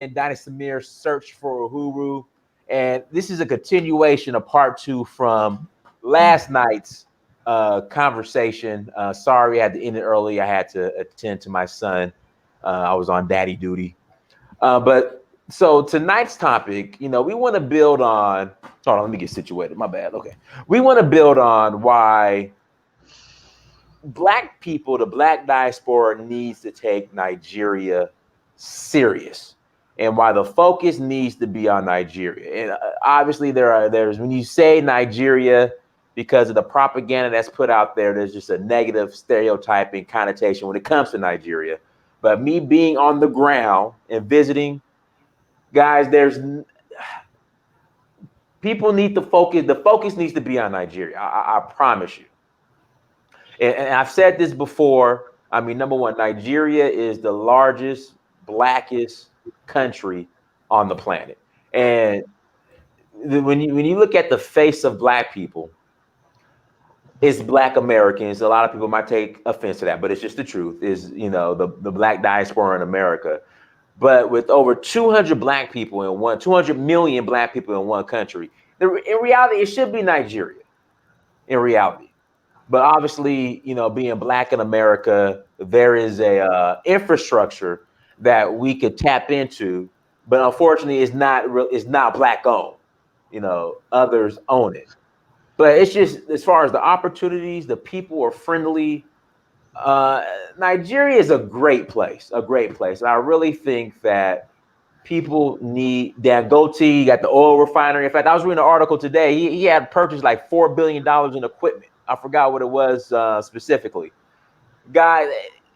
and Donnie Samir's search for Uhuru. And this is a continuation of part two from last night's conversation. Sorry, I had to end it early. I had to attend to my son. I was on daddy duty. But so tonight's topic, we want to build on. Hold on, let me get situated. My bad. Okay. We want to build on why Black people, the Black diaspora, needs to take Nigeria serious, and why the focus needs to be on Nigeria. And obviously, there's when you say Nigeria, because of the propaganda that's put out there, there's just a negative stereotyping connotation when it comes to Nigeria. But me being on the ground and visiting, guys, people need to focus. The focus needs to be on Nigeria. I promise you. And I've said this before. I mean, number one, Nigeria is the largest, blackest country on the planet. And when you look at the face of Black people, it's Black Americans. A lot of people might take offense to that, but it's just the truth. Is the Black diaspora in America. But with over 200 Black people 200 million Black people in one country, in reality, it should be Nigeria. In reality. But obviously, being Black in America, there is a infrastructure that we could tap into, but unfortunately, it's not Black owned. Others own it. But it's just as far as the opportunities, the people are friendly. Nigeria is a great place, And I really think that people need Dangote, got the oil refinery. In fact, I was reading an article today. He had purchased like $4 billion in equipment. I forgot what it was specifically. Guys,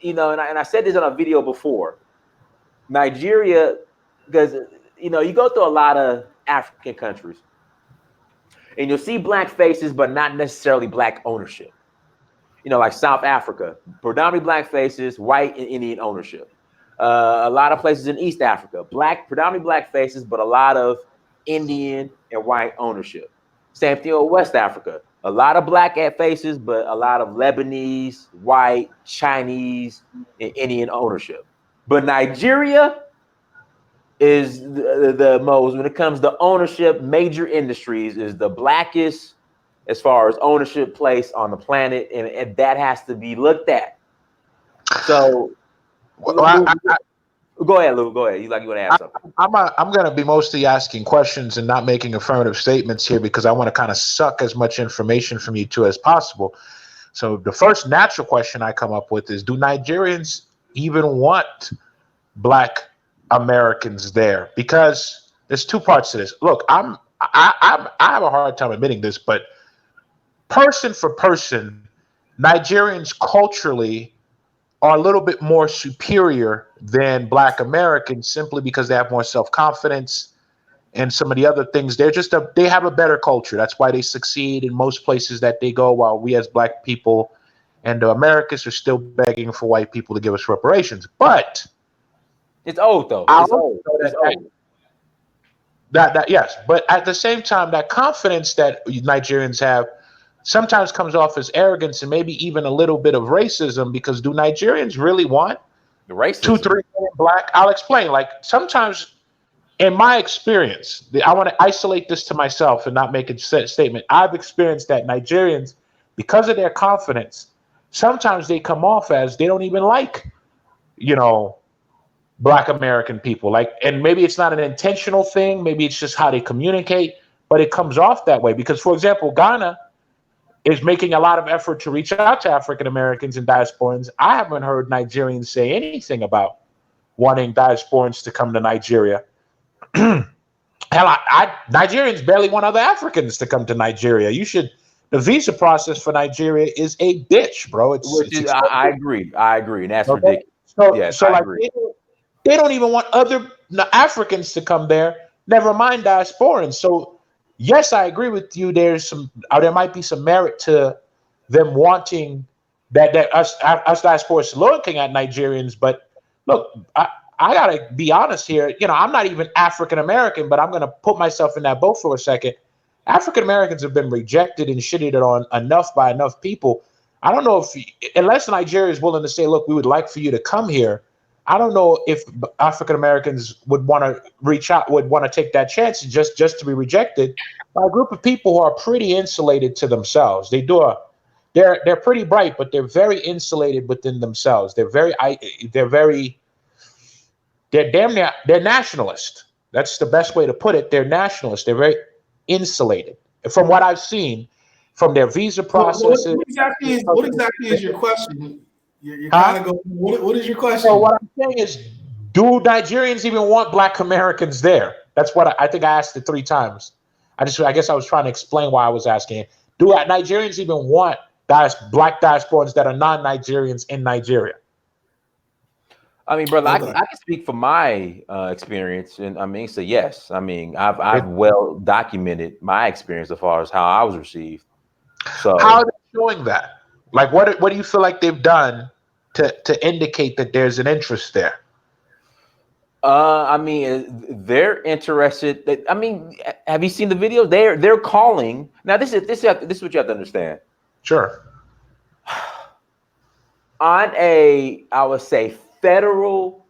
and I said this on a video before. Nigeria, because, you go through a lot of African countries, and you'll see Black faces, but not necessarily Black ownership. Like South Africa, predominantly Black faces, white and Indian ownership. A lot of places in East Africa, predominantly Black faces, but a lot of Indian and white ownership. Same thing with West Africa. A lot of Black faces, but a lot of Lebanese, white, Chinese, and Indian ownership. But Nigeria is the most, when it comes to ownership, major industries, is the blackest as far as ownership place on the planet, and that has to be looked at. So, go ahead, Lou. Go ahead. You want to ask something? I'm going to be mostly asking questions and not making affirmative statements here because I want to kind of suck as much information from you two as possible. So the first natural question I come up with is: do Nigerians even want Black Americans there? Because there's two parts to this. Look, I have a hard time admitting this, but person for person, Nigerians culturally are a little bit more superior than Black Americans simply because they have more self-confidence and some of the other things. They have a better culture. That's why they succeed in most places that they go, while we as Black people and the Americans are still begging for white people to give us reparations. But it's old though. It's old. Yes, but at the same time, that confidence that Nigerians have sometimes comes off as arrogance and maybe even a little bit of racism, because do Nigerians really want the racism? 2-3 million Black? I'll explain. Like, sometimes in my experience, I want to isolate this to myself and not make a statement. I've experienced that Nigerians, because of their confidence, sometimes they come off as they don't even like, Black American people. Like, and maybe it's not an intentional thing. Maybe it's just how they communicate, but it comes off that way. Because, for example, Ghana is making a lot of effort to reach out to African Americans and diasporans. I haven't heard Nigerians say anything about wanting diasporans to come to Nigeria. Hell, Nigerians barely want other Africans to come to Nigeria. The visa process for Nigeria is a bitch, bro. I agree, and that's ridiculous. So I agree. They don't even want other Africans to come there, never mind diasporans. So yes, I agree with you. There might be some merit to them wanting that us diasporans looking at Nigerians. But look, I gotta be honest here. I'm not even African American, but I'm gonna put myself in that boat for a second. African Americans have been rejected and shitted on enough by enough people. I don't know unless Nigeria is willing to say, look, we would like for you to come here, I don't know if African Americans would want to reach out, would want to take that chance just to be rejected by a group of people who are pretty insulated to themselves. They're pretty bright, but they're very insulated within themselves. They're nationalist. That's the best way to put it. They're nationalists. They're very insulated. From what I've seen, from their visa processes. What exactly is your question? You're kind of going. What is your question? So what I'm saying is, do Nigerians even want Black Americans there? That's what I think. I asked it 3 times. I guess I was trying to explain why I was asking it. Do Nigerians even want Black diasporans that are non-Nigerians in Nigeria? I mean, brother, okay. I can speak from my experience, and I mean, so yes. I mean, I've well documented my experience as far as how I was received. So how are they showing that? Like, what do you feel like they've done to indicate that there's an interest there? I mean, they're interested. I mean, have you seen the video? They're calling. Now, this is what you have to understand. Sure. On I would say, federal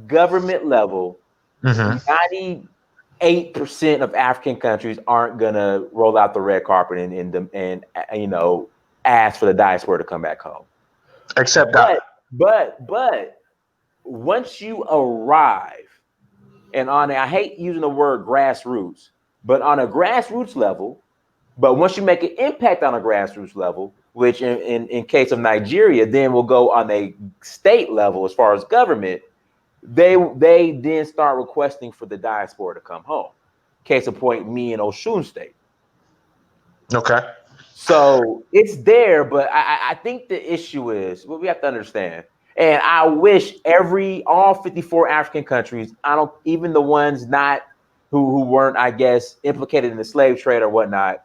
government level, 98% of African countries aren't gonna roll out the red carpet and ask for the diaspora to come back home. Except but once you arrive, and I hate using the word grassroots, but on a grassroots level, but once you make an impact on a grassroots level, which in case of Nigeria, then will go on a state level as far as government, they then start requesting for the diaspora to come home. Case in point, me in Osun State. Okay. So it's there, but I think the issue is what we have to understand. And I wish all 54 African countries, even the ones not who weren't, I guess, implicated in the slave trade or whatnot,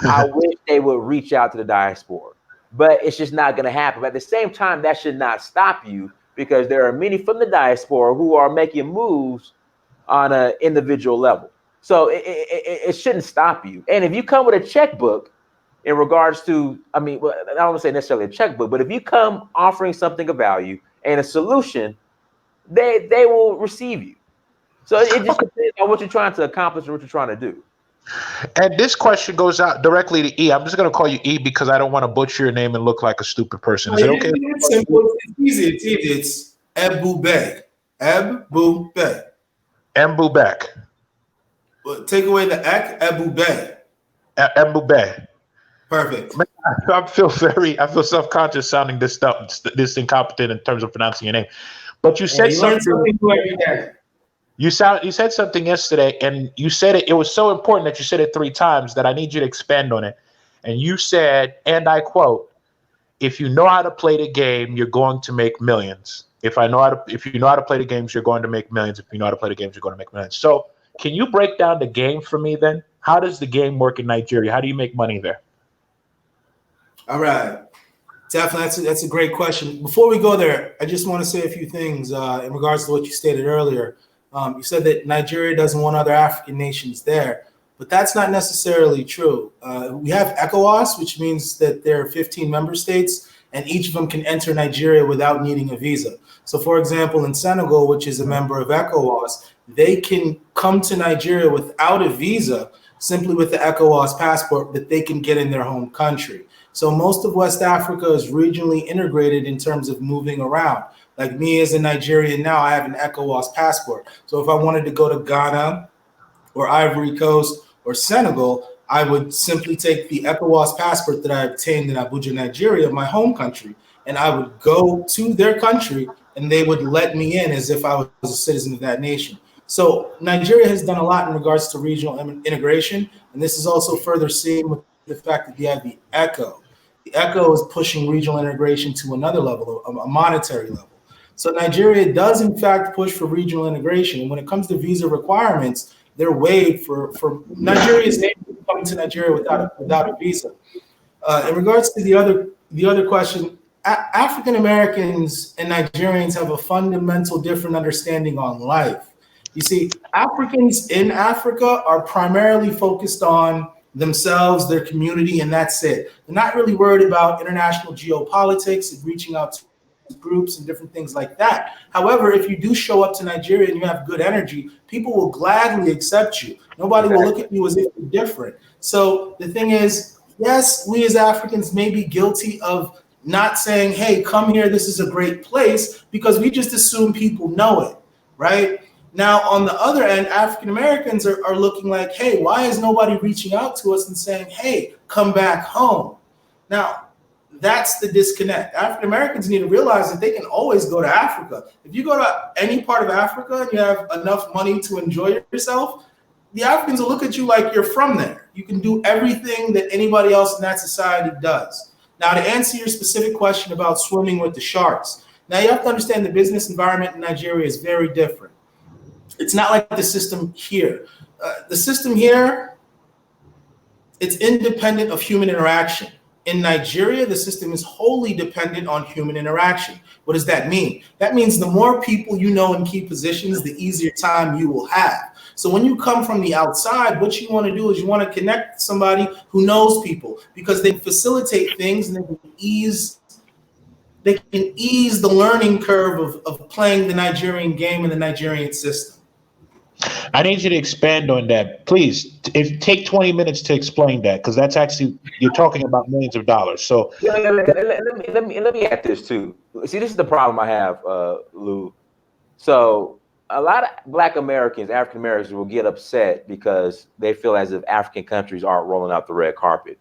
I wish they would reach out to the diaspora. But it's just not going to happen. But at the same time, that should not stop you, because there are many from the diaspora who are making moves on an individual level. So it shouldn't stop you. And if you come with a checkbook, in regards to, I don't want to say necessarily a checkbook, but if you come offering something of value and a solution, they will receive you. So it just depends on what you're trying to accomplish and what you're trying to do. And this question goes out directly to E. I'm just going to call you E because I don't want to butcher your name and look like a stupid person. Is it okay? It's simple. It's easy. It's Ebube. Ebube. Ebube. Take away the ek, Ebube. Ebube. Perfect. I feel self-conscious sounding this incompetent in terms of pronouncing your name. But you said something. You said something yesterday, and you said it was so important that you said it 3 times that I need you to expand on it. And you said, and I quote, "If you know how to play the game, you're going to make millions. If you know how to play the games, you're going to make millions. If you know how to play the games, you're going to make millions." So can you break down the game for me then? How does the game work in Nigeria? How do you make money there? All right. Definitely, that's a great question. Before we go there, I just want to say a few things in regards to what you stated earlier. You said that Nigeria doesn't want other African nations there, but that's not necessarily true. We have ECOWAS, which means that there are 15 member states, and each of them can enter Nigeria without needing a visa. So, for example, in Senegal, which is a member of ECOWAS, they can come to Nigeria without a visa, simply with the ECOWAS passport that they can get in their home country. So most of West Africa is regionally integrated in terms of moving around. Like me as a Nigerian now, I have an ECOWAS passport. So if I wanted to go to Ghana or Ivory Coast or Senegal, I would simply take the ECOWAS passport that I obtained in Abuja, Nigeria, my home country, and I would go to their country and they would let me in as if I was a citizen of that nation. So Nigeria has done a lot in regards to regional integration, and this is also further seen with the fact that you have the ECHO. The ECHO is pushing regional integration to another level, a monetary level. So Nigeria does, in fact, push for regional integration. And when it comes to visa requirements, they're waived for Nigeria's name coming to Nigeria without a visa. In regards to the other question, African Americans and Nigerians have a fundamental different understanding on life. You see, Africans in Africa are primarily focused on themselves, their community, and that's it. They're not really worried about international geopolitics and reaching out groups and different things like that. However, if you do show up to Nigeria and you have good energy, people will gladly accept you. Nobody will look at you as if you're different. So the thing is, yes, we as Africans may be guilty of not saying, hey, come here, this is a great place, because we just assume people know it, right? Now, on the other end, African Americans are looking like, hey, why is nobody reaching out to us and saying, hey, come back home? Now, that's the disconnect. African Americans need to realize that they can always go to Africa. If you go to any part of Africa and you have enough money to enjoy yourself, the Africans will look at you like you're from there. You can do everything that anybody else in that society does. Now, to answer your specific question about swimming with the sharks, now you have to understand the business environment in Nigeria is very different. It's not like the system here. The system here, it's independent of human interaction. In Nigeria, the system is wholly dependent on human interaction. What does that mean? That means the more people you know in key positions, the easier time you will have. So when you come from the outside, what you want to do is you want to connect with somebody who knows people, because they facilitate things and they can ease the learning curve of playing the Nigerian game and the Nigerian system. I need you to expand on that, please. Take 20 minutes to explain that, because that's actually, you're talking about millions of dollars. So let me add this too. See, this is the problem I have, Lou. So a lot of Black Americans, African Americans, will get upset because they feel as if African countries aren't rolling out the red carpet.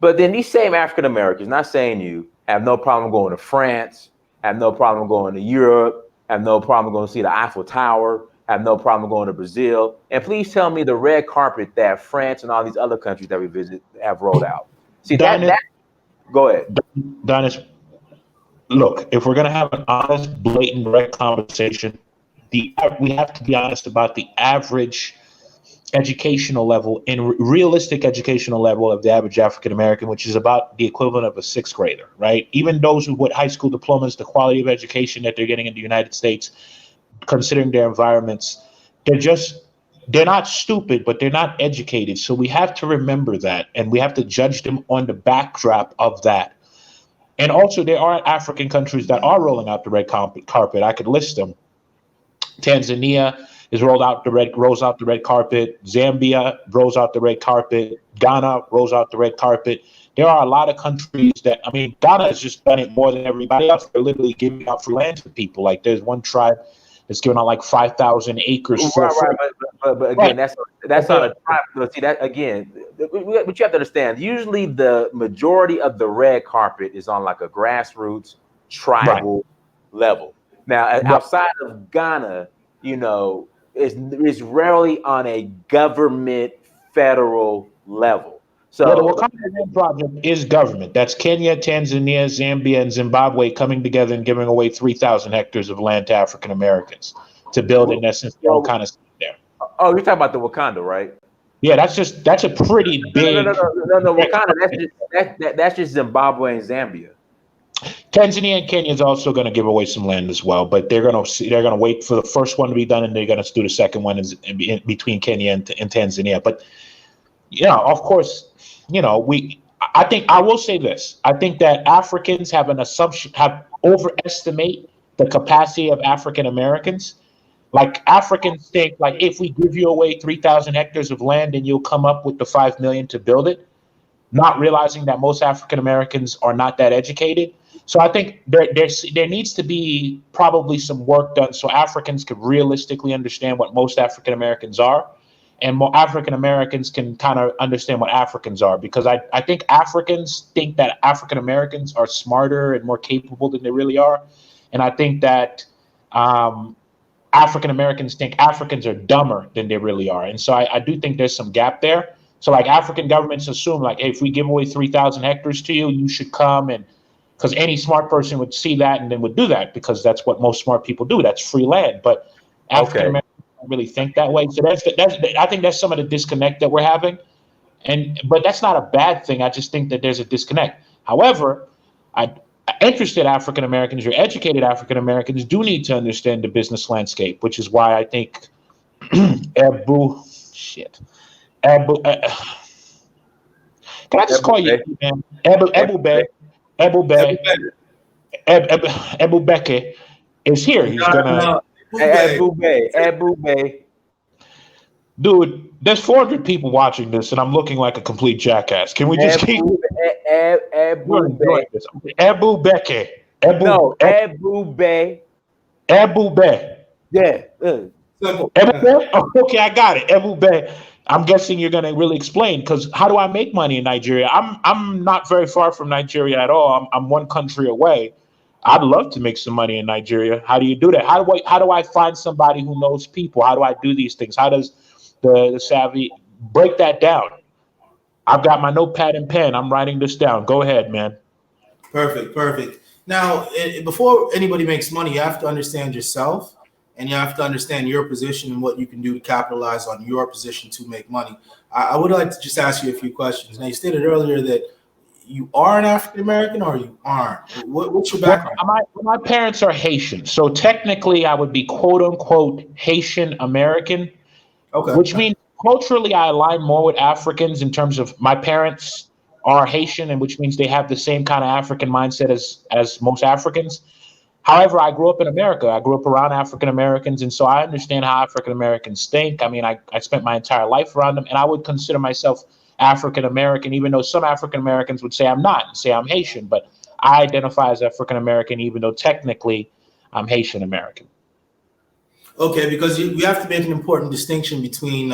But then these same African Americans, not saying you, have no problem going to France, have no problem going to Europe, have no problem going to see the Eiffel Tower, have no problem going to Brazil. And please tell me the red carpet that France and all these other countries that we visit have rolled out. See, that go ahead. Donis, look, if we're going to have an honest, blatant, direct conversation, we have to be honest about the average educational level and realistic educational level of the average African American, which is about the equivalent of a sixth grader, right? Even those with high school diplomas, the quality of education that they're getting in the United States, considering their environments, they're not stupid, but they're not educated. So we have to remember that, and we have to judge them on the backdrop of that. And also, there are African countries that are rolling out the red carpet. I could list them. Tanzania rolls out the red carpet. Zambia rolls out the red carpet. Ghana rolls out the red carpet. There are a lot of countries that, I mean, Ghana has just done it more than everybody else. They're literally giving out free land to people. Like, there's one tribe that's giving out like 5,000 acres. Right. But again, that's not a tribe. See, that again, what you have to understand, usually the majority of the red carpet is on like a grassroots tribal level. Now, outside of Ghana, you know, it's rarely on a government federal level. So the Wakanda Land Project is government. That's Kenya, Tanzania, Zambia, and Zimbabwe coming together and giving away 3,000 hectares of land to African Americans to build, in essence, their own kind of state there. Oh, you're talking about the Wakanda, right? Yeah, that's a pretty big. No, Wakanda. That's just Zimbabwe and Zambia. Tanzania and Kenya is also going to give away some land as well, but they're going to wait for the first one to be done, and they're going to do the second one in between Kenya and Tanzania. But yeah, of course, you know, I think I will say this. I think that Africans have overestimate the capacity of African Americans. Like, Africans think, like, if we give you away 3,000 hectares of land, and you'll come up with the 5 million to build it, not realizing that most African Americans are not that educated. So I think there needs to be probably some work done so Africans could realistically understand what most African Americans are, and more African Americans can kind of understand what Africans are, because I think Africans think that African Americans are smarter and more capable than they really are. And I think that African Americans think Africans are dumber than they really are. And so I do think there's some gap there. So like, African governments assume, like, hey, if we give away 3,000 hectares to you, you should come, and because any smart person would see that and then would do that, because that's what most smart people do. That's free land. But African Americans don't really think that way. So I think that's some of the disconnect that we're having. But that's not a bad thing. I just think that there's a disconnect. However, interested African Americans or educated African Americans do need to understand the business landscape, which is why I think Ebube. Can I just call you, man? Ebube. Ebube is here. He's gonna. Ebube. Dude, there's 400 people watching this, and I'm looking like a complete jackass. Can we just keep Ebube. this? Ebube. No, Ebube. Ebube. Yeah. Simple. Ebube? Oh, okay, I got it. Ebube. I'm guessing you're gonna really explain, because how do I make money in Nigeria? I'm not very far from Nigeria at all. I'm one country away. I'd love to make some money in Nigeria. How do you do that? How do I find somebody who knows people? How do I do these things? How does the savvy break that down? I've got my notepad and pen. I'm writing this down. Go ahead, man. Perfect. Now, before anybody makes money, you have to understand yourself, and you have to understand your position and what you can do to capitalize on your position to make money. I would like to just ask you a few questions. Now, you stated earlier that you are an African American, or you aren't. What's your background? My parents are Haitian, so technically I would be quote unquote Haitian American. Okay. Which means culturally I align more with Africans in terms of my parents are Haitian, and which means they have the same kind of African mindset as most Africans. However, I grew up in America. I grew up around African Americans, and so I understand how African Americans think. I mean, I spent my entire life around them, and I would consider myself African American, even though some African Americans would say I'm not, and say I'm Haitian. But I identify as African American, even though technically I'm Haitian American. Okay, because you have to make an important distinction between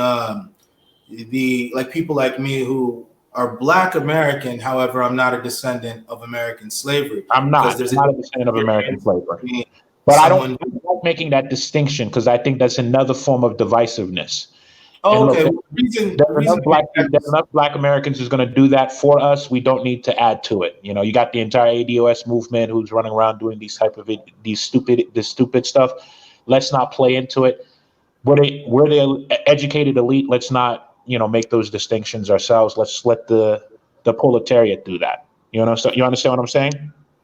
people like me who are Black American. However, I'm not a descendant of American slavery. I'm not a descendant of American slavery. But I don't like making that distinction, because I think that's another form of divisiveness. Oh, okay. There's enough Black Americans who's going to do that for us. We don't need to add to it. You know, you got the entire ADOS movement who's running around doing this stupid stuff. Let's not play into it. We're the educated elite. Let's not, make those distinctions ourselves. Let's let the proletariat do that. You understand what I'm saying?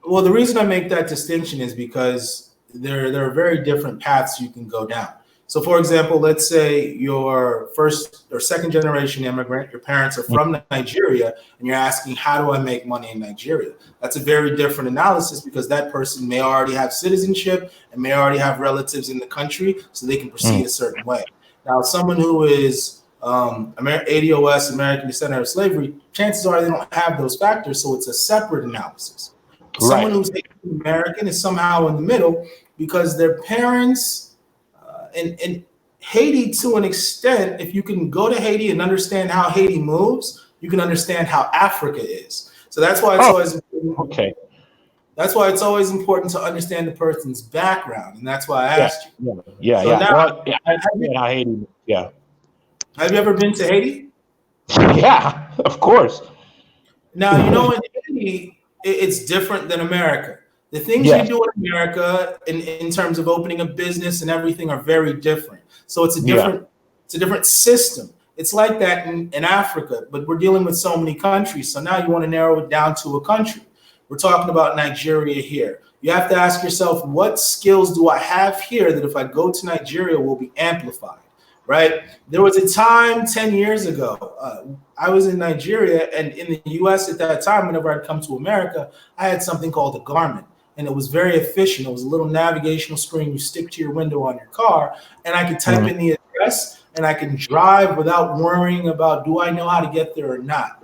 Well, the reason I make that distinction is because there are very different paths you can go down. So, for example, let's say you're first or second generation immigrant. Your parents are from Nigeria, and you're asking, how do I make money in Nigeria? That's a very different analysis, because that person may already have citizenship and may already have relatives in the country, so they can proceed a certain way. Now, someone who is ADOS, American descendant of slavery, chances are they don't have those factors, so it's a separate analysis. Right. Someone who's American is somehow in the middle, because their parents... And Haiti, to an extent, if you can go to Haiti and understand how Haiti moves, you can understand how Africa is. So that's why it's always important. Okay. That's why it's always important to understand the person's background, and that's why I asked you. Yeah. Now, I understand how Haiti moves. Yeah. Have you ever been to Haiti? Yeah, of course. Now, in Haiti, it's different than America. The things you do in America in terms of opening a business and everything are very different. So it's a different system. It's like that in Africa, but we're dealing with so many countries. So now you want to narrow it down to a country. We're talking about Nigeria here. You have to ask yourself, what skills do I have here that if I go to Nigeria will be amplified, right? There was a time 10 years ago, I was in Nigeria, and in the US at that time, whenever I'd come to America, I had something called a Garmin. And it was very efficient. It was a little navigational screen you stick to your window on your car, and I could type in the address, and I can drive without worrying about, do I know how to get there or not?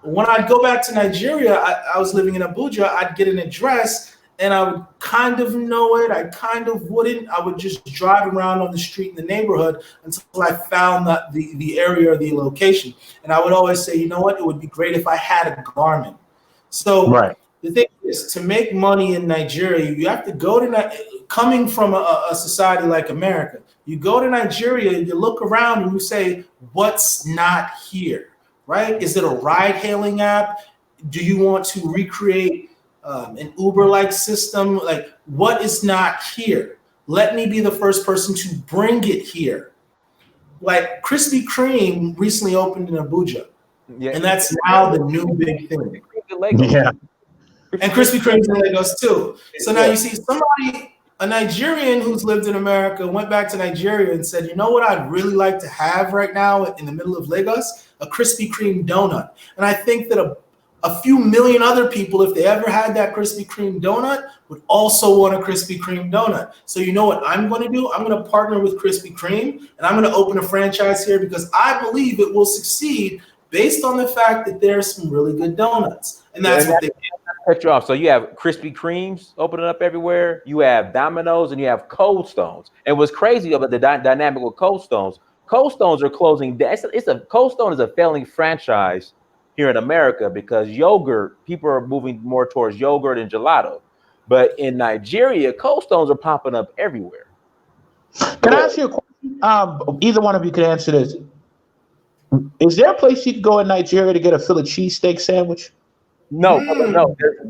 When I'd go back to Nigeria, I was living in Abuja, I'd get an address, and I would kind of know it. I kind of wouldn't. I would just drive around on the street in the neighborhood until I found the area or the location. And I would always say, you know what? It would be great if I had a Garmin. So the thing is, to make money in Nigeria, you have to go to coming from a society like America. You go to Nigeria, you look around, and you say, what's not here, right? Is it a ride-hailing app? Do you want to recreate an Uber-like system? Like, what is not here? Let me be the first person to bring it here. Like, Krispy Kreme recently opened in Abuja, and that's now the new big thing. Yeah. And Krispy Kreme's in Lagos too. So now you see somebody, a Nigerian who's lived in America, went back to Nigeria and said, you know what I'd really like to have right now in the middle of Lagos? A Krispy Kreme donut. And I think that a a few million other people, if they ever had that Krispy Kreme donut, would also want a Krispy Kreme donut. So you know what I'm going to do? I'm going to partner with Krispy Kreme, and I'm going to open a franchise here because I believe it will succeed based on the fact that there's some really good donuts. And that's what they cut you off. So you have Krispy Kremes opening up everywhere. You have Domino's, and you have Cold Stones. And what's crazy about the dynamic with Cold Stones are closing. Cold Stone is a failing franchise here in America because yogurt, people are moving more towards yogurt and gelato. But in Nigeria, Cold Stones are popping up everywhere. Can I ask you a question? Either one of you can answer this. Is there a place you can go in Nigeria to get a Philly cheesesteak sandwich? No,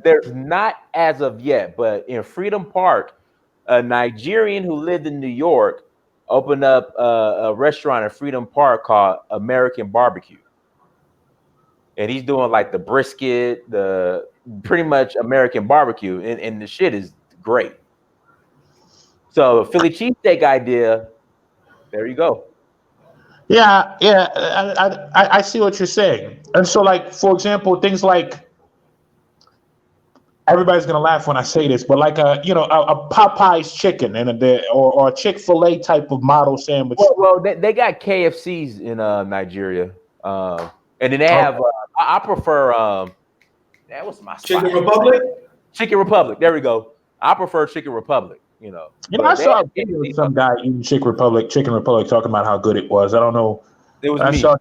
there's not as of yet. But in Freedom Park, a Nigerian who lived in New York opened up a restaurant in Freedom Park called American Barbecue. And he's doing like the brisket, the pretty much American barbecue, and the shit is great. So Philly cheesesteak idea, there you go. Yeah, I see what you're saying. And so, like, for example, things like, everybody's gonna laugh when I say this, but like a Popeye's chicken or a Chick-fil-A type of model sandwich. Well, they got KFCs in Nigeria, and then they have. I prefer. That was my spot. Chicken Republic. Chicken Republic. There we go. I prefer Chicken Republic. I saw a video of some guy eating Chicken Republic, talking about how good it was. I don't know. It was me. It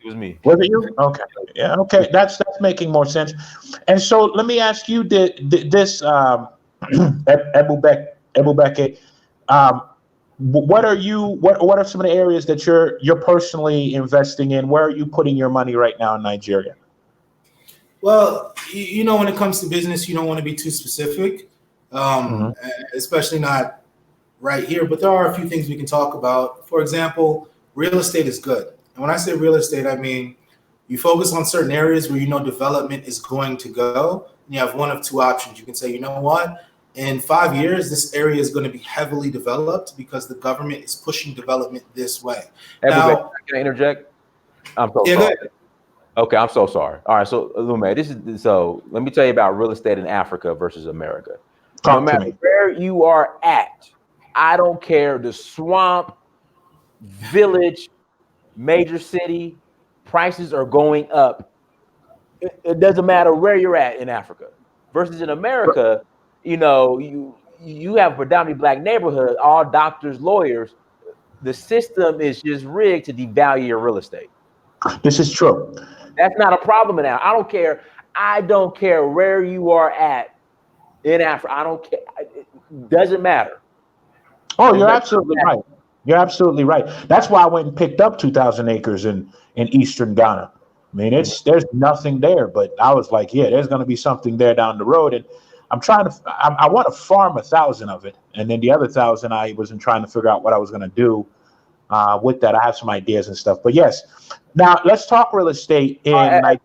was me. Was it you? Okay. Yeah. Okay. That's making more sense. And so let me ask you this, Ebube, what are some of the areas that you're personally investing in? Where are you putting your money right now in Nigeria? Well, when it comes to business, you don't want to be too specific, especially not right here. But there are a few things we can talk about. For example, real estate is good. And when I say real estate, I mean you focus on certain areas where development is going to go. And you have one of two options. You can say, you know what? In 5 years, this area is going to be heavily developed because the government is pushing development this way. Now, can I interject? I'm so sorry. Okay, I'm so sorry. All right, so Lume, let me tell you about real estate in Africa versus America. No matter where you are at, I don't care, the swamp, village, major city, prices are going up. It doesn't matter where you're at in Africa. Versus in America, you have a predominantly black neighborhood, all doctors, lawyers. The system is just rigged to devalue your real estate. This is true. That's not a problem in Africa. I don't care where you are at in Africa. I don't care. It doesn't matter. Oh, you're absolutely right. You're absolutely right. That's why I went and picked up 2,000 acres in eastern Ghana. I mean, there's nothing there, but I was like, yeah, there's going to be something there down the road. And I want to farm 1,000 of it. And then the other 1,000, I wasn't trying to figure out what I was going to do with that. I have some ideas and stuff, but yes. Now let's talk real estate. Go ahead.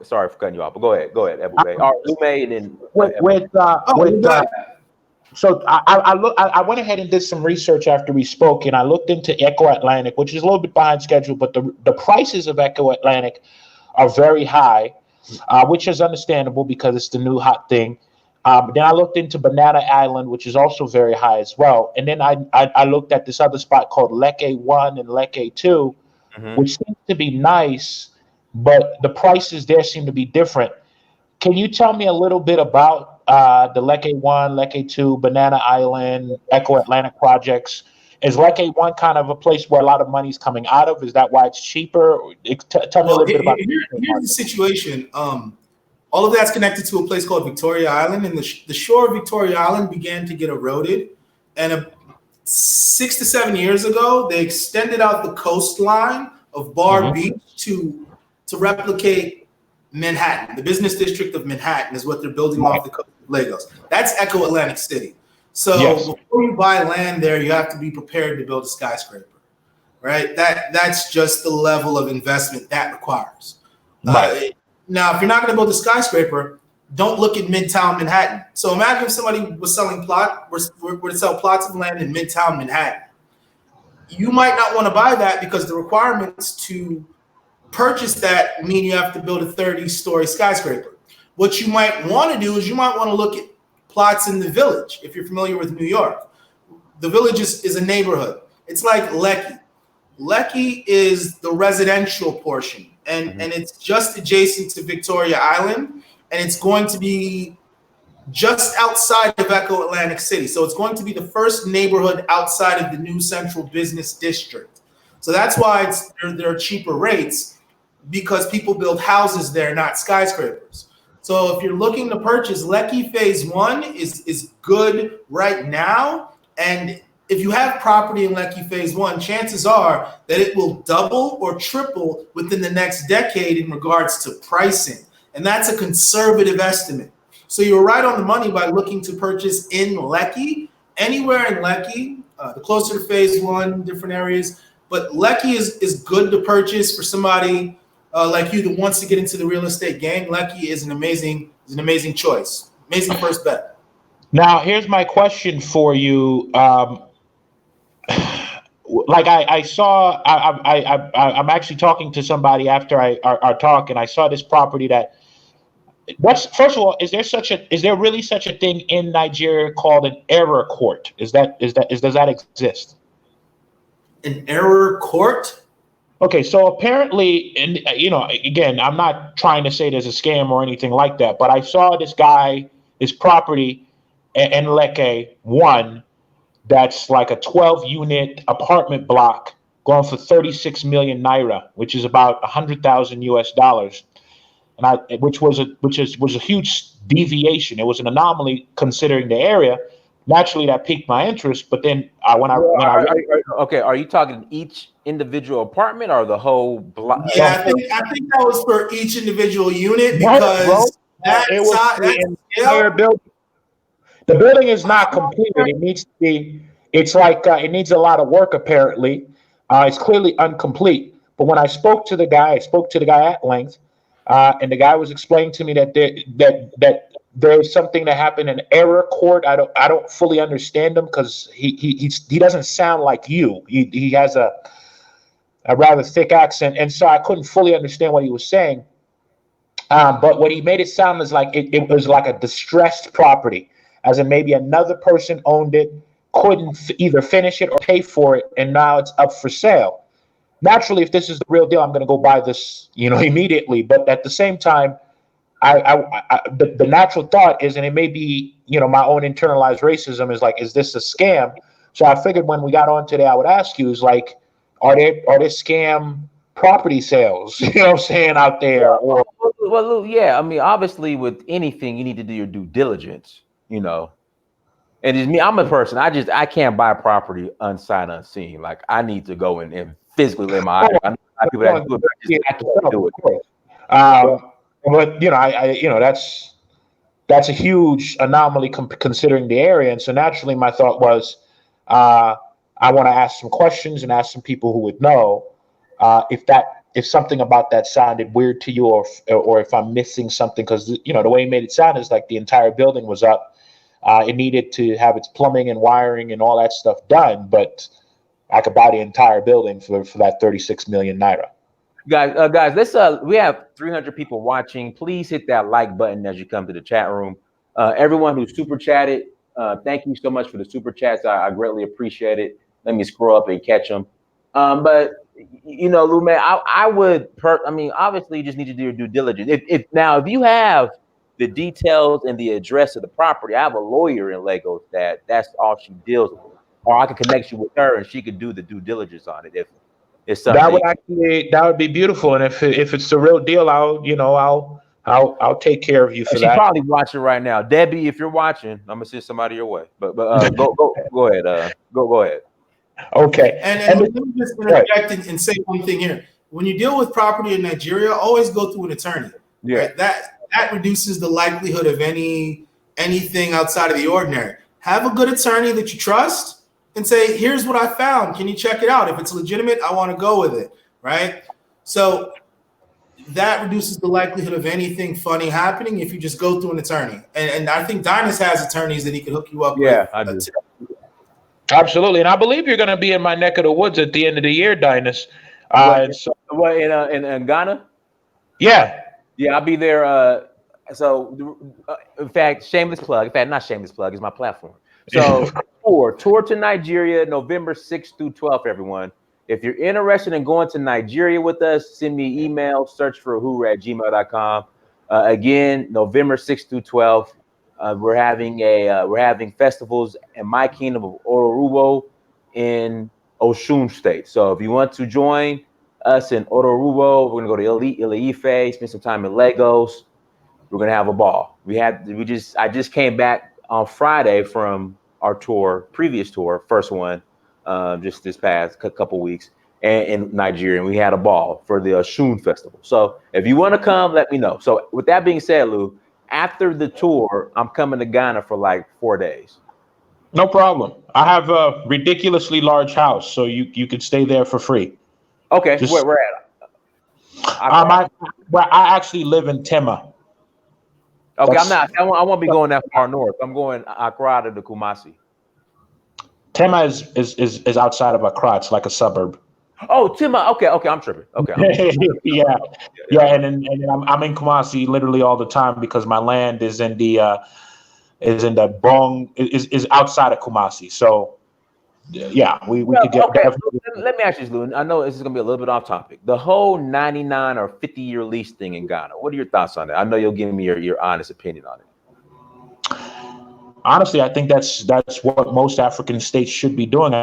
Sorry for cutting you off, but go ahead, Ebube. So I went ahead and did some research after we spoke, and I looked into Echo Atlantic, which is a little bit behind schedule, but the prices of Echo Atlantic are very high, which is understandable because it's the new hot thing. Then I looked into Banana Island, which is also very high as well. And then I looked at this other spot called Lekki 1 and Lekki 2, which seems to be nice, but the prices there seem to be different. Can you tell me a little bit about the Lekki 1, Lekki 2, Banana Island, Echo Atlantic projects? Is Lekki 1 kind of a place where a lot of money's coming out of? Is that why it's cheaper? Tell me a little bit about here's the situation. All of that's connected to a place called Victoria Island, and the shore of Victoria Island began to get eroded. And 6 to 7 years ago, they extended out the coastline of Bar Beach to replicate Manhattan. The business district of Manhattan is what they're building off the coast of Lagos. That's Echo Atlantic City. So before you buy land there, you have to be prepared to build a skyscraper, right? That's just the level of investment that requires. Now, if you're not going to build a skyscraper, don't look at Midtown Manhattan. So imagine if somebody was were to sell plots of land in Midtown Manhattan. You might not want to buy that because the requirements to purchase that mean you have to build a 30-story skyscraper. What you might want to do is you might want to look at plots in the Village, if you're familiar with New York. The Village is a neighborhood. It's like Lecky. Lecky is the residential portion, and it's just adjacent to Victoria Island, and it's going to be just outside of Echo Atlantic City. So it's going to be the first neighborhood outside of the new central business district. So that's why there are cheaper rates, because people build houses there, not skyscrapers. So if you're looking to purchase, Lecky Phase 1 is good right now. And if you have property in Lecky Phase 1, chances are that it will double or triple within the next decade in regards to pricing. And that's a conservative estimate. So you're right on the money by looking to purchase in Lecky, anywhere in Lecky, the closer to Phase 1, different areas. But Lecky is good to purchase for somebody like you that wants to get into the real estate game. Lecky is an amazing choice, amazing first bet. Now, here's my question for you. Like I saw, I'm actually talking to somebody after our talk, and I saw this property that. First of all, is there really such a thing in Nigeria called an error court? Does that exist? An error court? Okay, so apparently, and again, I'm not trying to say there's a scam or anything like that, but I saw this property in Lekki 1 that's like a 12-unit apartment block going for 36 million naira, which is about $100,000 US. And which was a huge deviation. It was an anomaly considering the area. Naturally, that piqued my interest. But then are you talking each individual apartment or the whole block? Yeah, I think that was for each individual unit, because the entire building. The building is not completed. It needs to be. It's like it needs a lot of work. Apparently, it's clearly incomplete. But when I spoke to the guy at length. And the guy was explaining to me that there's something that happened in error court. I don't fully understand him, because he doesn't sound like you. He has a rather thick accent, and so I couldn't fully understand what he was saying. But what he made it sound is like it was like a distressed property, as in maybe another person owned it, couldn't either finish it or pay for it, and now it's up for sale. Naturally, if this is the real deal, I'm going to go buy this, immediately. But at the same time, the natural thought is, and it may be, my own internalized racism is like, is this a scam? So I figured when we got on today, I would ask you, is like, are there scam property sales, what I'm saying, out there? Well, yeah. I mean, obviously, with anything, you need to do your due diligence, And it's me. I'm a person. I can't buy property unsigned, unseen. Like, I need to go and physically lay my eyes. I know people that do it, but I can't do it. But that's a huge anomaly considering the area. And so naturally, my thought was, I want to ask some questions and ask some people who would know if something about that sounded weird to you, or if I'm missing something, because the way he made it sound is like the entire building was up. It needed to have its plumbing and wiring and all that stuff done, but I could buy the entire building for that 36 million naira. Guys, let's we have 300 people watching. Please hit that like button as you come to the chat room. Everyone who super chatted, thank you so much for the super chats. I greatly appreciate it. Let me scroll up and catch them. But Lou, man, I would obviously you just need to do your due diligence. If you have the details and the address of the property, I have a lawyer in Lagos that's all she deals with. Or I could connect you with her, and she could do the due diligence on it. If it's something that would be beautiful. And if it's the real deal, I'll take care of you for that. She's probably watching right now. Debbie, if you're watching, I'm gonna send somebody your way. But go ahead. Go ahead. Okay. And let me just interject and say one thing here. When you deal with property in Nigeria, always go through an attorney. Yeah. Right? That reduces the likelihood of anything outside of the ordinary. Have a good attorney that you trust, and say, here's what I found. Can you check it out? If it's legitimate, I want to go with it, right? So that reduces the likelihood of anything funny happening if you just go through an attorney. And I think Dynas has attorneys that he can hook you up with. Yeah, I do. Absolutely. And I believe you're going to be in my neck of the woods at the end of the year, Dynas. What in Ghana? Yeah. Yeah, I'll be there. In fact, shameless plug. In fact, not shameless plug. It's my platform. So, tour to Nigeria, November 6th through 12th. Everyone, if you're interested in going to Nigeria with us, send me an email. Search for uhuru@gmail.com. Again, November 6th through 12th. We're having festivals in my kingdom of Oruwo in Osun State. So, if you want to join us in Oruwo, we're gonna go to Ile-Ife, spend some time in Lagos. We're gonna have a ball. I just came back on Friday from our previous tour, first one, just this past couple weeks, and in Nigeria, and we had a ball for the Osun Festival. So if you want to come, let me know. So with that being said, Lou, after the tour, I'm coming to Ghana for like 4 days. No problem. I have a ridiculously large house, so you could stay there for free. Okay, Just, where at? I actually live in Tema. Okay, I won't be going that far north. I'm going Accra to the Kumasi. Tema is outside of Accra. It's like a suburb. Oh, Tema. Okay, I'm tripping. Okay. Yeah. And then I'm in Kumasi literally all the time because my land is in the outside of Kumasi. So yeah, we could get. Okay. Let me ask you this, Lou. I know this is gonna be a little bit off topic. The whole 99 or 50-year lease thing in Ghana. What are your thoughts on that? I know you'll give me your honest opinion on it. Honestly, I think that's what most African states should be doing.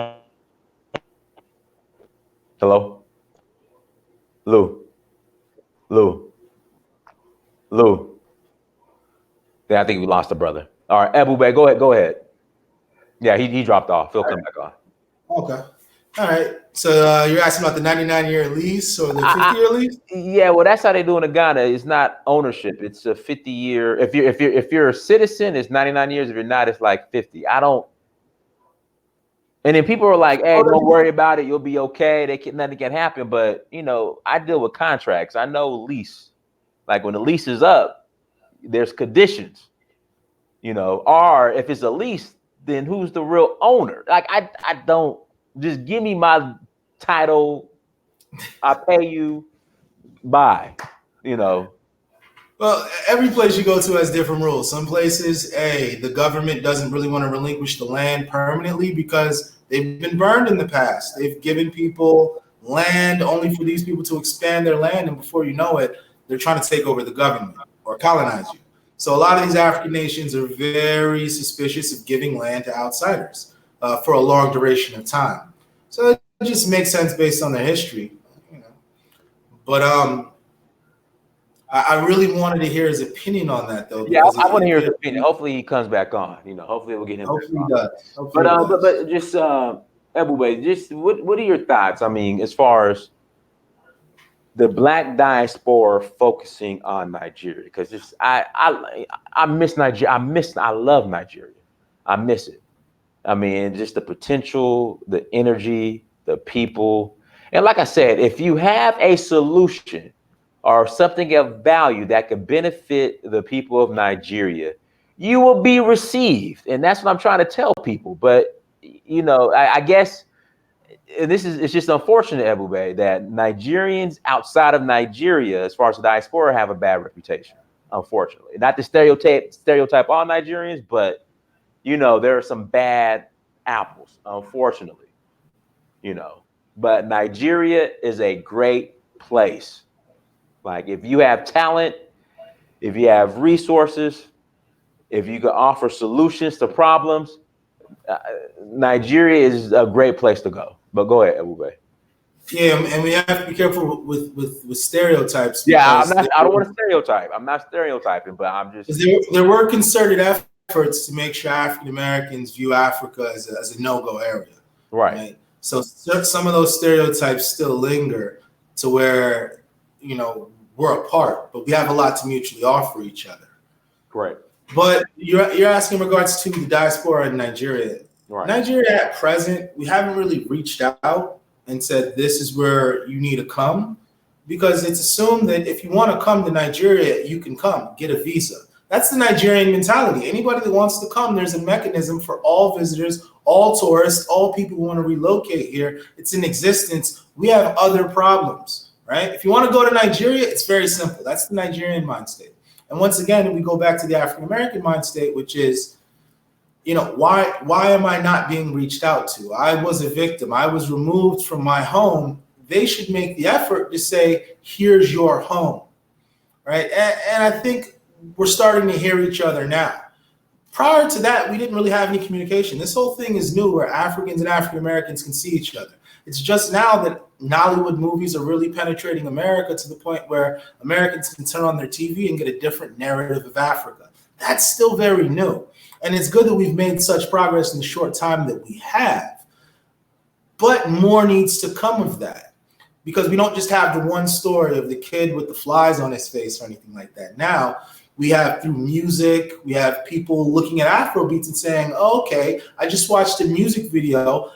Hello, Lou. Yeah, I think we lost a brother. All right, Ebube, go ahead. Yeah, he dropped off. He'll come back on. Okay. All right. So you're asking about the 99-year lease or the 50-year lease? Yeah, well, that's how they do it in Ghana. It's not ownership. It's a 50-year. If you're a citizen, it's 99 years. If you're not, it's like 50. And then people are like, "Hey, don't worry about it. You'll be okay. Nothing can happen." But I deal with contracts. I know lease. Like when the lease is up, there's conditions. Or if it's a lease, then who's the real owner? Like I don't just give me my title. I pay you. Bye. Well, every place you go to has different rules. Some places, the government doesn't really want to relinquish the land permanently because they've been burned in the past. They've given people land only for these people to expand their land, and before you know it, they're trying to take over the government or colonize you. So a lot of these African nations are very suspicious of giving land to outsiders for a long duration of time. So it just makes sense based on their history. But I really wanted to hear his opinion on that, though. Yeah, I want to hear his opinion. Hopefully, he comes back on. Hopefully, we'll get him. Hopefully, back he on. does. Hopefully but just Ebube, just what are your thoughts? I mean, as far as the Black diaspora focusing on Nigeria, because I miss Nigeria. I love Nigeria. I miss it. I mean, just the potential, the energy, the people, and like I said, if you have a solution or something of value that could benefit the people of Nigeria, you will be received. And that's what I'm trying to tell people. But, I guess it's just unfortunate, Ebube, that Nigerians outside of Nigeria, as far as the diaspora, have a bad reputation, unfortunately. Not to stereotype all Nigerians, but, there are some bad apples, unfortunately, But Nigeria is a great place. Like if you have talent, if you have resources, if you can offer solutions to problems, Nigeria is a great place to go. But go ahead, Ebube. Yeah, and we have to be careful with stereotypes. Yeah, I don't want to stereotype. I'm not stereotyping, but I'm just. There were concerted efforts to make sure African Americans view Africa as a no-go area. Right. So some of those stereotypes still linger to where, we're apart, but we have a lot to mutually offer each other. Correct. But you're asking in regards to the diaspora in Nigeria. Right. Nigeria at present, we haven't really reached out and said, this is where you need to come, because it's assumed that if you want to come to Nigeria, you can come, get a visa. That's the Nigerian mentality. Anybody that wants to come, there's a mechanism for all visitors, all tourists, all people who want to relocate here. It's in existence. We have other problems, right? If you want to go to Nigeria, it's very simple. That's the Nigerian mind state. And once again, we go back to the African American mind state, which is, why am I not being reached out to? I was a victim. I was removed from my home. They should make the effort to say, here's your home, right? And I think we're starting to hear each other now. Prior to that, we didn't really have any communication. This whole thing is new where Africans and African Americans can see each other. It's just now that Nollywood movies are really penetrating America to the point where Americans can turn on their TV and get a different narrative of Africa. That's still very new. And it's good that we've made such progress in the short time that we have. But more needs to come of that, because we don't just have the one story of the kid with the flies on his face or anything like that. Now, we have, through music, we have people looking at Afro beats and saying, oh, okay, I just watched a music video.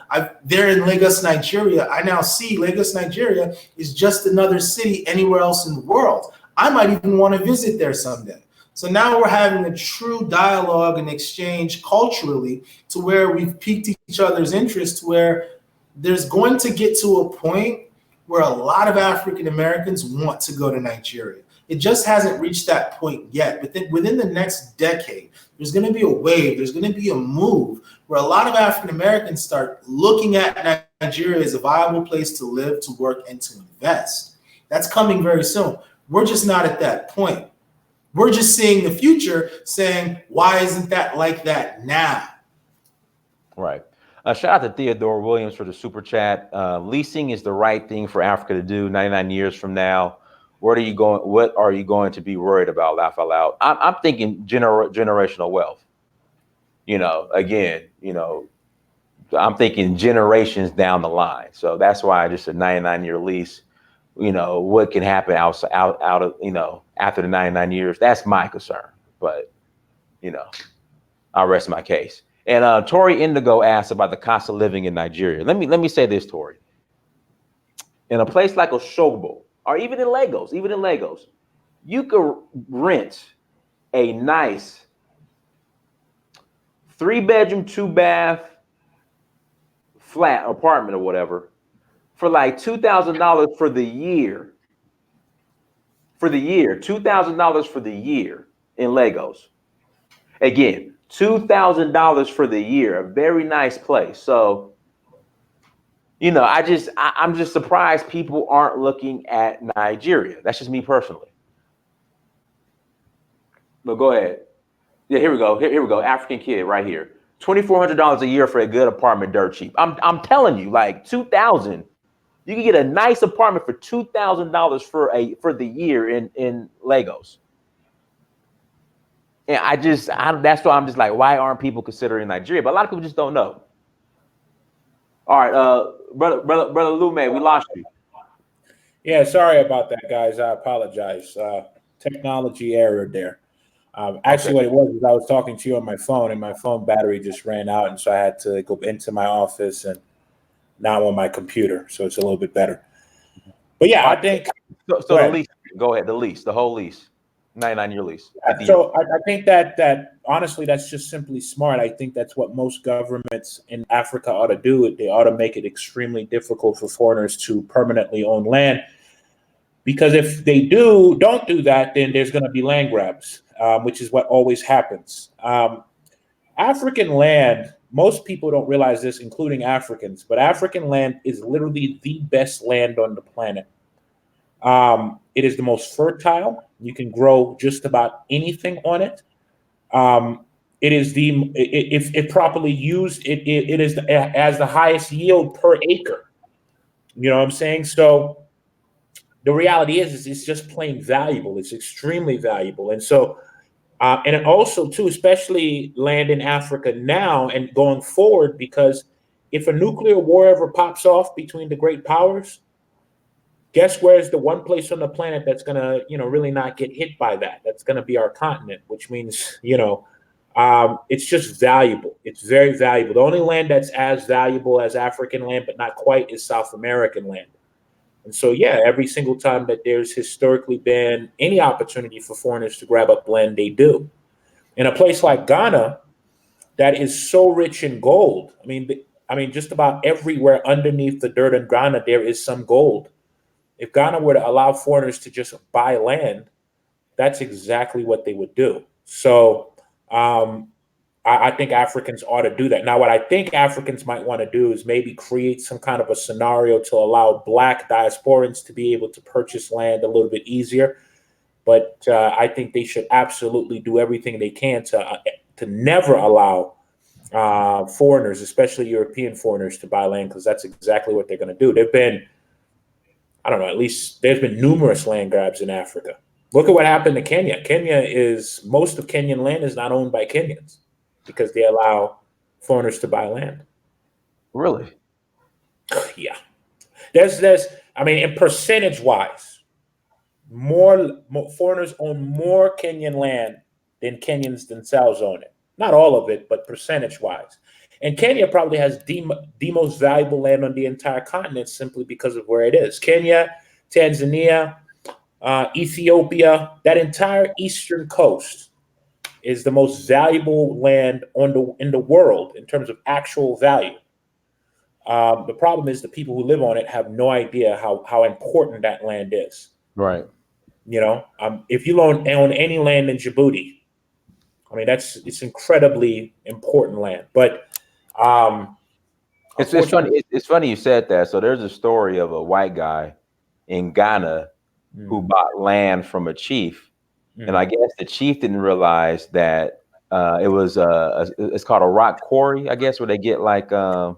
They're in Lagos, Nigeria. I now see Lagos, Nigeria is just another city anywhere else in the world. I might even want to visit there someday. So now we're having a true dialogue and exchange culturally to where we've piqued each other's interest, where there's going to get to a point where a lot of African Americans want to go to Nigeria. It just hasn't reached that point yet. But then within the next decade, there's going to be a wave, there's going to be a move where a lot of African Americans start looking at Nigeria as a viable place to live, to work, and to invest. That's coming very soon. We're just not at that point. We're just seeing the future, saying, why isn't that like that now? Right. Shout out to Theodore Williams for the super chat. Leasing is the right thing for Africa to do 99 years from now. What are you going to be worried about? Laugh out loud. I'm thinking generational wealth. I'm thinking generations down the line. So that's why just a 99-year lease. What can happen out of after the 99 years? That's my concern. But I'll rest my case. And Tori Indigo asked about the cost of living in Nigeria. Let me say this, Tori. In a place like Osogbo, or even in Lagos, you could rent a nice 3-bedroom, 2-bath flat apartment or whatever for like $2,000 for the year. $2,000 for the year in Lagos. Again, $2,000 for the year, a very nice place. So, I'm just surprised people aren't looking at Nigeria. That's just me personally. But go ahead. Yeah, here we go. Here we go. African kid right here. $2,400 a year for a good apartment, dirt cheap. I'm telling you, like $2,000. You can get a nice apartment for $2,000 for the year in Lagos. And that's why I'm just like, why aren't people considering Nigeria? But a lot of people just don't know. All right, brother Lume, we lost you. Yeah, sorry about that, guys. I apologize. Technology error there. Actually, what it was is I was talking to you on my phone, and my phone battery just ran out, and so I had to go into my office, and now I'm on my computer, so it's a little bit better. But yeah, I think. So the lease. Go ahead. The whole lease. 99-year lease. So I think that honestly, that's just simply smart. I think that's what most governments in Africa ought to do. They ought to make it extremely difficult for foreigners to permanently own land, because if they don't do that, then there's going to be land grabs, which is what always happens. African land, most people don't realize this, including Africans, but African land is literally the best land on the planet. It is the most fertile. You can grow just about anything on it. It is if properly used, it has the highest yield per acre. You know what I'm saying? So the reality is it's just plain valuable. It's extremely valuable. And so, and it also too, especially land in Africa now and going forward, because if a nuclear war ever pops off between the great powers, guess where's the one place on the planet that's going to, really not get hit by that? That's going to be our continent, which means, it's just valuable. It's very valuable. The only land that's as valuable as African land, but not quite, is South American land. And so, yeah, every single time that there's historically been any opportunity for foreigners to grab up land, they do. In a place like Ghana, that is so rich in gold. I mean, just about everywhere underneath the dirt in Ghana, there is some gold. If Ghana were to allow foreigners to just buy land, that's exactly what they would do. So I think Africans ought to do that. Now, what I think Africans might want to do is maybe create some kind of a scenario to allow Black diasporans to be able to purchase land a little bit easier. But I think they should absolutely do everything they can to never allow foreigners, especially European foreigners, to buy land, because that's exactly what they're going to do. There've been, I don't know, at least there's been numerous land grabs in Africa. Look at what happened to Kenya. Most of Kenyan land is not owned by Kenyans because they allow foreigners to buy land. Really? Yeah. I mean, in percentage wise, more foreigners own more Kenyan land than Kenyans themselves own it. Not all of it, but percentage wise. And Kenya probably has the most valuable land on the entire continent simply because of where it is. Kenya, Tanzania, Ethiopia, that entire eastern coast is the most valuable land in the world in terms of actual value. The problem is the people who live on it have no idea how important that land is. Right. You know, if you own any land in Djibouti, I mean, it's incredibly important land. But it's funny. It's funny you said that. So there's a story of a white guy in Ghana who bought land from a chief, and I guess the chief didn't realize that it was it's called a rock quarry, I guess, where they get like I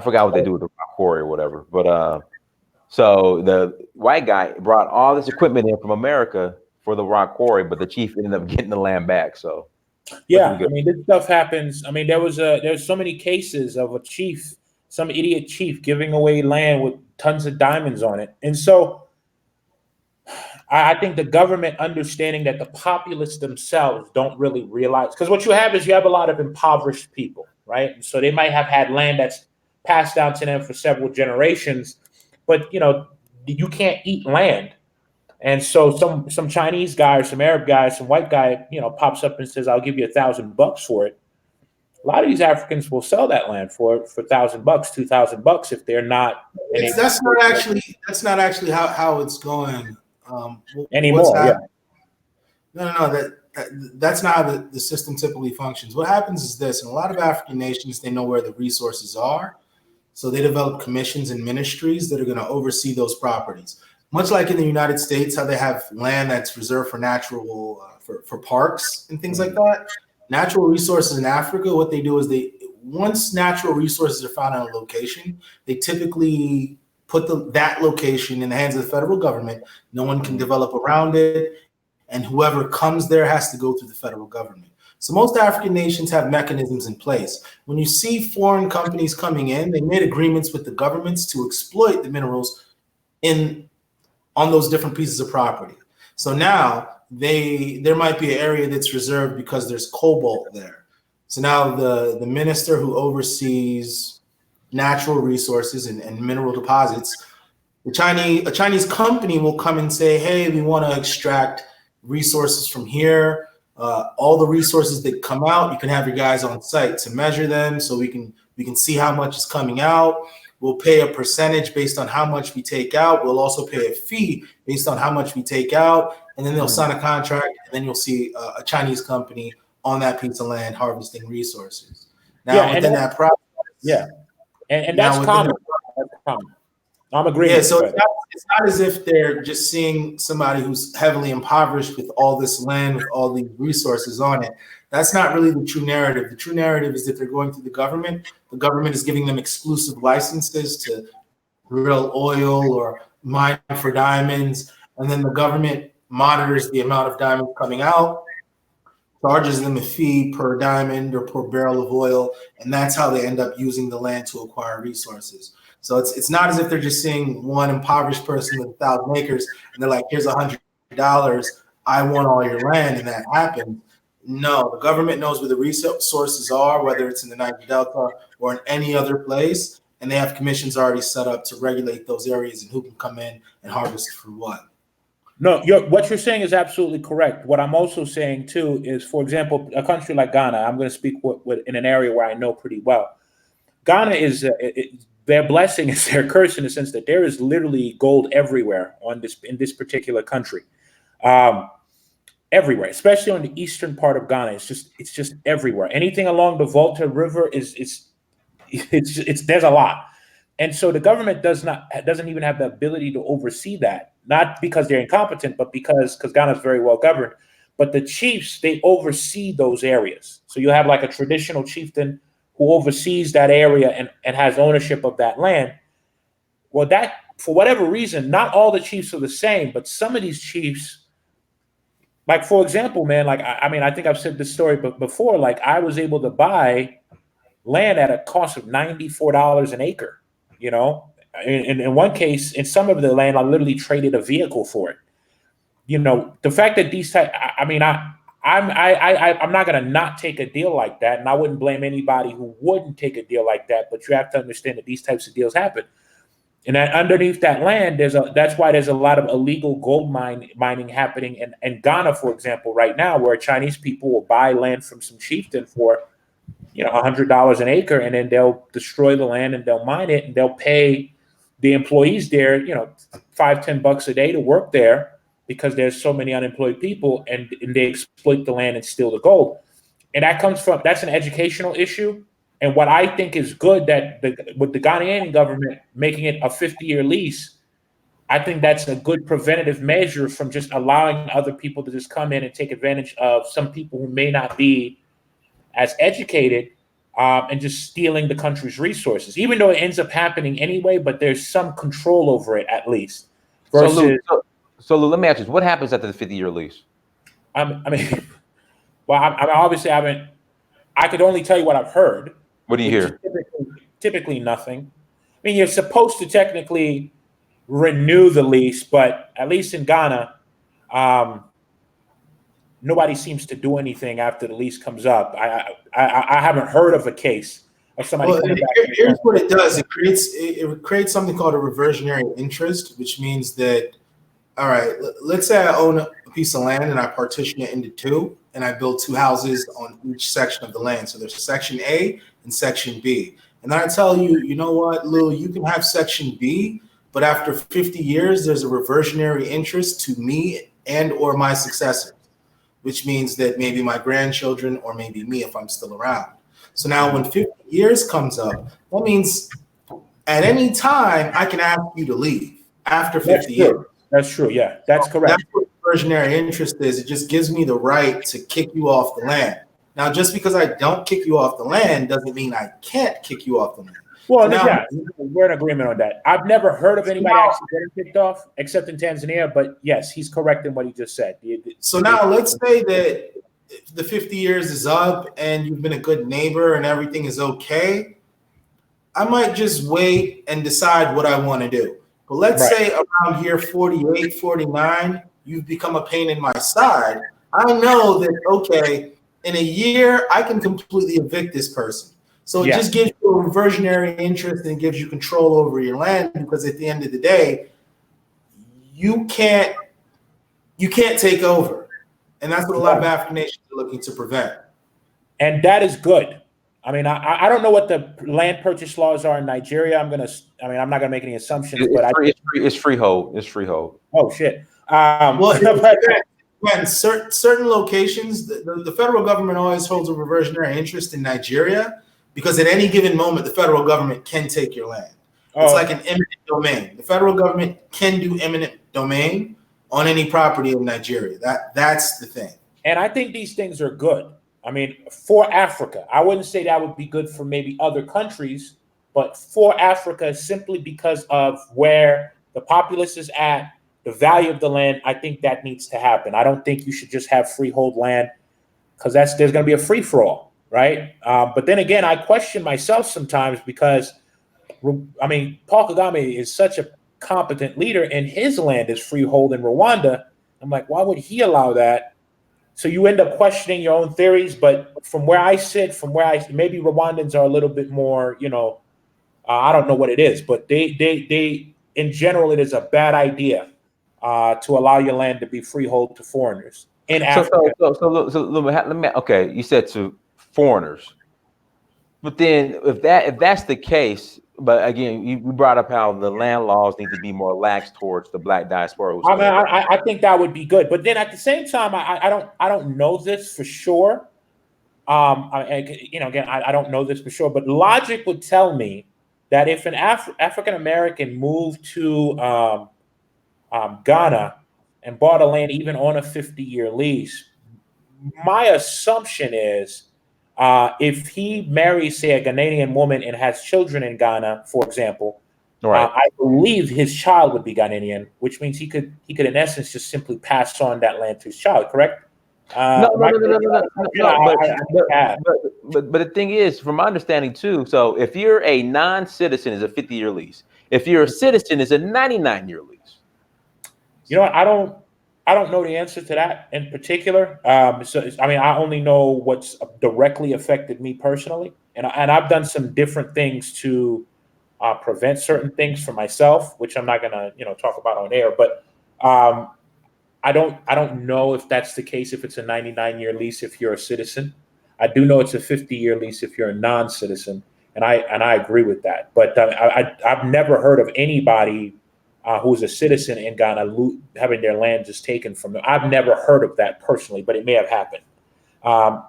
forgot what they do with the rock quarry or whatever. But so the white guy brought all this equipment in from America for the rock quarry, but the chief ended up getting the land back. So yeah, I mean, this stuff happens. I mean, there's so many cases of a chief, some idiot chief giving away land with tons of diamonds on it. And so I think the government understanding that the populace themselves don't really realize, because what you have a lot of impoverished people, right? And so they might have had land that's passed down to them for several generations, but you can't eat land. And so some Chinese guy or some Arab guy, some white guy, pops up and says, "I'll give you $1,000 for it." A lot of these Africans will sell that land for $1,000, $2,000 if they're not. That's not actually how it's going anymore. Yeah. No. That's not how the system typically functions. What happens is this: in a lot of African nations, they know where the resources are, so they develop commissions and ministries that are going to oversee those properties. Much like in the United States, how they have land that's reserved for natural, for parks and things like that. Natural resources in Africa, what they do is once natural resources are found on a location, they typically put that location in the hands of the federal government. No one can develop around it, and whoever comes there has to go through the federal government. So most African nations have mechanisms in place. When you see foreign companies coming in, they made agreements with the governments to exploit the minerals on those different pieces of property. So now there might be an area that's reserved because there's cobalt there. So now the minister who oversees natural resources and mineral deposits, a Chinese company will come and say, "Hey, we want to extract resources from here. All the resources that come out, you can have your guys on site to measure them, so we can see how much is coming out. We'll pay a percentage based on how much we take out. We'll also pay a fee based on how much we take out." And then they'll sign a contract, and then you'll see a Chinese company on that piece of land harvesting resources. Now, within that process, and that's common. I'm agreeing. Yeah, so it's not as if they're just seeing somebody who's heavily impoverished with all this land, with all these resources on it. That's not really the true narrative. The true narrative is that they're going through the government. The government is giving them exclusive licenses to drill oil or mine for diamonds, and then the government monitors the amount of diamonds coming out, charges them a fee per diamond or per barrel of oil, and that's how they end up using the land to acquire resources. So it's not as if they're just seeing one impoverished person with 1,000 acres and they're like, "Here's $100. I want all your land," and that happens. No, the government knows where the resources are, whether it's in the Niger Delta or in any other place, and they have commissions already set up to regulate those areas and who can come in and harvest for what. No, what you're saying is absolutely correct. What I'm also saying too is, for example, a country like Ghana. I'm going to speak in an area where I know pretty well. Ghana is their blessing is their curse in the sense that there is literally gold everywhere in this particular country, everywhere, especially on the eastern part of Ghana. It's just everywhere. Anything along the Volta River it's there's a lot. And so the government doesn't even have the ability to oversee that, not because they're incompetent, but because Ghana is very well governed. But the chiefs, they oversee those areas. So you have like a traditional chieftain who oversees that area and has ownership of that land. Well, that, for whatever reason, not all the chiefs are the same, but some of these chiefs, like, for example, man, like, I mean, I think I've said this story before, like, I was able to buy land at a cost of $94 an acre. You know, in one case, in some of the land, I literally traded a vehicle for it. You know, the fact that I'm not going to not take a deal like that, and I wouldn't blame anybody who wouldn't take a deal like that. But you have to understand that these types of deals happen, and that underneath that land, that's why there's a lot of illegal gold mining happening in Ghana, for example, right now, where Chinese people will buy land from some chieftain for, you know, $100 an acre, and then they'll destroy the land and they'll mine it, and they'll pay the employees there, you know, $5-10 a day to work there because there's so many unemployed people, and they exploit the land and steal the gold. And that's an educational issue. And what I think is good with the Ghanaian government making it a 50-year lease, I think that's a good preventative measure from just allowing other people to just come in and take advantage of some people who may not be as educated, and just stealing the country's resources, even though it ends up happening anyway, but there's some control over it at least. Versus, so Lou, let me ask you, what happens after the 50-year lease? Obviously I could only tell you what I've heard. What do you hear? Typically nothing. I mean, you're supposed to technically renew the lease, but at least in Ghana, nobody seems to do anything after the lease comes up. I haven't heard of a case of somebody. Well, here's what it does. It creates something called a reversionary interest, which means that, all right, let's say I own a piece of land and I partition it into two, and I build two houses on each section of the land. So there's section A and section B. And I tell you, you know what, Lou, you can have section B, but after 50 years, there's a reversionary interest to me and or my successors, which means that maybe my grandchildren or maybe me if I'm still around. So now when 50 years comes up, that means at any time I can ask you to leave after 50 years. That's true. Yeah, that's correct. That's what reversionary interest is. It just gives me the right to kick you off the land. Now, just because I don't kick you off the land doesn't mean I can't kick you off the land. Well, yeah, we're in agreement on that. I've never heard of anybody actually getting kicked off, except in Tanzania. But yes, he's correct in what he just said. So now let's say that the 50 years is up and you've been a good neighbor and everything is okay. I might just wait and decide what I want to do. But let's say around year 48, 49, you've become a pain in my side. I know that, okay, in a year, I can completely evict this person. So it just gives you a reversionary interest and gives you control over your land, because at the end of the day, you can't take over. And that's what a lot of African nations are looking to prevent. And that is good. I mean, I don't know what the land purchase laws are in Nigeria. I'm not gonna make any assumptions, It's freehold. It's freehold. Oh shit. When certain locations, the federal government always holds a reversionary interest in Nigeria, because at any given moment, the federal government can take your land. It's like an eminent domain. The federal government can do eminent domain on any property in Nigeria. That's the thing. And I think these things are good. I mean, for Africa, I wouldn't say that would be good for maybe other countries, but for Africa, simply because of where the populace is at, the value of the land, I think that needs to happen. I don't think you should just have freehold land, because there's going to be a free for all, right? But then again, I question myself sometimes, because I mean, Paul Kagame is such a competent leader, and his land is freehold in Rwanda. I'm like, why would he allow that? So you end up questioning your own theories. But from where I sit, maybe Rwandans are a little bit more, I don't know what it is, but they in general, it is a bad idea to allow your land to be freehold to foreigners in So, Africa. let me, okay, you said to foreigners, but then if that's the case, but again, you brought up how the land laws need to be more lax towards the Black diaspora who's I mean, coming back. I think that would be good, but then at the same time, I don't know this for sure. Again, I don't know this for sure, but logic would tell me that if an African American moved to Ghana and bought a land even on a 50-year lease, my assumption is if he marries, say, a Ghanaian woman and has children in Ghana, for example, Right. I believe his child would be Ghanaian, which means he could in essence just simply pass on that land to his child. Correct? No, Yeah. but the thing is, from my understanding too, so if you're a non-citizen, it's a 50-year lease. If you're a citizen, it's a 99-year lease. You know what? I don't know the answer to that in particular. I mean, I only know what's directly affected me personally, and I've done some different things to prevent certain things for myself, which I'm not gonna talk about on air. But I don't know if that's the case. If it's a 99-year lease, if you're a citizen, I do know it's a 50-year lease if you're a non-citizen, and I agree with that. But I've never heard of anybody who's a citizen in Ghana having their land just taken from them. I've never heard of that personally, but it may have happened. Ebube.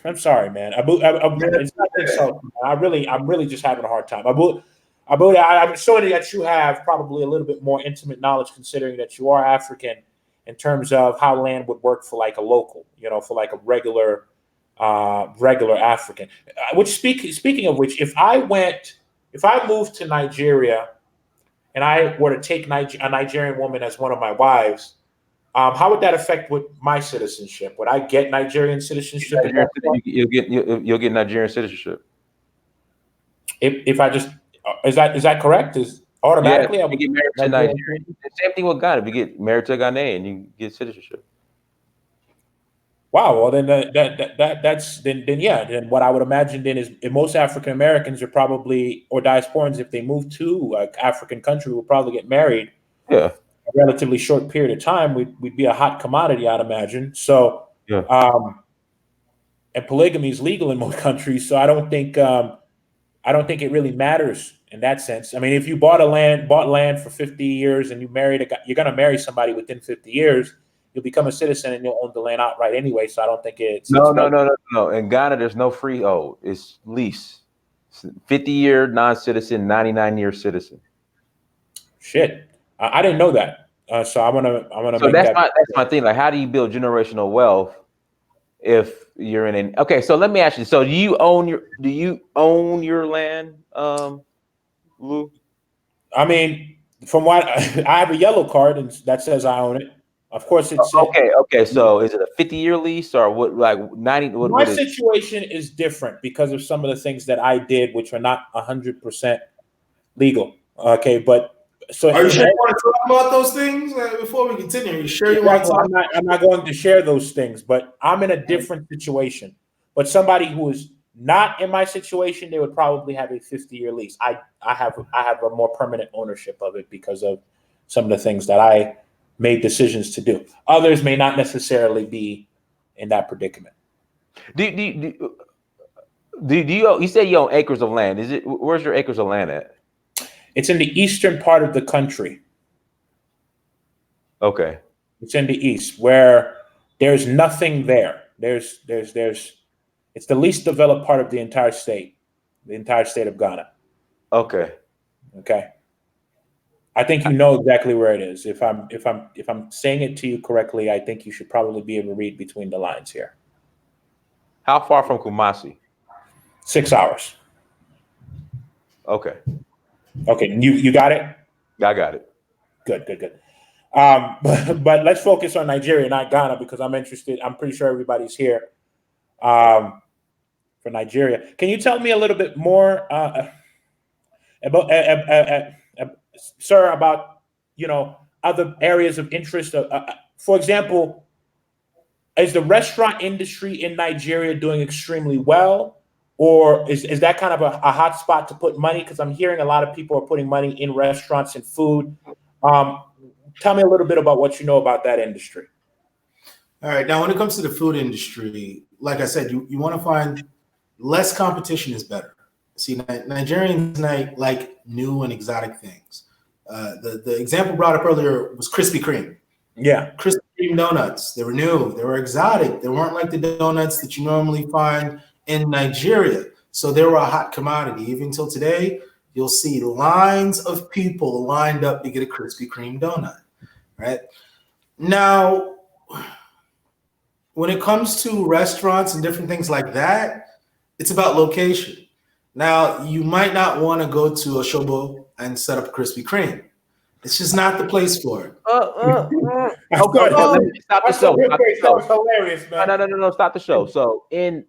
I'm sorry, man. It's not insulting. I'm really just having a hard time. Abu, I'm sure that you have probably a little bit more intimate knowledge, considering that you are African, in terms of how land would work for like a local, for like a regular African. Which speaking of which, if I moved to Nigeria and I were to take a Nigerian woman as one of my wives, how would that affect with my citizenship? Would I get Nigerian citizenship? You'll get Nigerian citizenship. If I just is that correct? Is automatically Yeah, I would get married to Nigerian. Same thing with Ghana. If you get married to a Ghanaian, you get citizenship. Wow. Well, then then what I would imagine then is most African Americans are probably, or diasporans, if they move to an African country, will probably get married. Yeah. A relatively short period of time. We'd be a hot commodity, I'd imagine. So, yeah. And polygamy is legal in most countries, so I don't think it really matters in that sense. I mean, if you bought land for 50 years and you married you're going to marry somebody within 50 years. You'll become a citizen and you'll own the land outright anyway. So I don't think it's no. In Ghana, there's no freehold. It's lease. 50-year non-citizen, 99-year citizen. Shit, I didn't know that. So I'm gonna. So that's my thing. Like, how do you build generational wealth if you're in an? Okay, so let me ask you. So do you own your land, Lou? I mean, from what I have a yellow card and that says I own it. Of course, it's okay. So is it a 50-year lease or what? Like 90? My situation is different because of some of the things that I did, which are not 100% legal. Okay, but so are you sure you want to talk about those things before we continue? Are you sure you want to talk? I'm not going to share those things, but I'm in a different situation. But somebody who is not in my situation, they would probably have a 50-year lease. I have a more permanent ownership of it because of some of the things that I made decisions to do. Others may not necessarily be in that predicament. Do you say you own acres of land? Where's your acres of land at? It's in the eastern part of the country. Okay. It's in the east where there's nothing there. It's the least developed part of the entire state of Ghana. Okay. I think you know exactly where it is. If I'm saying it to you correctly, I think you should probably be able to read between the lines here. How far from Kumasi? 6 hours. Okay. You got it? I got it. Good. But let's focus on Nigeria, not Ghana, because I'm interested. I'm pretty sure everybody's here for Nigeria. Can you tell me a little bit more about sir, about other areas of interest? For example, is the restaurant industry in Nigeria doing extremely well, or is that kind of a hot spot to put money? Because I'm hearing a lot of people are putting money in restaurants and food. Tell me a little bit about what you know about that industry. All right. Now, when it comes to the food industry, like I said, you want to find less competition is better. See, Nigerians like new and exotic things. The example brought up earlier was Krispy Kreme. Yeah. Krispy Kreme donuts. They were new. They were exotic. They weren't like the donuts that you normally find in Nigeria. So they were a hot commodity. Even till today, you'll see lines of people lined up to get a Krispy Kreme donut. Right? Now, when it comes to restaurants and different things like that, it's about location. Now, you might not want to go to Oshobo and set up a Krispy Kreme. It's just not the place for it. Okay, let me stop the show. That was hilarious, man. No, stop the show. So in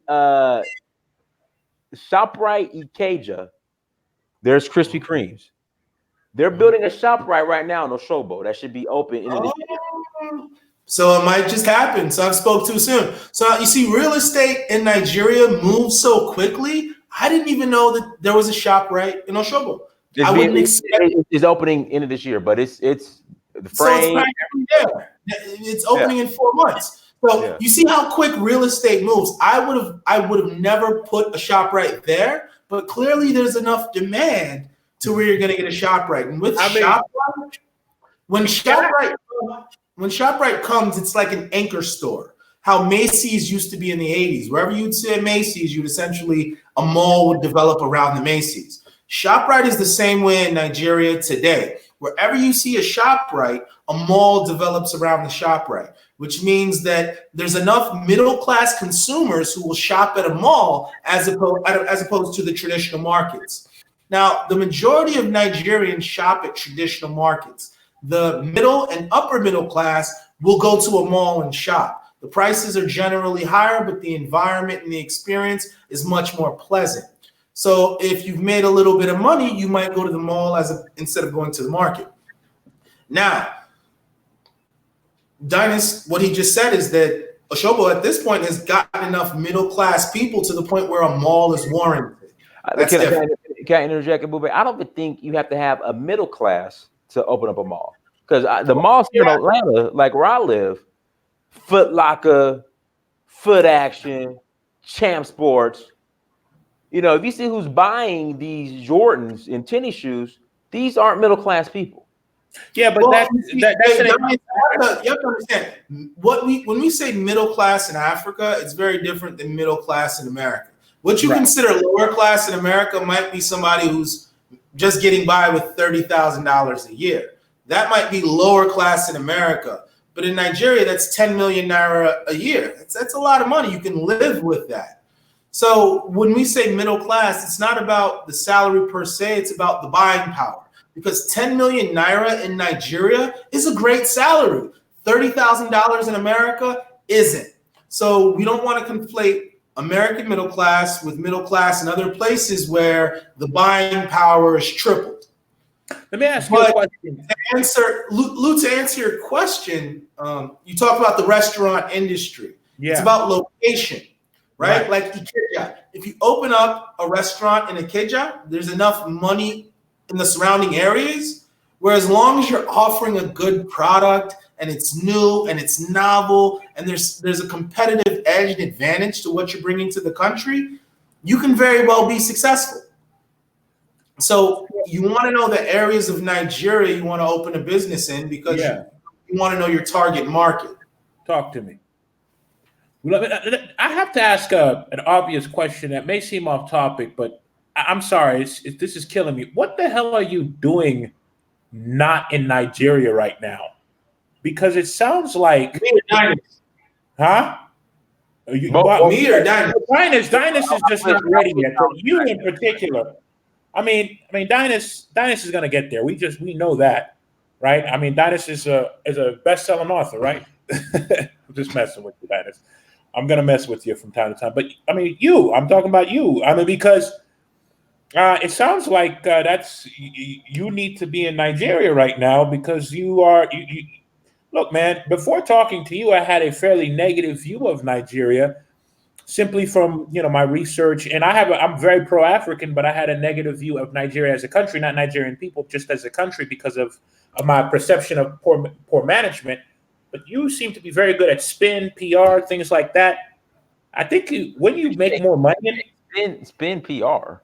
ShopRite Ikeja, there's Krispy Kremes. They're building a ShopRite right now in Oshobo that should be open. So it might just happen. So I've spoke too soon. So you see, real estate in Nigeria moves so quickly. I didn't even know that there was a ShopRite in Oshobo. I wouldn't expect it's opening end of this year, but it's the frame. So it's opening in 4 months. So you see how quick real estate moves. I would have never put a ShopRite there, but clearly there's enough demand to where you're going to get a ShopRite. And with ShopRite, when ShopRite comes, it's like an anchor store. How Macy's used to be in the 80s. Wherever you'd see a Macy's, you'd essentially, a mall would develop around the Macy's. ShopRite is the same way in Nigeria today. Wherever you see a ShopRite, a mall develops around the ShopRite, which means that there's enough middle-class consumers who will shop at a mall as opposed to the traditional markets. Now, the majority of Nigerians shop at traditional markets. The middle and upper middle class will go to a mall and shop. The prices are generally higher, but the environment and the experience is much more pleasant. So if you've made a little bit of money, you might go to the mall instead of going to the market. Now, Dynas, what he just said is that Oshobo at this point has gotten enough middle-class people to the point where a mall is warranted. Can I interject, Ebube? I don't think you have to have a middle class to open up a mall. Because the malls here in Atlanta, like where I live, Foot Locker, Foot Action, Champ Sports. You know, if you see who's buying these Jordans and tennis shoes, these aren't middle class people. Yeah, but you have to understand when we say middle class in Africa, it's very different than middle class in America. What you consider lower class in America might be somebody who's just getting by with $30,000 a year. That might be lower class in America. But in Nigeria, that's 10 million naira a year. That's a lot of money. You can live with that. So when we say middle class, it's not about the salary per se. It's about the buying power. Because 10 million naira in Nigeria is a great salary. $30,000 in America isn't. So we don't want to conflate American middle class with middle class in other places where the buying power is tripled. Let me ask you a question. To answer your question, you talk about the restaurant industry. Yeah. It's about location, right? Like Ikeja. If you open up a restaurant in Ikeja, there's enough money in the surrounding areas where as long as you're offering a good product and it's new and it's novel and there's a competitive edge and advantage to what you're bringing to the country, you can very well be successful. So you want to know the areas of Nigeria you want to open a business in because you want to know your target market. Talk to me. I have to ask an obvious question that may seem off topic, but I'm sorry, this is killing me. What the hell are you doing not in Nigeria right now? Because it sounds like... Me or Dynas? Huh? Me or Dynas? Dynas is just not ready yet. But you in particular... I mean, Dynas is gonna get there. We know that, right? I mean, Dynas is a best-selling author, right? I'm just messing with you, Dynas. I'm gonna mess with you from time to time, but I mean, I'm talking about you. I mean, because it sounds like you need to be in Nigeria right now because you look, man. Before talking to you, I had a fairly negative view of Nigeria. simply from my research, and I'm very pro-African, but I had a negative view of Nigeria as a country, not Nigerian people, just as a country, because of my perception of poor management. But you seem to be very good at spin, PR, things like that. I think when you make more money, spin PR.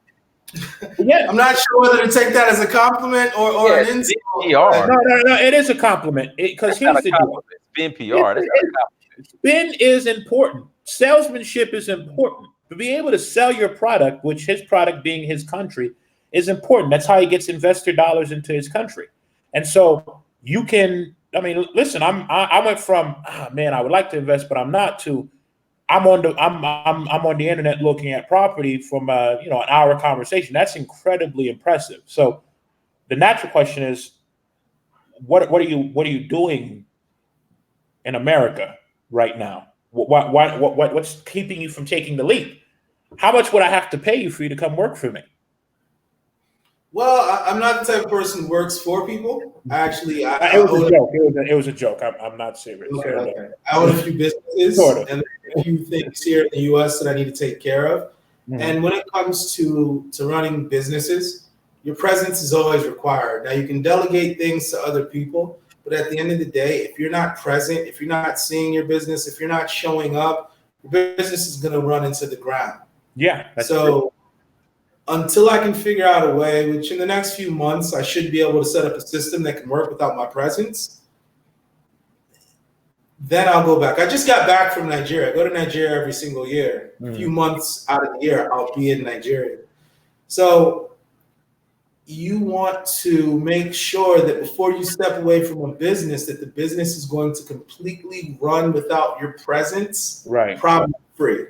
Yeah, I'm not sure whether to take that as a compliment or an insult. PR. No, it is a compliment because here's the deal. Spin PR. That's not a compliment. Spin is important. Salesmanship is important. To be able to sell your product, which his product being his country, is important. That's how he gets investor dollars into his country. And so you can. I mean, listen. I went from man, I would like to invest, but I'm not. To I'm on the internet looking at property from an hour conversation. That's incredibly impressive. So the natural question is, what are you doing in America right now? What's keeping you from taking the leap? How much would I have to pay you for you to come work for me? Well, I'm not the type of person who works for people. Actually, it was a joke. It was a joke. I'm not serious. Okay. I own a few businesses and a few things here in the U.S. that I need to take care of. Mm-hmm. And when it comes to running businesses, your presence is always required. Now, you can delegate things to other people, but at the end of the day, if you're not present, if you're not seeing your business, if you're not showing up, your business is going to run into the ground. Yeah. So true. Until I can figure out a way, which in the next few months, I should be able to set up a system that can work without my presence, then I'll go back. I just got back from Nigeria. I go to Nigeria every single year. A few months out of the year, I'll be in Nigeria. So you want to make sure that before you step away from a business, that the business is going to completely run without your presence, right? Problem free.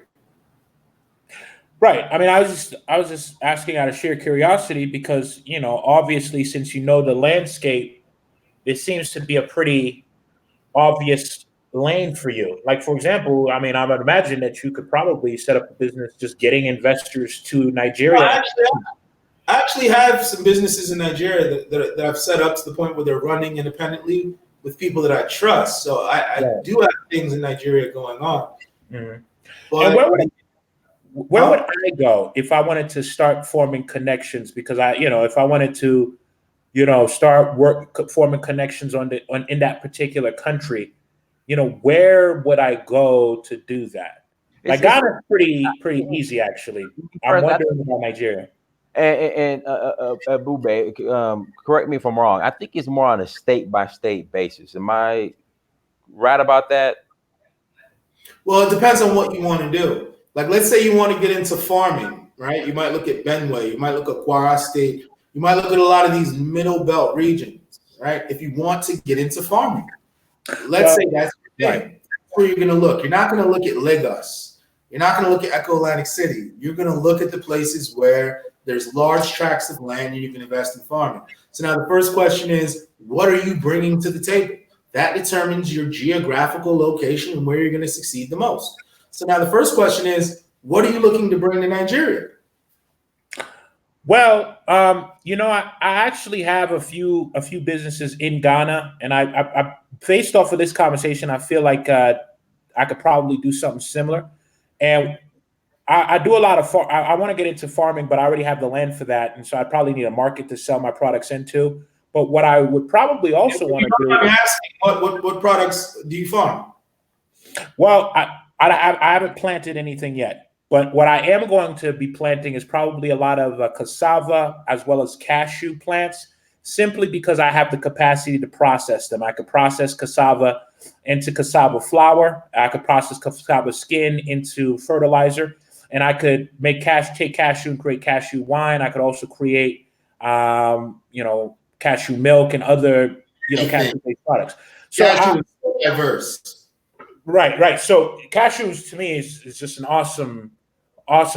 Right. I mean, I was just asking out of sheer curiosity because, obviously, since the landscape, it seems to be a pretty obvious lane for you. Like, for example, I mean, I would imagine that you could probably set up a business just getting investors to Nigeria. I actually have some businesses in Nigeria that I've set up to the point where they're running independently with people that I trust. So I do have things in Nigeria going on. Mm-hmm. But and where would I go if I wanted to start forming connections? Because if I wanted to, start forming connections in that particular country, where would I go to do that? Like Ghana's pretty easy, actually. I'm wondering about Nigeria. And Ebube, correct me if I'm wrong. I think it's more on a state by state basis. Am I right about that? Well, it depends on what you want to do. Like, let's say you want to get into farming, right? You might look at Benue, you might look at Kwara State, you might look at a lot of these middle belt regions, right? If you want to get into farming, let's say that's your thing. That's where you're going to look. You're not going to look at Lagos. You're not going to look at Echo Atlantic City. You're going to look at the places where there's large tracts of land and you can invest in farming. So now the first question is, what are you bringing to the table? That determines your geographical location and where you're going to succeed the most. So now the first question is, what are you looking to bring to Nigeria? Well, I actually have a few businesses in Ghana, and I based off of this conversation, I feel like I could probably do something similar. And I do a lot of I want to get into farming, but I already have the land for that, and so I probably need a market to sell my products into. But what I would probably also want to do. I'm asking, what products do you farm? Well, I haven't planted anything yet, but what I am going to be planting is probably a lot of cassava as well as cashew plants, simply because I have the capacity to process them. I could process cassava into cassava flour. I could process cassava skin into fertilizer, and I could take cashew and create cashew wine. I could also create, cashew milk and other, cashew-based products. So cashew is so diverse. Right. So cashews to me is just an awesome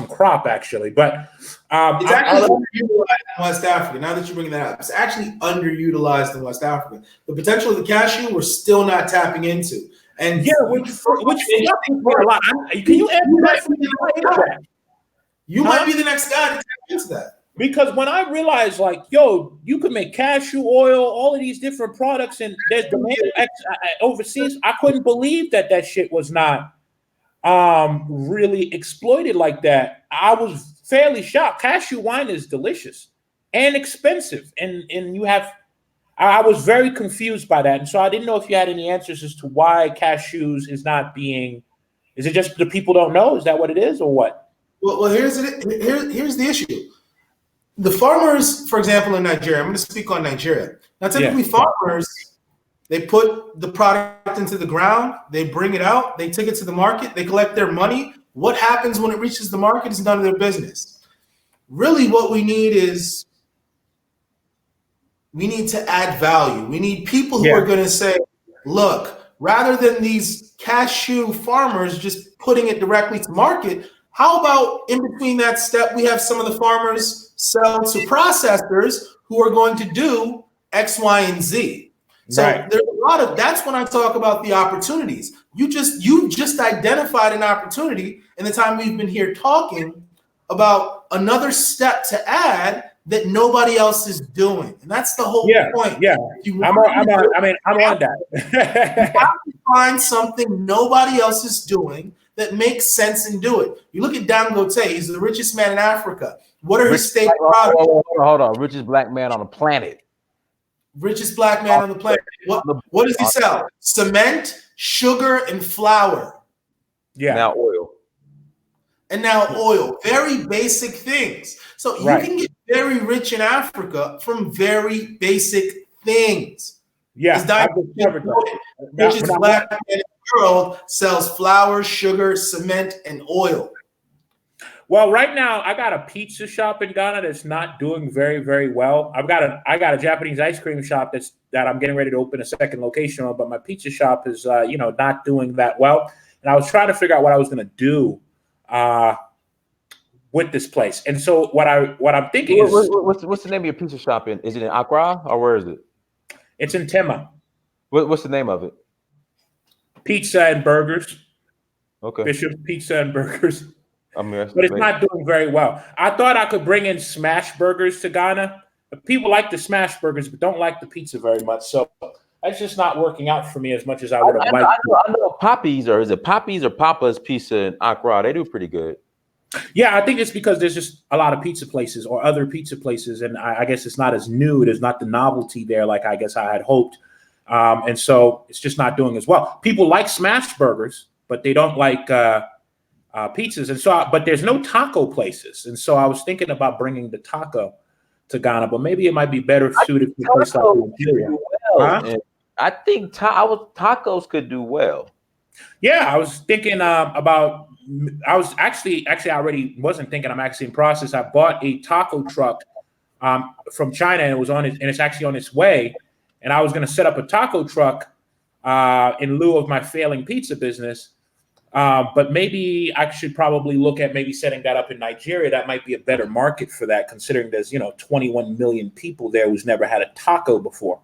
crop, actually. But it's actually underutilized in West Africa. Now that you're bringing that up, it's actually underutilized in West Africa. The potential of the cashew we're still not tapping into. And which a lot. Can you answer that for me? You might be the next guy to tap into that. Because when I realized, you could make cashew oil, all of these different products, and there's demand overseas, I couldn't believe that shit was not really exploited like that. I was fairly shocked. Cashew wine is delicious and expensive, and you have. I was very confused by that, and so I didn't know if you had any answers as to why cashews is not being. Is it just the people don't know? Is that what it is, or what? Well, here's the issue. The farmers, for example, in Nigeria, I'm going to speak on Nigeria. Now, typically, farmers, they put the product into the ground, they bring it out, they take it to the market, they collect their money. What happens when it reaches the market is none of their business. Really, what we need is we need to add value. We need people who are going to say, look, rather than these cashew farmers just putting it directly to market, how about in between that step, we have some of the farmers sell to processors who are going to do X, Y, and Z. So there's a lot of, that's when I talk about the opportunities. You just identified an opportunity in the time we've been here talking about another step to add that nobody else is doing. And that's the whole point. Yeah. I'm on that. You have to find something nobody else is doing that makes sense and do it. You look at Dangote, he's the richest man in Africa. What are his state products? Hold on. Richest black man on the planet. Richest black man on the planet. What does he sell? Cement, sugar, and flour. Yeah. Now oil. And now oil. Very basic things. So you can get very rich in Africa from very basic things. Yeah. Richest black man in the world sells flour, sugar, cement, and oil. Well, right now I got a pizza shop in Ghana that's not doing very, very well. I got a Japanese ice cream shop that I'm getting ready to open a second location on, but my pizza shop is not doing that well. And I was trying to figure out what I was going to do with this place. And so what I'm thinking is, what's the name of your pizza shop in? Is it in Accra or where is it? It's in Tema. What's the name of it? Pizza and Burgers. Okay. Bishop Pizza and Burgers. But it's not doing very well. I thought I could bring in smash burgers to Ghana. People like the smash burgers, but don't like the pizza very much. So that's just not working out for me as much as I would have liked. I know Poppy's, or is it Poppy's or Papa's Pizza in Accra? They do pretty good. Yeah, I think it's because there's just a lot of pizza places or other pizza places, and I guess it's not as new. There's not the novelty there like I guess I had hoped. And so it's just not doing as well. People like smash burgers, but they don't like pizzas. And so, but there's no taco places. And so I was thinking about bringing the taco to Ghana, but maybe it might be better suited for a place like Nigeria. I think tacos could do well. Yeah, I was thinking about. I was actually I already wasn't thinking. I'm actually in process. I bought a taco truck from China, and it's actually on its way. And I was going to set up a taco truck in lieu of my failing pizza business. But maybe I should probably look at maybe setting that up in Nigeria. That might be a better market for that, considering there's 21 million people there who's never had a taco before.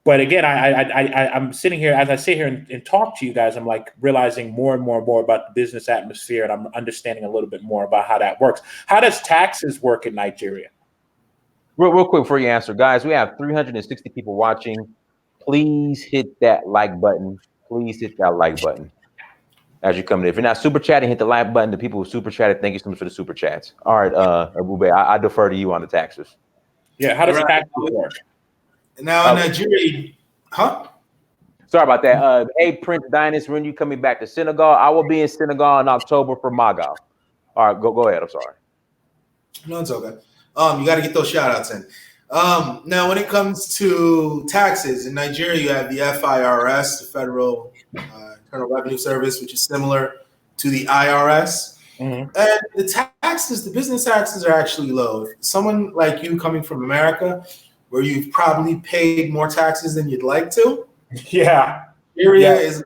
But again, I'm sitting here as I sit here and talk to you guys. I'm like realizing more and more about the business atmosphere, and I'm understanding a little bit more about how that works. How does taxes work in Nigeria? Real quick before you answer, guys, we have 360 people watching. Please hit that like button. Please hit that like button as you come in. If you're not super chatting, hit the like button. The people who super chatted, thank you so much for the super chats. All right, Ebube, I defer to you on the taxes. Yeah, how does taxes work? Now in Nigeria, Sorry about that. Hey, Prince Dinas, when you coming back to Senegal? I will be in Senegal in October for Magal. All right, go ahead. I'm sorry. No, it's okay. You got to get those shout outs in. Now, when it comes to taxes in Nigeria, you have the FIRS, the Federal Internal Revenue Service, which is similar to the IRS. Mm-hmm. And the business taxes are actually low. If someone like you coming from America, where you've probably paid more taxes than you'd like to. Yeah. Nigeria is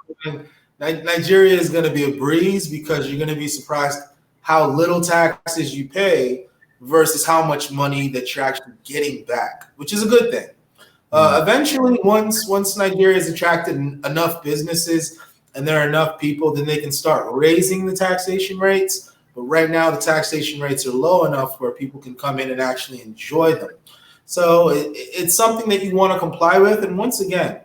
going to be a breeze, because you're going to be surprised how little taxes you pay versus how much money that you're actually getting back, which is a good thing. Eventually, once Nigeria has attracted enough businesses and there are enough people, then they can start raising the taxation rates. But right now, the taxation rates are low enough where people can come in and actually enjoy them. So it's something that you want to comply with. And once again,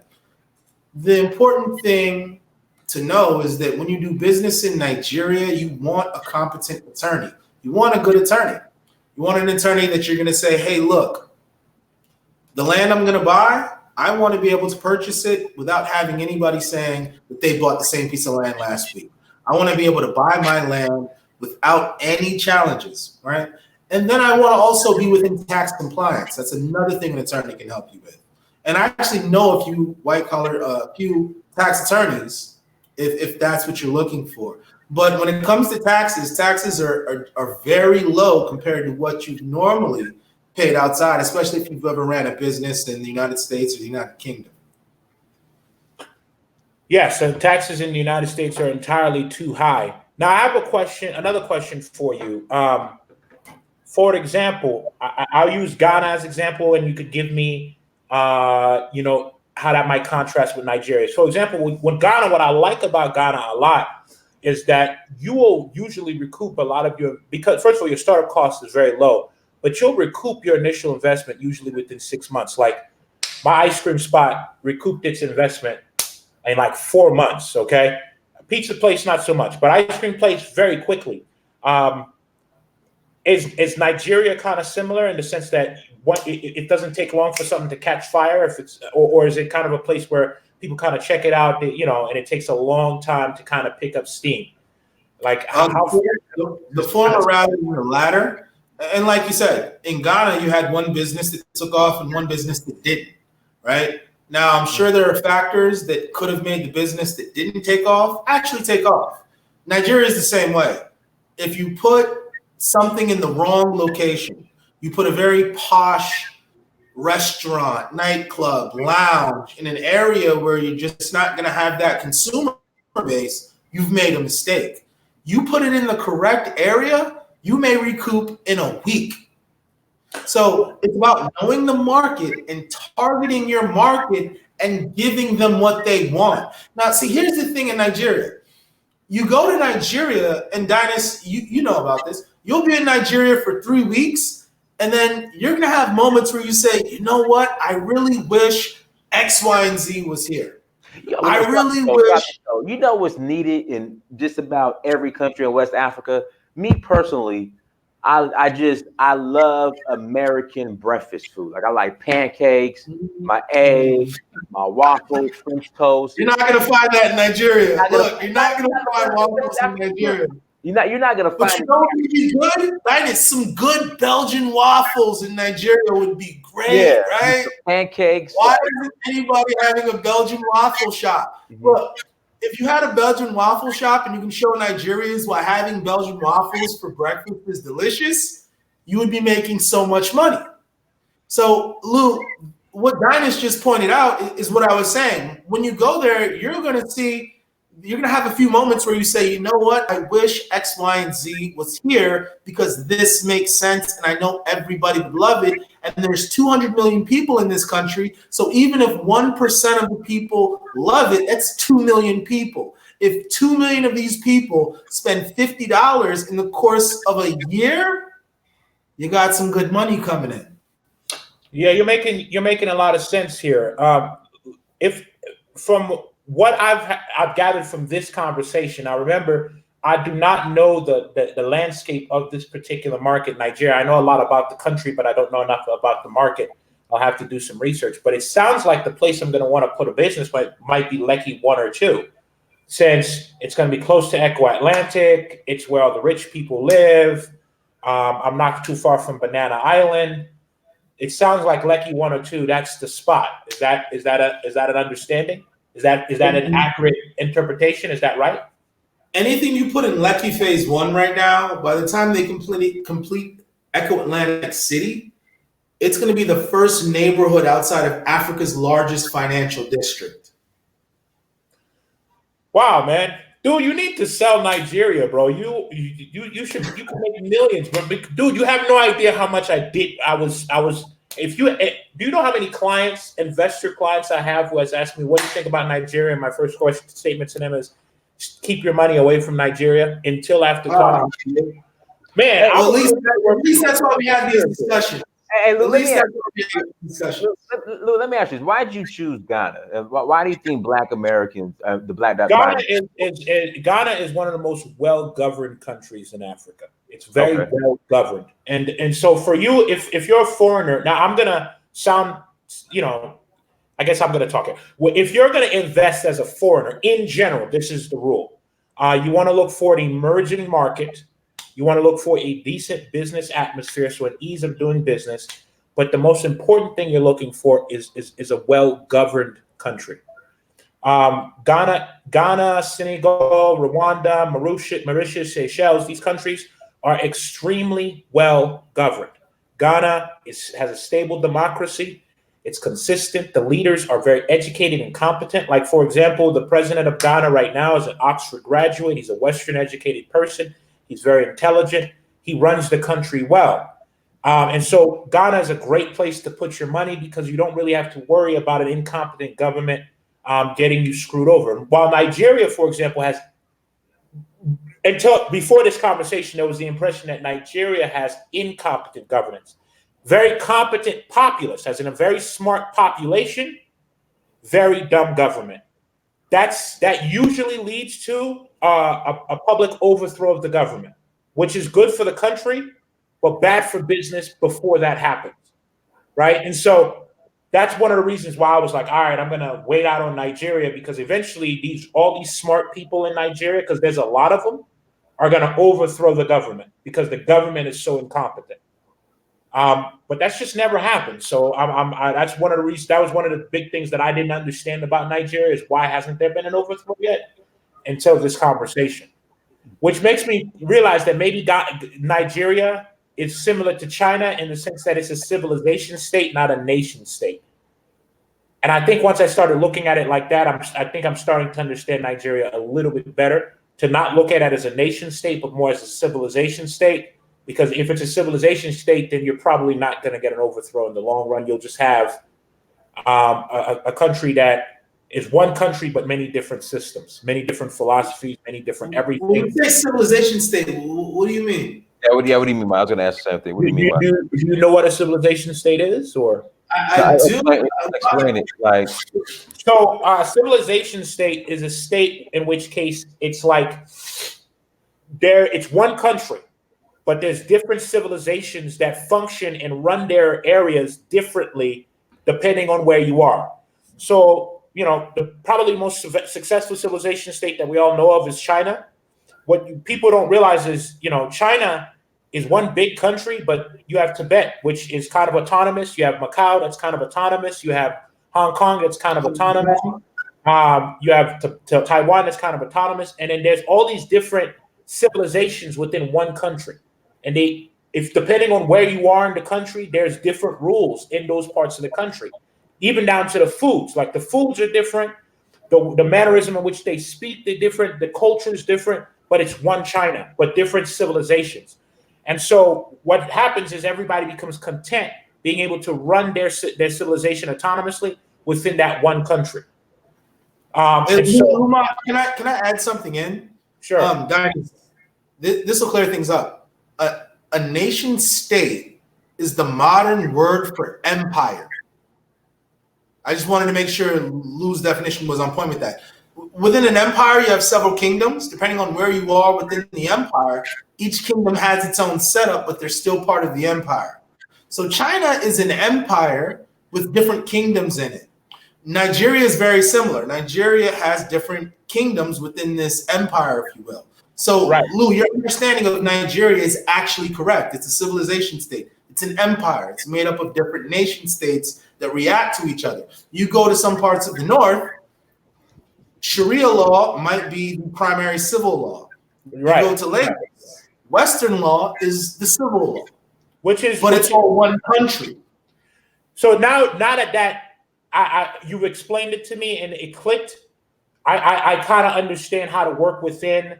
the important thing to know is that when you do business in Nigeria, you want a competent attorney. You want a good attorney. You want an attorney that you're going to say, hey, look, the land I'm going to buy, I want to be able to purchase it without having anybody saying that they bought the same piece of land last week. I want to be able to buy my land without any challenges, right? And then I want to also be within tax compliance. That's another thing an attorney can help you with. And I actually know a few few tax attorneys, if that's what you're looking for. But when it comes to taxes, taxes are very low compared to what you've normally paid outside, especially if you've ever ran a business in the United States or the United Kingdom. Yes, so taxes in the United States are entirely too high. Now, I have another question for you. For example, I'll use Ghana as example, and you could give me, how that might contrast with Nigeria. So, for example, when Ghana, what I like about Ghana a lot is that you will usually recoup a lot of because first of all, your startup cost is very low, but you'll recoup your initial investment usually within 6 months. Like my ice cream spot recouped its investment in like 4 months. Okay. A pizza place, not so much, but ice cream place very quickly. Is Nigeria kind of similar in the sense that it doesn't take long for something to catch fire, if it's or is it kind of a place where people kind of check it out, and it takes a long time to kind of pick up steam? Like the former rather than the latter. And like you said, in Ghana, you had one business that took off and one business that didn't, right? Now, I'm sure there are factors that could have made the business that didn't take off actually take off. Nigeria is the same way. If you put something in the wrong location, you put a very posh restaurant, nightclub, lounge in an area where you're just not going to have that consumer base, you've made a mistake. You put it in the correct area, you may recoup in a week. So it's about knowing the market and targeting your market and giving them what they want. Now, see, here's the thing in Nigeria. You go to Nigeria, and Dynas, you know about this. You'll be in Nigeria for 3 weeks, and then you're going to have moments where you say, you know what? I really wish X, Y, and Z was here. I really wish. You know what's needed in just about every country in West Africa? Me personally, I love American breakfast food. Like I like pancakes, my eggs, my waffles, French toast. You're not gonna find that in Nigeria. Look, you're not gonna find waffles in Nigeria. You're not gonna find. But you know what would be good? Right? It's some good Belgian waffles in Nigeria would be great, right? Pancakes. Why isn't anybody having a Belgian waffle shop? Mm-hmm. Look, if you had a Belgian waffle shop and you can show Nigerians why having Belgian waffles for breakfast is delicious, you would be making so much money. So, Lou, what Dynas just pointed out is what I was saying. When you go there, you're going to have a few moments where you say, you know what, I wish X, Y, and Z was here because this makes sense and I know everybody would love it. And there's 200 million people in this country. So even if 1% of the people love it, that's 2 million people. If 2 million of these people spend $50 in the course of a year, you got some good money coming in. Yeah, you're making a lot of sense here. If from what I've gathered from this conversation, now remember, I do not know the landscape of this particular market, Nigeria. I know a lot about the country, but I don't know enough about the market. I'll have to do some research. But it sounds like the place I'm going to want to put a business might be Lekki 1 or 2, since it's going to be close to Echo Atlantic. It's where all the rich people live. I'm not too far from Banana Island. It sounds like Lekki 1 or 2. That's the spot. Is that an understanding? Is that an accurate interpretation? Is that right? Anything you put in Lekki Phase 1 right now, by the time they complete Echo Atlantic City, it's going to be the first neighborhood outside of Africa's largest financial district. Wow, man. Dude, you need to sell Nigeria, bro. You can make millions, but dude, you have no idea how much I did. Do you know how many investor clients I have who has asked me, what do you think about Nigeria? And my first statement to them is, keep your money away from Nigeria until after talking to you. Man, well, at least that's why we have these discussions. Hey, Lou, At let me least ask that's what we have discussion. Lou, let me ask you this. Why did you choose Ghana? Why do you think Black Americans, the Black Ghana diaspora? Ghana is one of the most well-governed countries in Africa. It's very Okay. well governed, and so for you, if you're a foreigner, now I'm gonna sound, I guess I'm gonna talk here. Well, if you're gonna invest as a foreigner, in general, this is the rule. You want to look for an emerging market. You want to look for a decent business atmosphere, so an ease of doing business. But the most important thing you're looking for is a well-governed country. Ghana, Senegal, Rwanda, Mauritius, Seychelles, these countries are extremely well governed. Ghana has a stable democracy. It's consistent. The leaders are very educated and competent. Like, for example, the president of Ghana right now is an Oxford graduate. He's a Western educated person. He's very intelligent. He runs the country well. And so Ghana is a great place to put your money because you don't really have to worry about an incompetent government getting you screwed over. While Nigeria, for example, has, until before this conversation, there was the impression that Nigeria has incompetent governance. Very competent populace, as in a very smart population, very dumb government. That usually leads to a public overthrow of the government, which is good for the country, but bad for business before that happens, right? And so that's one of the reasons why I was like, all right, I'm going to wait out on Nigeria, because eventually all these smart people in Nigeria, because there's a lot of them, are going to overthrow the government because the government is so incompetent. But that's just never happened. So that's one of the reasons. That was one of the big things that I didn't understand about Nigeria, is why hasn't there been an overthrow yet until this conversation, which makes me realize that maybe Nigeria is similar to China in the sense that it's a civilization state, not a nation state. And I think once I started looking at it like that, I think I'm starting to understand Nigeria a little bit better, to not look at it as a nation state, but more as a civilization state. Because if it's a civilization state, then you're probably not going to get an overthrow in the long run. You'll just have a country that is one country, but many different systems, many different philosophies, many different everything. When you say civilization state, what do you mean? What do you mean by? I was going to ask the same thing. What do you mean by? Do you know what a civilization state is, or? I do. Explain it. Like, so, civilization state is a state in which case it's like it's one country, but there's different civilizations that function and run their areas differently depending on where you are. So, the probably most successful civilization state that we all know of is China. What people don't realize is, China is one big country, but you have Tibet, which is kind of autonomous. You have Macau, that's kind of autonomous. You have Hong Kong, that's kind of autonomous. You have Taiwan, that's kind of autonomous. And then there's all these different civilizations within one country. And if depending on where you are in the country, there's different rules in those parts of the country, even down to the foods. Like the foods are different, the mannerism in which they speak, they're different, the culture is different, but it's one China, but different civilizations. And so what happens is everybody becomes content being able to run their civilization autonomously within that one country. Can I add something in? Sure. Guys, this will clear things up. A nation state is the modern word for empire. I just wanted to make sure Lou's definition was on point with that. Within an empire, you have several kingdoms. Depending on where you are within the empire, each kingdom has its own setup, but they're still part of the empire. So China is an empire with different kingdoms in it. Nigeria is very similar. Nigeria has different kingdoms within this empire, if you will. So, right. Lou, your understanding of Nigeria is actually correct. It's a civilization state. It's an empire. It's made up of different nation states that react to each other. You go to some parts of the north, Sharia law might be the primary civil law. Right. You go to Lagos, Western law is the civil law, it's all one country. So now that you've explained it to me and it clicked, I kind of understand how to work within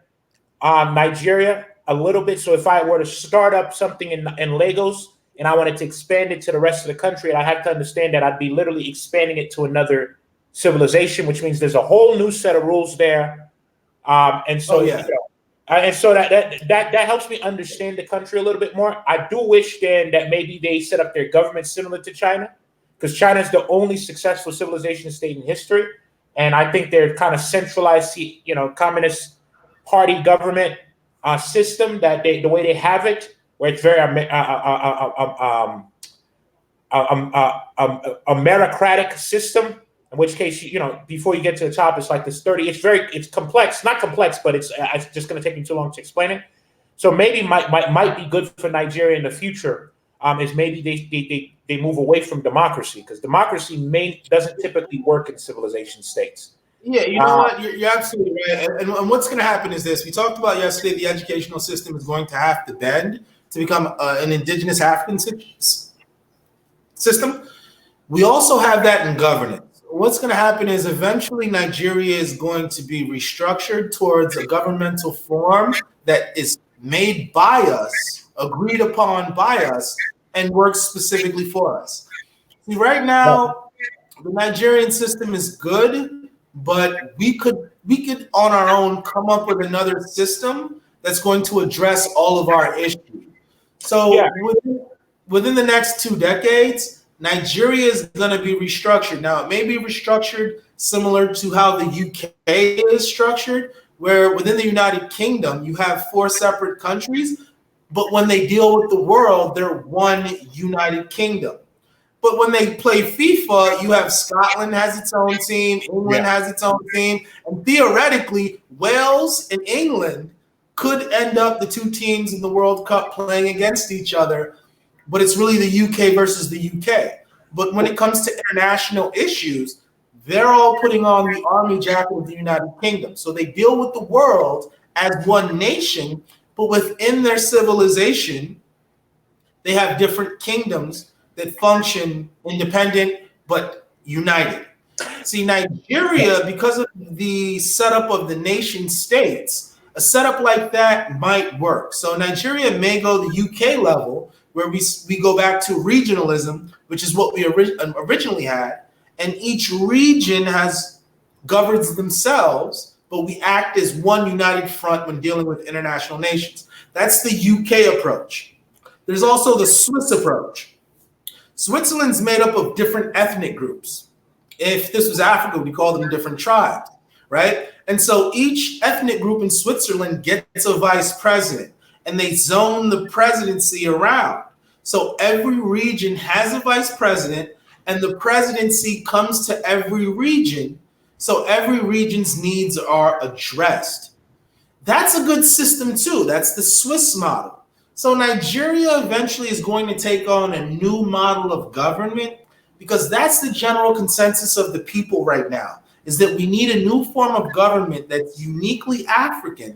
Nigeria a little bit. So if I were to start up something in Lagos and I wanted to expand it to the rest of the country, I have to understand that I'd be literally expanding it to another civilization, which means there's a whole new set of rules there. And so, And so that helps me understand the country a little bit more. I do wish then that maybe they set up their government similar to China, because China is the only successful civilization state in history, and I think they're kind of centralized, communist party government system that the way they have it, where it's very a meritocratic system. In which case, before you get to the top, it's like this 30. It's complex, not complex, but it's just going to take me too long to explain it. So maybe might be good for Nigeria in the future. Is maybe they move away from democracy, because democracy doesn't typically work in civilization states. Yeah, you know what? You're absolutely right. And what's going to happen is this. We talked about yesterday, the educational system is going to have to bend to become an indigenous African system. We also have that in governance. What's going to happen is eventually Nigeria is going to be restructured towards a governmental form that is made by us, agreed upon by us, and works specifically for us. See, right now, the Nigerian system is good, but we could on our own come up with another system that's going to address all of our issues. So within the next 2 decades, Nigeria is going to be restructured. Now, it may be restructured similar to how the UK is structured, where within the United Kingdom, you have 4 separate countries, but when they deal with the world, they're one United Kingdom. But when they play FIFA, you have Scotland has its own team, England has its own team, and theoretically, Wales and England could end up the 2 teams in the World Cup playing against each other. But it's really the UK versus the UK. But when it comes to international issues, they're all putting on the army jacket of the United Kingdom. So they deal with the world as one nation, but within their civilization, they have different kingdoms that function independent but united. See, Nigeria, because of the setup of the nation states, a setup like that might work. So Nigeria may go the UK level, where we go back to regionalism, which is what we originally had, and each region governs themselves, but we act as one united front when dealing with international nations. That's the UK approach. There's also the Swiss approach. Switzerland's made up of different ethnic groups. If this was Africa, we call them different tribes, right? And so each ethnic group in Switzerland gets a vice president, and they zone the presidency around. So every region has a vice president, and the presidency comes to every region. So every region's needs are addressed. That's a good system too. That's the Swiss model. So Nigeria eventually is going to take on a new model of government, because that's the general consensus of the people right now, is that we need a new form of government that's uniquely African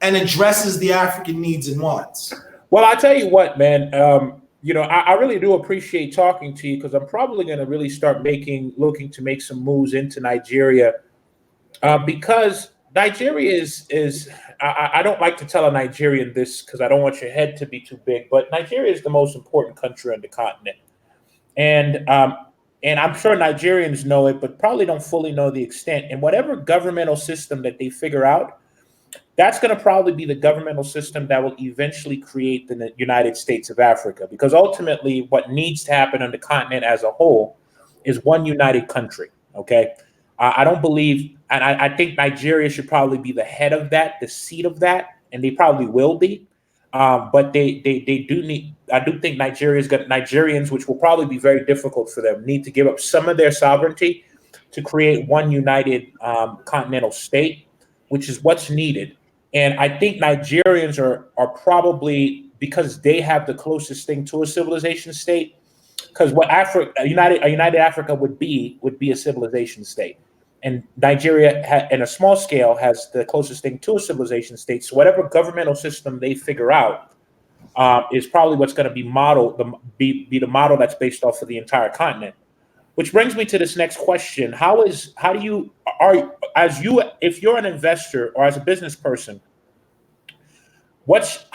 and addresses the African needs and wants. Well, I tell you what, man, I really do appreciate talking to you, because I'm probably going to really start looking to make some moves into Nigeria, because Nigeria is I don't like to tell a Nigerian this because I don't want your head to be too big, but Nigeria is the most important country on the continent. And I'm sure Nigerians know it, but probably don't fully know the extent. And whatever governmental system that they figure out, that's going to probably be the governmental system that will eventually create the United States of Africa. Because ultimately, what needs to happen on the continent as a whole is one united country, okay? I don't believe, and I think Nigeria should probably be the head of that, the seat of that, and they probably will be. But they do need, I do think Nigerians, which will probably be very difficult for them, need to give up some of their sovereignty to create one united continental state, which is what's needed. And I think Nigerians are probably, because they have the closest thing to a civilization state, because what a united Africa would be a civilization state. And Nigeria, in a small scale, has the closest thing to a civilization state. So whatever governmental system they figure out is probably what's going to be the model that's based off of the entire continent. Which brings me to this next question: if you're an investor or as a business person, what's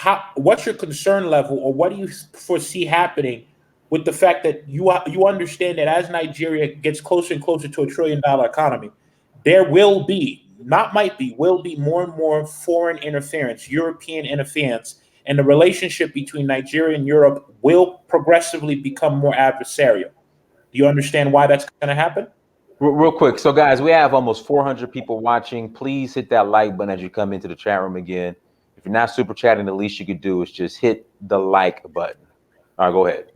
your concern level, or what do you foresee happening with the fact that you understand that as Nigeria gets closer and closer to $1 trillion economy, there will be will be more and more foreign interference, European interference, and the relationship between Nigeria and Europe will progressively become more adversarial. Do you understand why that's going to happen? Real quick. So, guys, we have almost 400 people watching. Please hit that like button as you come into the chat room again. If you're not super chatting, the least you could do is just hit the like button. All right, go ahead.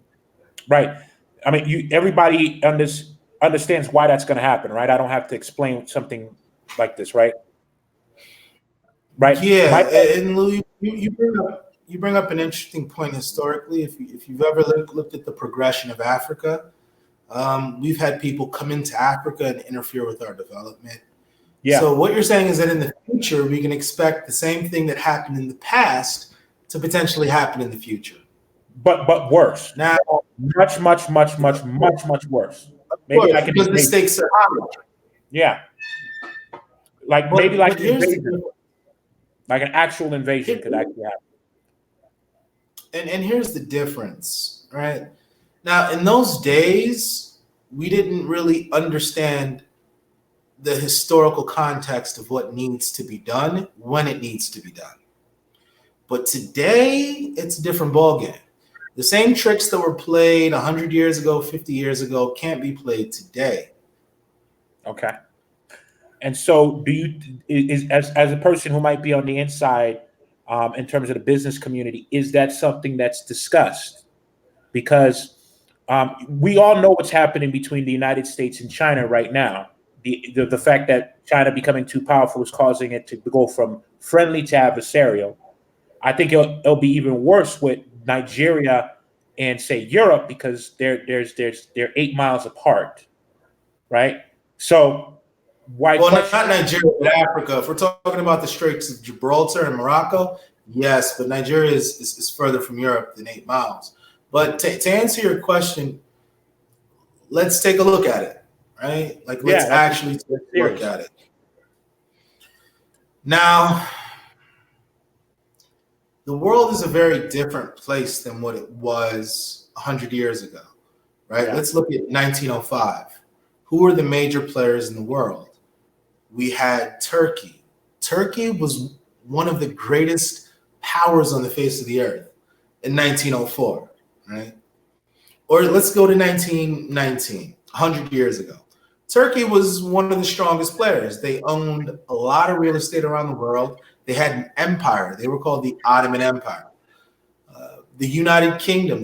Right. I mean, everybody understands why that's going to happen, right? I don't have to explain something like this, right? Right. Yeah, and Lou, you bring up an interesting point historically. If you've ever looked at the progression of Africa, we've had people come into Africa and interfere with our development. Yeah. So what you're saying is that in the future, we can expect the same thing that happened in the past to potentially happen in the future. But worse. Now, much worse. Maybe I can because the stakes are higher. Yeah. Like maybe like an invasion. Like an actual invasion could actually happen. And here's the difference, right? Now, in those days, we didn't really understand the historical context of what needs to be done when it needs to be done. But today, it's a different ballgame. The same tricks that were played 100 years ago, 50 years ago, can't be played today. Okay. And so as a person who might be on the inside in terms of the business community, is that something that's discussed? Because we all know what's happening between the United States and China right now. The fact that China becoming too powerful is causing it to go from friendly to adversarial. I think it'll be even worse with Nigeria and say Europe because they're 8 miles apart, right? So why? Well, not Nigeria, but Africa. If we're talking about the Straits of Gibraltar and Morocco, yes, but Nigeria is further from Europe than 8 miles. But to answer your question, let's take a look at it, right? Like let's actually take a look at it. Now, the world is a very different place than what it was 100 years ago, right? Yeah. Let's look at 1905. Who were the major players in the world? We had Turkey. Turkey was one of the greatest powers on the face of the earth in 1904, right? Or let's go to 1919, 100 years ago. Turkey was one of the strongest players. They owned a lot of real estate around the world. They had an empire. They were called the Ottoman Empire. The United Kingdom,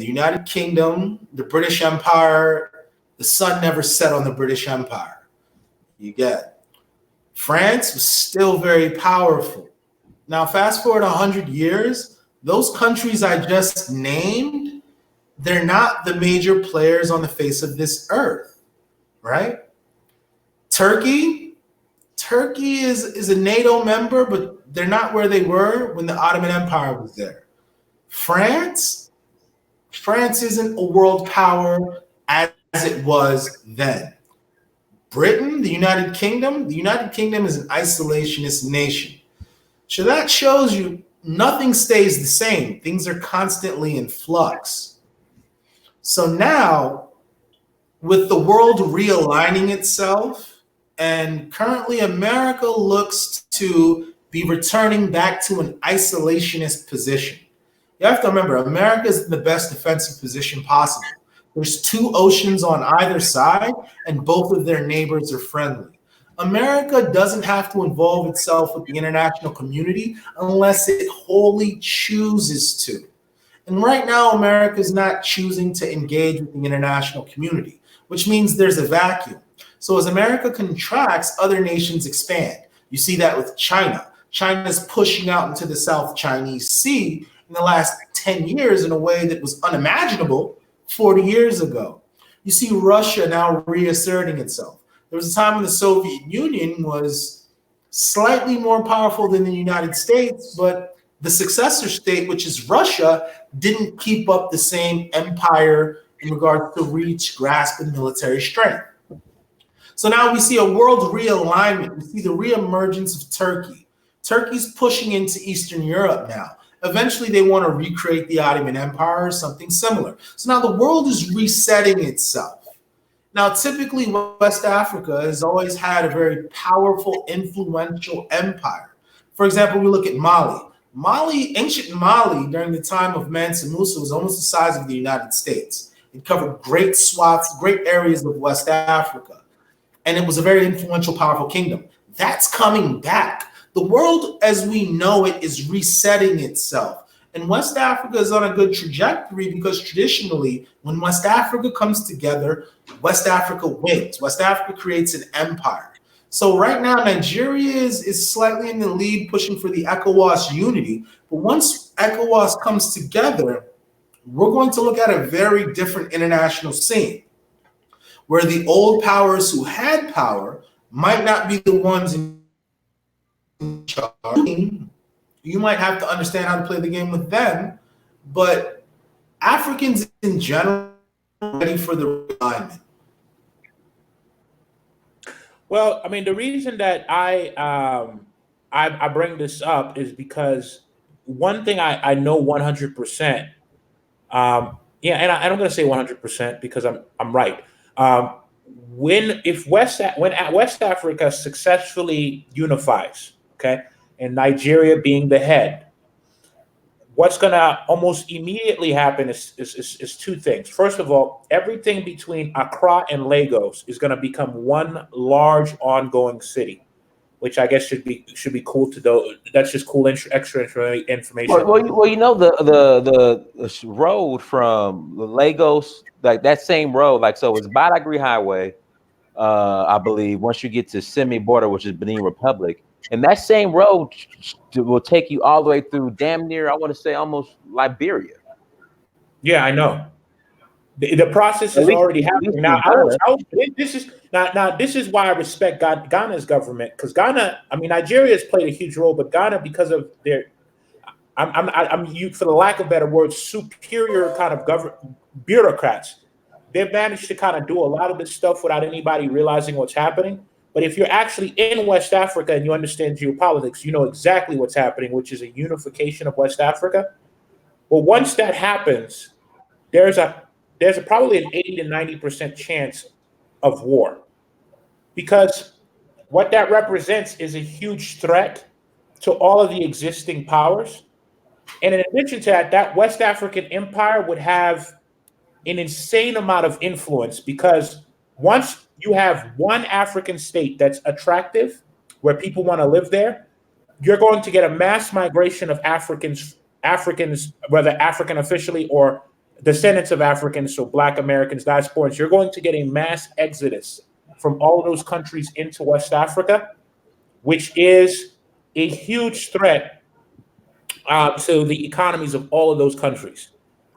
the British Empire, the sun never set on the British Empire. You get France was still very powerful. Now, fast forward 100 years, those countries I just named, they're not the major players on the face of this earth, right? Turkey is a NATO member, but they're not where they were when the Ottoman Empire was there. France isn't a world power as it was then. Britain, the United Kingdom is an isolationist nation. So that shows you nothing stays the same. Things are constantly in flux. So now, with the world realigning itself, and currently America looks to be returning back to an isolationist position. You have to remember, America is in the best defensive position possible. There's 2 oceans on either side, and both of their neighbors are friendly. America doesn't have to involve itself with the international community unless it wholly chooses to. And right now, America is not choosing to engage with the international community, which means there's a vacuum. So as America contracts, other nations expand. You see that with China. China's pushing out into the South Chinese Sea in the last 10 years in a way that was unimaginable 40 years ago. You see Russia now reasserting itself. There was a time when the Soviet Union was slightly more powerful than the United States, but the successor state, which is Russia, didn't keep up the same empire in regards to reach, grasp, and military strength. So now we see a world realignment. We see the reemergence of Turkey. Turkey's pushing into Eastern Europe now. Eventually, they want to recreate the Ottoman Empire or something similar. So now the world is resetting itself. Now, typically, West Africa has always had a very powerful, influential empire. For example, we look at Mali. Ancient Mali, during the time of Mansa Musa, was almost the size of the United States. It covered great swaths, great areas of West Africa. And it was a very influential, powerful kingdom. That's coming back. The world as we know it is resetting itself. And West Africa is on a good trajectory because traditionally, when West Africa comes together, West Africa wins. West Africa creates an empire. So right now, Nigeria is slightly in the lead, pushing for the ECOWAS unity. But once ECOWAS comes together, we're going to look at a very different international scene, where the old powers who had power might not be the ones in charge. You might have to understand how to play the game with them, but Africans in general are ready for the realignment. Well, I mean, the reason that I bring this up is because one thing I know 100%. Yeah, and I'm going to say 100% because I'm right. When West Africa successfully unifies, okay, and Nigeria being the head, what's going to almost immediately happen is two things. First of all, everything between Accra and Lagos is going to become one large ongoing city, which I guess should be cool to do. That's just cool extra information. Well, you know the road from Lagos, like that same road, like so it's Badagry Highway, I believe. Once you get to Semi border, which is Benin Republic, and that same road will take you all the way through damn near, I want to say almost Liberia. Yeah, I know. The process is already happening now. This is why I respect Ghana's government, because Ghana, I mean, Nigeria has played a huge role, but Ghana, because of their, I'm for the lack of better words, superior kind of bureaucrats, they've managed to kind of do a lot of this stuff without anybody realizing what's happening. But if you're actually in West Africa and you understand geopolitics, you know exactly what's happening, which is a unification of West Africa. Well, once that happens, there's probably an 80 to 90% chance of war, because what that represents is a huge threat to all of the existing powers. And in addition to that, that West African empire would have an insane amount of influence, because once you have one African state that's attractive, where people want to live there, you're going to get a mass migration of Africans, whether African officially or descendants of Africans, so Black Americans, diasporans. You're going to get a mass exodus from all of those countries into West Africa, which is a huge threat to the economies of all of those countries.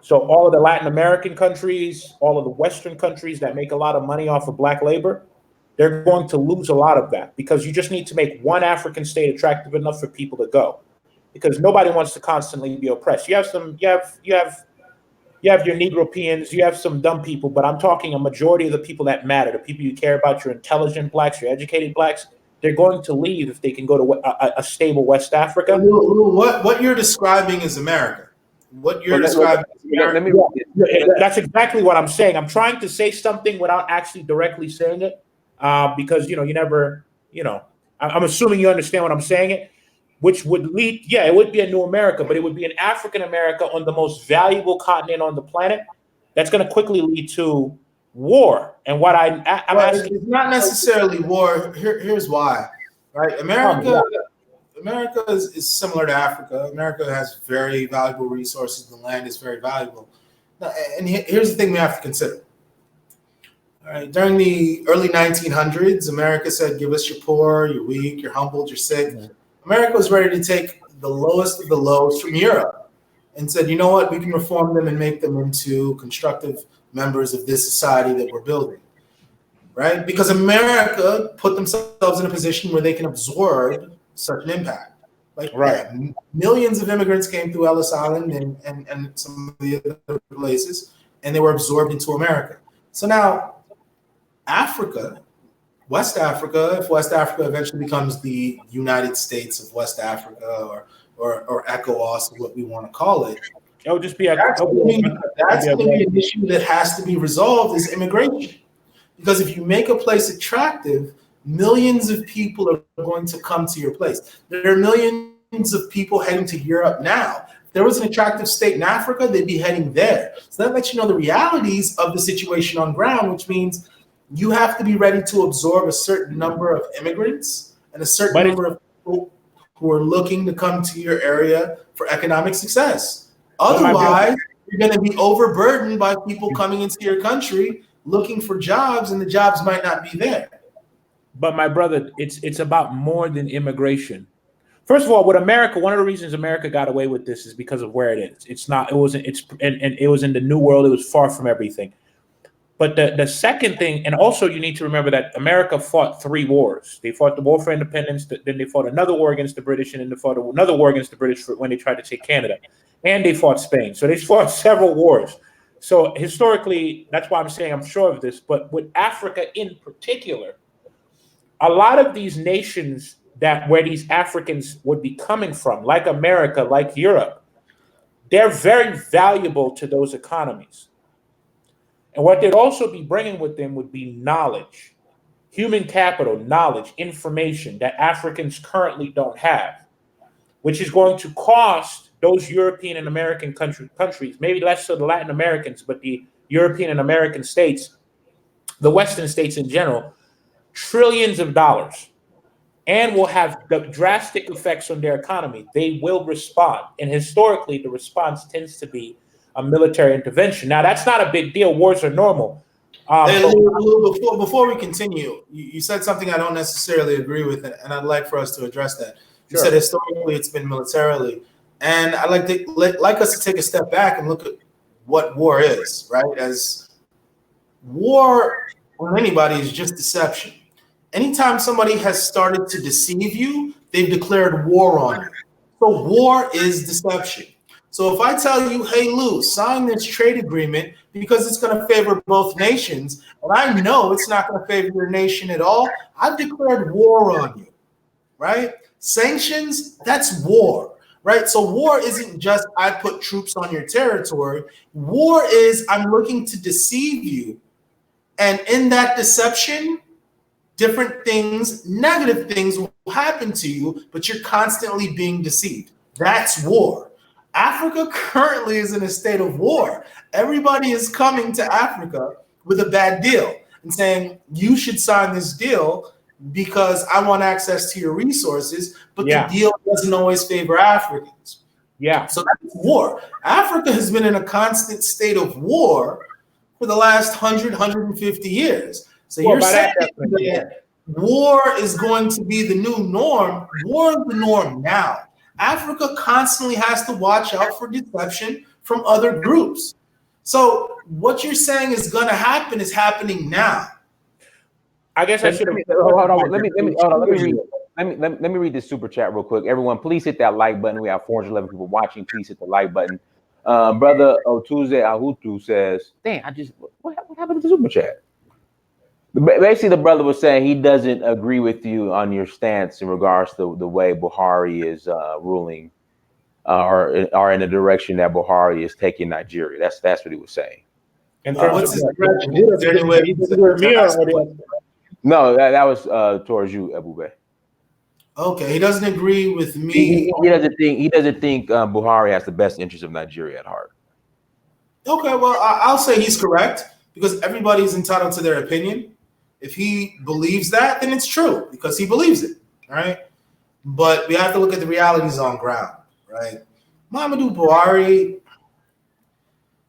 So all of the Latin American countries, all of the Western countries that make a lot of money off of Black labor, they're going to lose a lot of that, because you just need to make one African state attractive enough for people to go, because nobody wants to constantly be oppressed. You have your Negropeans, you have some dumb people, but I'm talking a majority of the people that matter, the people you care about, your intelligent Blacks, your educated Blacks. They're going to leave if they can go to a stable West Africa. What you're describing is America. That's exactly what I'm saying. I'm trying to say something without actually directly saying it, because you never, I'm assuming you understand what I'm saying. It, which would lead, it would be a new America, but it would be an African America on the most valuable continent on the planet. That's going to quickly lead to war. And what I'm asking, it's not necessarily war. Here's why, right? America is similar to Africa. America has very valuable resources. The land is very valuable. And here's the thing we have to consider. All right, during the early 1900s, America said, give us your poor, you're weak, you're humbled, you're sick. Mm-hmm. America was ready to take the lowest of the lows from Europe and said, you know what, we can reform them and make them into constructive members of this society that we're building, right? Because America put themselves in a position where they can absorb such an impact. Like, right. Millions of immigrants came through Ellis Island and some of the other places, and they were absorbed into America. So now Africa, West Africa, if West Africa eventually becomes the United States of West Africa or ECOWAS, what we want to call it, it would just be that's going to be an issue that has to be resolved, is immigration. Because if you make a place attractive, millions of people are going to come to your place. There are millions of people heading to Europe now. If there was an attractive state in Africa, they'd be heading there. So that lets you know the realities of the situation on ground, which means you have to be ready to absorb a certain number of immigrants and a certain number of people who are looking to come to your area for economic success. Otherwise, you're going to be overburdened by people coming into your country looking for jobs, and the jobs might not be there. But my brother, it's about more than immigration. First of all, with America, one of the reasons America got away with this is because of where it is. It's not. It wasn't. It's and it was in the New World. It was far from everything. But the second thing, and also you need to remember that America fought 3 wars. They fought the War for Independence, then they fought another war against the British, and then they fought another war against the British when they tried to take Canada. And they fought Spain. So they fought several wars. So historically, that's why I'm saying I'm sure of this. But with Africa in particular, a lot of these nations where these Africans would be coming from, like America, like Europe, they're very valuable to those economies. And what they'd also be bringing with them would be knowledge, human capital, knowledge, information that Africans currently don't have, which is going to cost those European and American countries, maybe less so the Latin Americans, but the European and American states, the Western states in general, trillions of dollars, and will have the drastic effects on their economy. They will respond. And historically, the response tends to be a military intervention. Now, that's not a big deal. Wars are normal. Hey, Lou, before we continue, you said something I don't necessarily agree with, and I'd like for us to address that. You said historically it's been militarily, and I'd like us to take a step back and look at what war is, right? As war on anybody is just deception. Anytime somebody has started to deceive you, they've declared war on you. So war is deception. So if I tell you, hey, Lou, sign this trade agreement because it's going to favor both nations, and I know it's not going to favor your nation at all, I've declared war on you, right? Sanctions, that's war, right? So war isn't just I put troops on your territory. War is I'm looking to deceive you. And in that deception, different things, negative things will happen to you, but you're constantly being deceived. That's war. Africa currently is in a state of war. Everybody is coming to Africa with a bad deal and saying, you should sign this deal because I want access to your resources, but the deal doesn't always favor Africans. Yeah. So that's war. Africa has been in a constant state of war for the last 150 years. So you're saying that war is going to be the new norm. War is the norm now. Africa constantly has to watch out for deception from other groups. So what you're saying is going to happen is happening now. I guess I should have. Hold on. Let me read this super chat real quick. Everyone, please hit that like button. We have 411 people watching. Please hit the like button. Brother Otuze Ahutu says, "Dang, what happened to the super chat?" Basically, the brother was saying he doesn't agree with you on your stance in regards to the way Buhari is ruling, or in the direction that Buhari is taking Nigeria. That's what he was saying. What's his direction? No, that was towards you, Ebube. Okay, he doesn't agree with me. He doesn't think Buhari has the best interest of Nigeria at heart. Okay, well, I'll say he's correct because everybody's entitled to their opinion. If he believes that, then it's true because he believes it, right? But we have to look at the realities on ground, right? Muhammadu Buhari,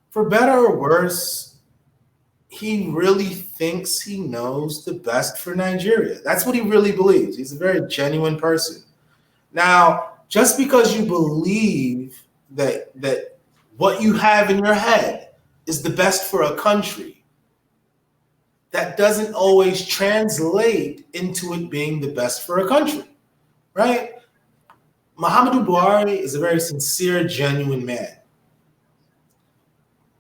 for better or worse, he really thinks he knows the best for Nigeria. That's what he really believes. He's a very genuine person. Now, just because you believe that what you have in your head is the best for a country, that doesn't always translate into it being the best for a country, right? Muhammadu Buhari is a very sincere, genuine man.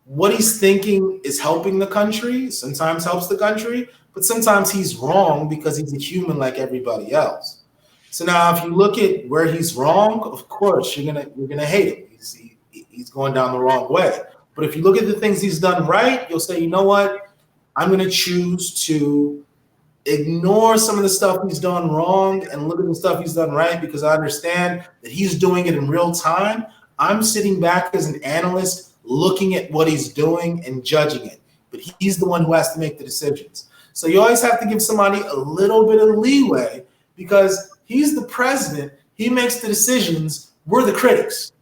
What he's thinking is helping the country, sometimes helps the country, but sometimes he's wrong because he's a human like everybody else. So now if you look at where he's wrong, of course, you're gonna hate him. He's going down the wrong way. But if you look at the things he's done right, you'll say, you know what? I'm going to choose to ignore some of the stuff he's done wrong and look at the stuff he's done right because I understand that he's doing it in real time. I'm sitting back as an analyst looking at what he's doing and judging it. But he's the one who has to make the decisions. So you always have to give somebody a little bit of leeway because he's the president. He makes the decisions. We're the critics.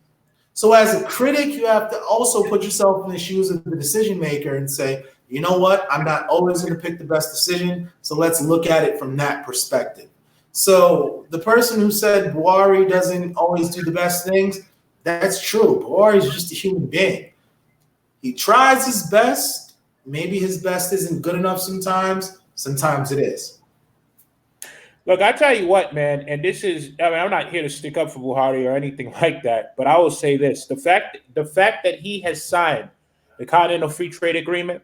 So as a critic, you have to also put yourself in the shoes of the decision maker and say, you know what? I'm not always going to pick the best decision. So let's look at it from that perspective. So the person who said Buhari doesn't always do the best things, that's true. Buhari is just a human being. He tries his best. Maybe his best isn't good enough sometimes. Sometimes it is. Look, I tell you what, man, and this is, I mean, I'm not here to stick up for Buhari or anything like that, but I will say this. The fact that he has signed the Continental Free Trade Agreement,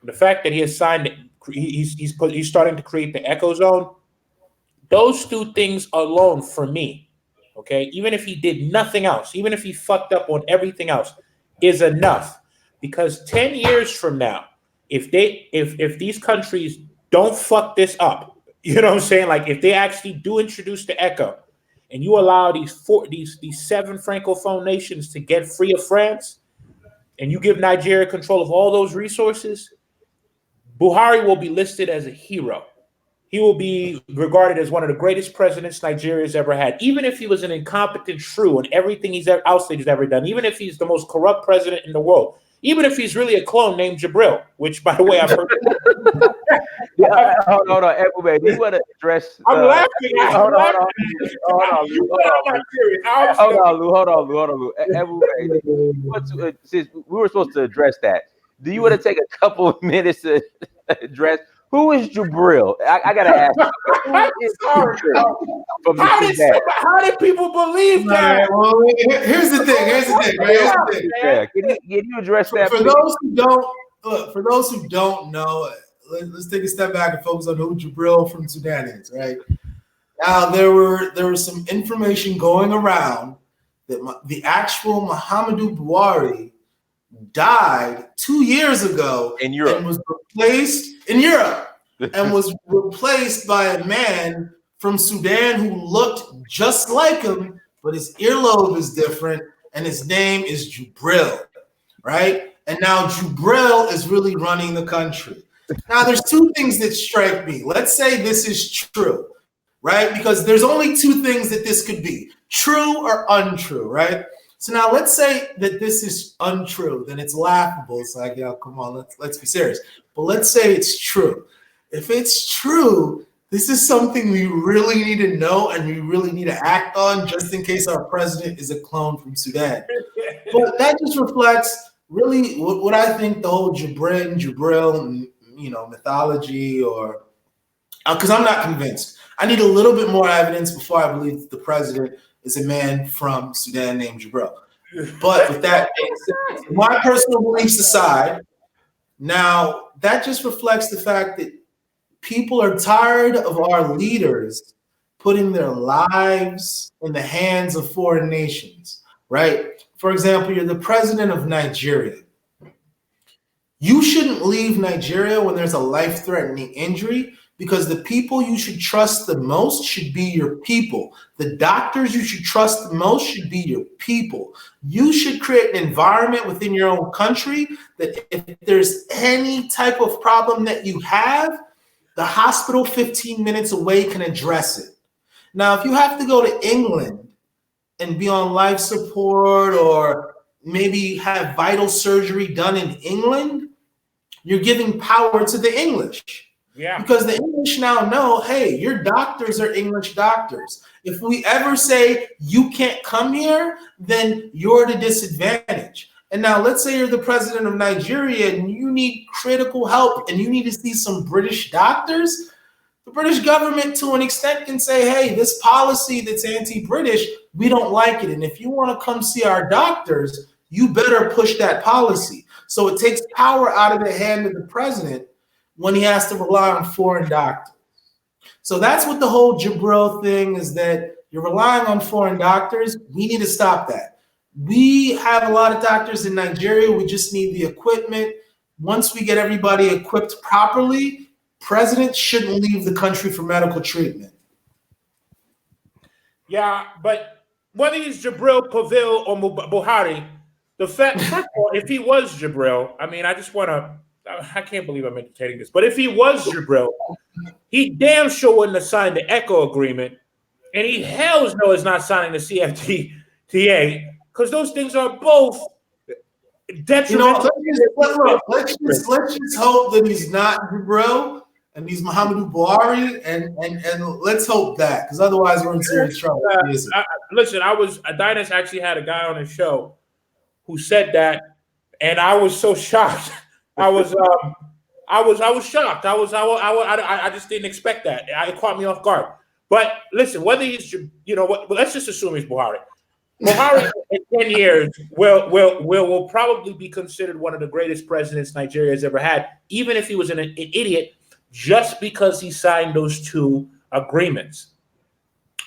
the fact that he has signed it, he's starting to create the Echo Zone, those two things alone for me, okay, even if he did nothing else, even if he fucked up on everything else, is enough. Because 10 years from now, if these countries don't fuck this up, you know what I'm saying? Like if they actually do introduce the Echo, and you allow these 7 Francophone nations to get free of France, and you give Nigeria control of all those resources, Buhari will be listed as a hero. He will be regarded as one of the greatest presidents Nigeria's ever had, even if he was an incompetent shrew on everything he's ever done, even if he's the most corrupt president in the world, even if he's really a clone named Jabril, which, by the way, I've heard. Hold on, Ebube. Do you want to address? I'm laughing. Hold on, Lou. Ebube, since we were supposed to address that, do you want to take a couple of minutes to address who is Jabril? I gotta ask. Who is Jabril? How did people believe that? Well, here's the thing. Yeah, can you address that? For those who don't know, let's take a step back and focus on who Jabril from Sudan is. Right now, there was some information going around that the actual Muhammadu Buhari died 2 years ago in Europe and was replaced in Europe and was replaced by a man from Sudan who looked just like him, but his earlobe is different and his name is Jabril, right? And now Jabril is really running the country. Now there's two things that strike me. Let's say this is true, right? Because there's only two things that this could be, true or untrue, right? So now let's say that this is untrue, then it's laughable. It's like, yo, come on, let's be serious. But let's say it's true. If it's true, this is something we really need to know and we really need to act on just in case our president is a clone from Sudan. But that just reflects really what I think the whole Jabril, mythology or because I'm not convinced. I need a little bit more evidence before I believe that the president is a man from Sudan named Jabril. But with that, my personal beliefs aside, now that just reflects the fact that people are tired of our leaders putting their lives in the hands of foreign nations, right? For example, you're the president of Nigeria. You shouldn't leave Nigeria when there's a life-threatening injury because the people you should trust the most should be your people. The doctors you should trust the most should be your people. You should create an environment within your own country that if there's any type of problem that you have, the hospital 15 minutes away can address it. Now, if you have to go to England and be on life support or maybe have vital surgery done in England, you're giving power to the English. Yeah. Because the English now know, hey, your doctors are English doctors. If we ever say you can't come here, then you're at a disadvantage. And now let's say you're the president of Nigeria and you need critical help and you need to see some British doctors. The British government, to an extent, can say, hey, this policy that's anti-British, we don't like it. And if you want to come see our doctors, you better push that policy. So it takes power out of the hand of the president when he has to rely on foreign doctors. So that's what the whole Jabril thing is, that you're relying on foreign doctors. We need to stop that. We have a lot of doctors in Nigeria. We just need the equipment once we get everybody equipped properly, presidents shouldn't leave the country for medical treatment. Yeah, but whether he's Jabril, Pavil, or Buhari, the fact, first of all, if he was Jabril, I mean, I can't believe I'm entertaining this, but if he was Jabril, he damn sure wouldn't have signed the ECHO agreement, and he hells no is not signing the CFTA, because those things are both detrimental. Let's just hope that he's not Jabril and he's Muhammadu Buhari, and let's hope that, because otherwise we're in serious trouble. Listen, Dynas actually had a guy on his show who said that, and I was so shocked. I was shocked. I just didn't expect that. It caught me off guard. But listen, whether he's, let's just assume he's Buhari. Buhari in 10 years will probably be considered one of the greatest presidents Nigeria has ever had, even if he was an idiot, just because he signed those two agreements.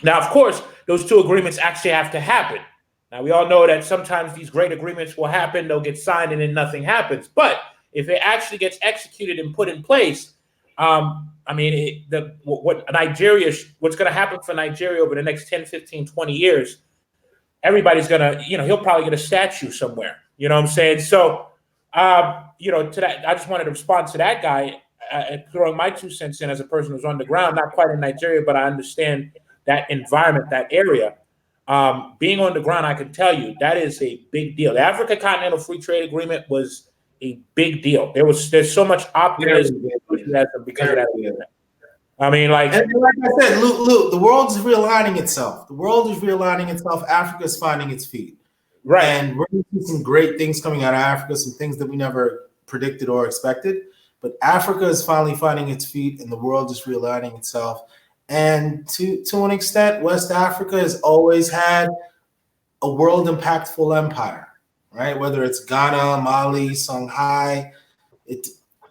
Now, of course, those two agreements actually have to happen. Now, we all know that sometimes these great agreements will happen, they'll get signed, and then nothing happens. But if it actually gets executed and put in place, what's going to happen for Nigeria over the next 10, 15, 20 years, everybody's going to, he'll probably get a statue somewhere. You know what I'm saying? So, to that, I just wanted to respond to that guy, throwing my 2 cents in as a person who's on the ground, not quite in Nigeria, but I understand that environment, that area. Being on the ground, I can tell you that is a big deal. The Africa Continental Free Trade Agreement was a big deal. There's so much optimism because of that. I mean, like I said, Luke, the world is realigning itself. The world is realigning itself. Africa is finding its feet. Right. And we're going to see some great things coming out of Africa, some things that we never predicted or expected. But Africa is finally finding its feet, and the world is realigning itself. And to an extent, West Africa has always had a world impactful empire, right? Whether it's Ghana, Mali, Songhai, the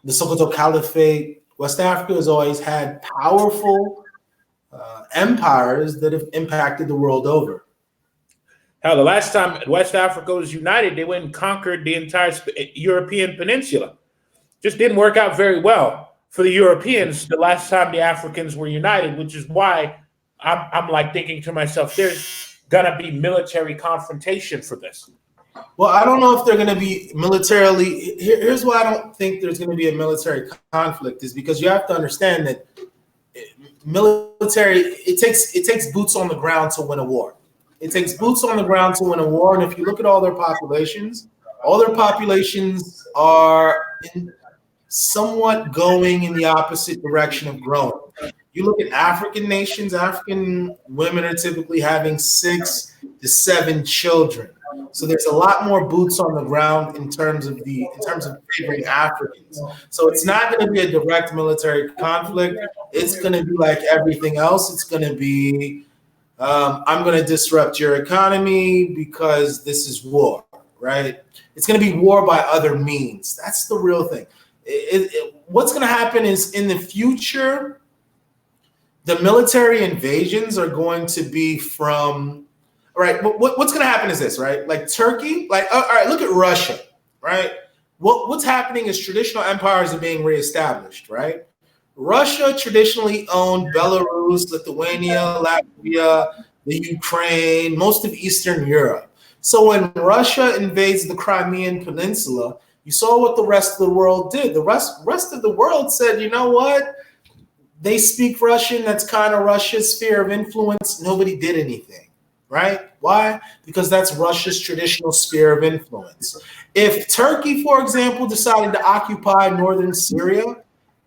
Sokoto Caliphate, West Africa has always had powerful empires that have impacted the world over. Hell, the last time West Africa was united, they went and conquered the entire European peninsula. Just didn't work out very well for the Europeans the last time the Africans were united, which is why I'm like thinking to myself, there's gonna be military confrontation for this. Well, I don't know if they're gonna be militarily. Here's why I don't think there's gonna be a military conflict, is because you have to understand that military, it takes boots on the ground to win a war. It takes boots on the ground to win a war, and if you look at all their populations are somewhat going in the opposite direction of growing. You look at African nations, African women are typically having 6 to 7 children. So there's a lot more boots on the ground in terms of favoring Africans. So it's not going to be a direct military conflict. It's going to be like everything else. It's going to be, I'm going to disrupt your economy because this is war, right? It's going to be war by other means. That's the real thing. What's going to happen is, in the future, the military invasions are going to be from, all right, what's going to happen is this, right? Like Turkey, all right, look at Russia, right? What's happening is traditional empires are being reestablished, right? Russia traditionally owned Belarus, Lithuania, Latvia, the Ukraine, most of Eastern Europe. So when Russia invades the Crimean Peninsula, you saw what the rest of the world did. The rest of the world said, you know what? They speak Russian. That's kind of Russia's sphere of influence. Nobody did anything, right? Why? Because that's Russia's traditional sphere of influence. If Turkey, for example, decided to occupy northern Syria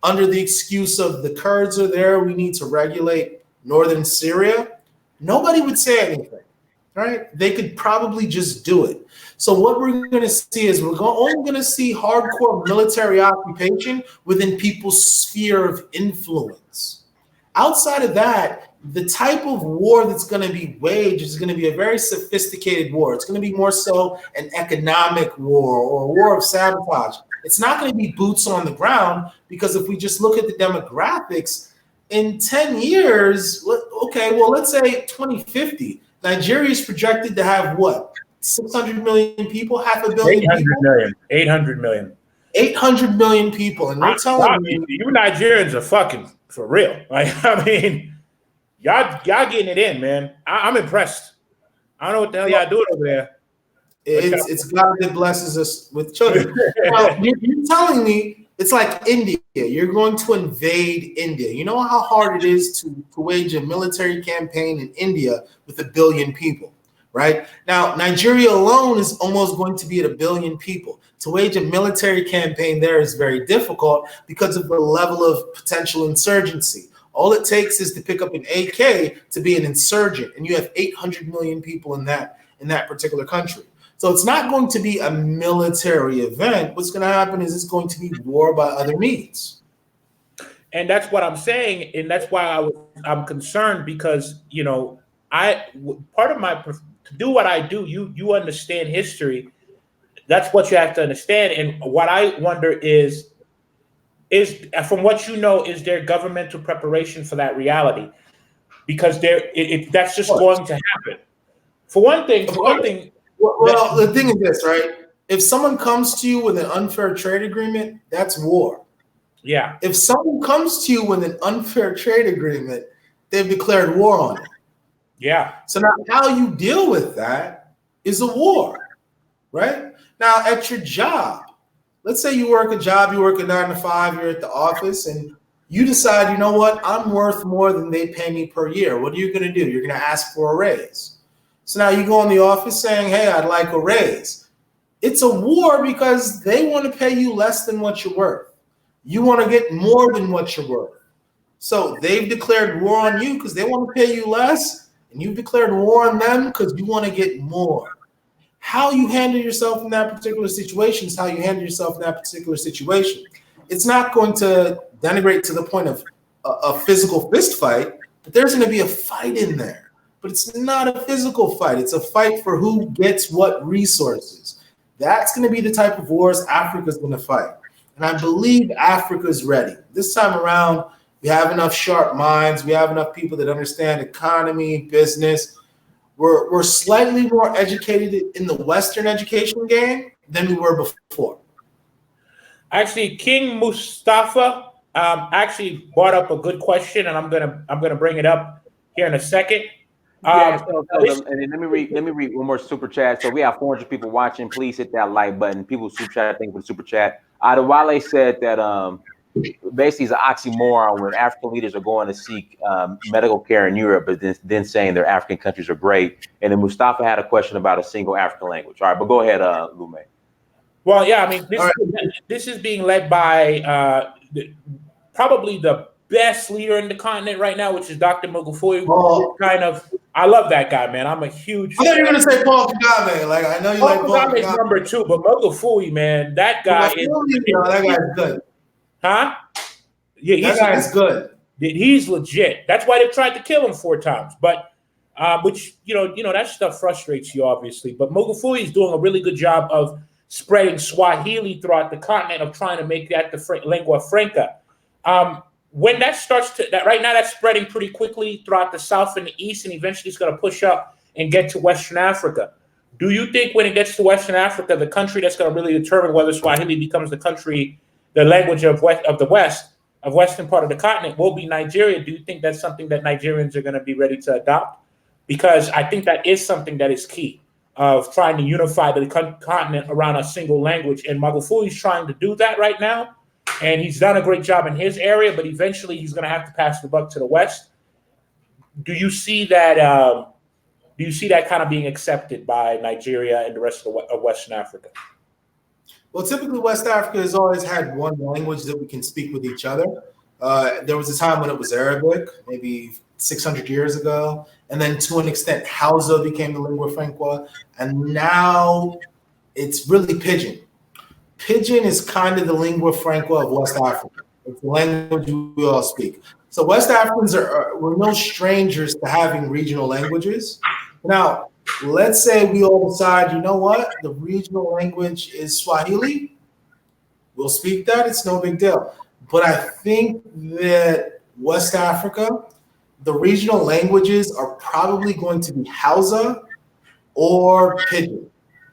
under the excuse of the Kurds are there, we need to regulate northern Syria, nobody would say anything, right? They could probably just do it. So what we're going to see is only going to see hardcore military occupation within people's sphere of influence. Outside of that, the type of war that's going to be waged is going to be a very sophisticated war. It's going to be more so an economic war or a war of sabotage. It's not going to be boots on the ground, because if we just look at the demographics, in 10 years, let's say 2050, Nigeria is projected to have what? 600 million people, 500 million 800 million. 800 million. 800 million people, and you're telling me you Nigerians are fucking for real. Like, I mean, y'all getting it in, man. I'm impressed. I don't know what the hell y'all doing over there. it's God that blesses us with children. Now, you're telling me it's like India. You're going to invade India. You know how hard it is to wage a military campaign in India with 1 billion people, right? Now, Nigeria alone is almost going to be at 1 billion people. To wage a military campaign there is very difficult because of the level of potential insurgency. All it takes is to pick up an AK to be an insurgent, and you have 800 million people in that particular country. So it's not going to be a military event. What's going to happen is it's going to be war by other means. And that's what I'm saying, and that's why I'm concerned because part of my to do what I do, you understand history. That's what you have to understand. And what I wonder is from what you know, is there governmental preparation for that reality? Because that's just going to happen. For one thing. Well, the thing is this, right? If someone comes to you with an unfair trade agreement, that's war. Yeah. If someone comes to you with an unfair trade agreement, they've declared war on it. Yeah. So now how you deal with that is a war, right? Now at your job, let's say you work a job, you work a 9 to 5, you're at the office, and you decide, you know what, I'm worth more than they pay me per year. What are you going to do? You're going to ask for a raise. So now you go in the office saying, hey, I'd like a raise. It's a war because they want to pay you less than what you're worth. You want to get more than what you're worth. So they've declared war on you because they want to pay you less, and you've declared war on them because you want to get more. How you handle yourself in that particular situation is how you handle yourself in that particular situation. It's not going to denigrate to the point of a physical fist fight, but there's going to be a fight in there. But it's not a physical fight. It's a fight for who gets what resources. That's going to be the type of wars Africa's going to fight. And I believe Africa's ready. This time around, we have enough sharp minds. We have enough people that understand economy, business. We're slightly more educated in the Western education game than we were before. Actually, King Mustafa actually brought up a good question, and I'm gonna bring it up here in a second. And then let me read one more super chat. So we have 400 people watching. Please hit that like button. People super chat. Thank you for the super chat. Adewale said that basically it's an oxymoron when African leaders are going to seek medical care in Europe, but then saying their African countries are great. And then Mustafa had a question about a single African language. All right, but go ahead, Lume. Well, yeah, I mean, this is being led by probably the best leader in the continent right now, which is Dr. Magufuli. I love that guy, man. I'm a huge. I thought you were going to say Paul Kagame. Like, I know you like Paul Kagame. Paul Kagame is number 2, but Magufuli, man, that guy is. That guy's good. Huh? Yeah, that guy's good. He's legit. That's why they tried to kill him 4 times. But which that stuff frustrates you, obviously. But Magufuli is doing a really good job of spreading Swahili throughout the continent, of trying to make that the lingua franca. When that starts to right now, that's spreading pretty quickly throughout the South and the East, and eventually it's going to push up and get to Western Africa. Do you think when it gets to Western Africa, the country that's going to really determine whether Swahili becomes the language of the western part of the continent will be Nigeria? Do you think that's something that Nigerians are going to be ready to adopt? Because I think that is something that is key of trying to unify the continent around a single language, and Magufuli is trying to do that right now. And he's done a great job in his area, but eventually he's going to have to pass the buck to the West. Do you see that? Do you see that kind of being accepted by Nigeria and the rest of Western Africa? Well, typically West Africa has always had one language that we can speak with each other. There was a time when it was Arabic, maybe 600 years ago, and then to an extent Hausa became the lingua franca, and now it's really Pidgin. Pidgin is kind of the lingua franca of West Africa. It's the language we all speak. So West Africans we're no strangers to having regional languages. Now, let's say we all decide, you know what, the regional language is Swahili. We'll speak that. It's no big deal. But I think that West Africa, the regional languages are probably going to be Hausa or Pidgin.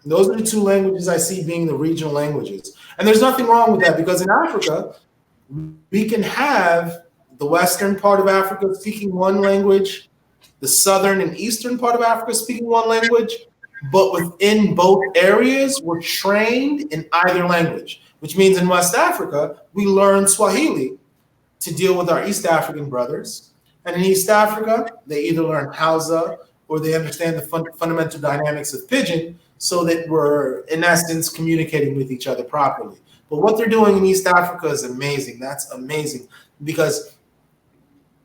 Those are the 2 languages I see being the regional languages. And there's nothing wrong with that, because in Africa, we can have the western part of Africa speaking one language, the southern and eastern part of Africa speaking one language, but within both areas, we're trained in either language, which means in West Africa, we learn Swahili to deal with our East African brothers. And in East Africa, they either learn Hausa or they understand the fundamental dynamics of Pidgin, so that we're, in essence, communicating with each other properly. But what they're doing in East Africa is amazing. That's amazing, because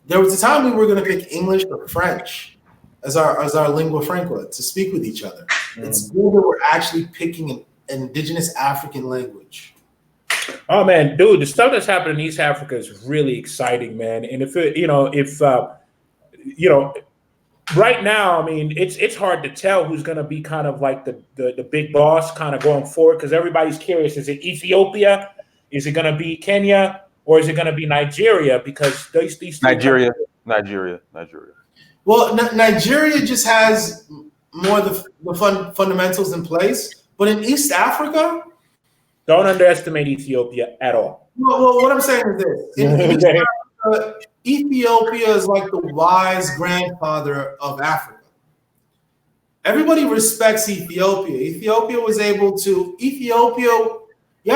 there was a time we were going to pick English or French as our lingua franca to speak with each other. It's good that we're actually picking an indigenous African language. Oh man, dude, the stuff that's happening in East Africa is really exciting, man. And if right now, I mean, it's hard to tell who's going to be kind of like the big boss kind of going forward, because everybody's curious. Is it Ethiopia? Is it going to be Kenya? Or is it going to be Nigeria? Because these Nigeria. Well, Nigeria just has more of the fundamentals in place. But in East Africa, don't underestimate Ethiopia at all. Well, what I'm saying is this. In East Africa, Ethiopia is like the wise grandfather of Africa. Everybody respects Ethiopia. You have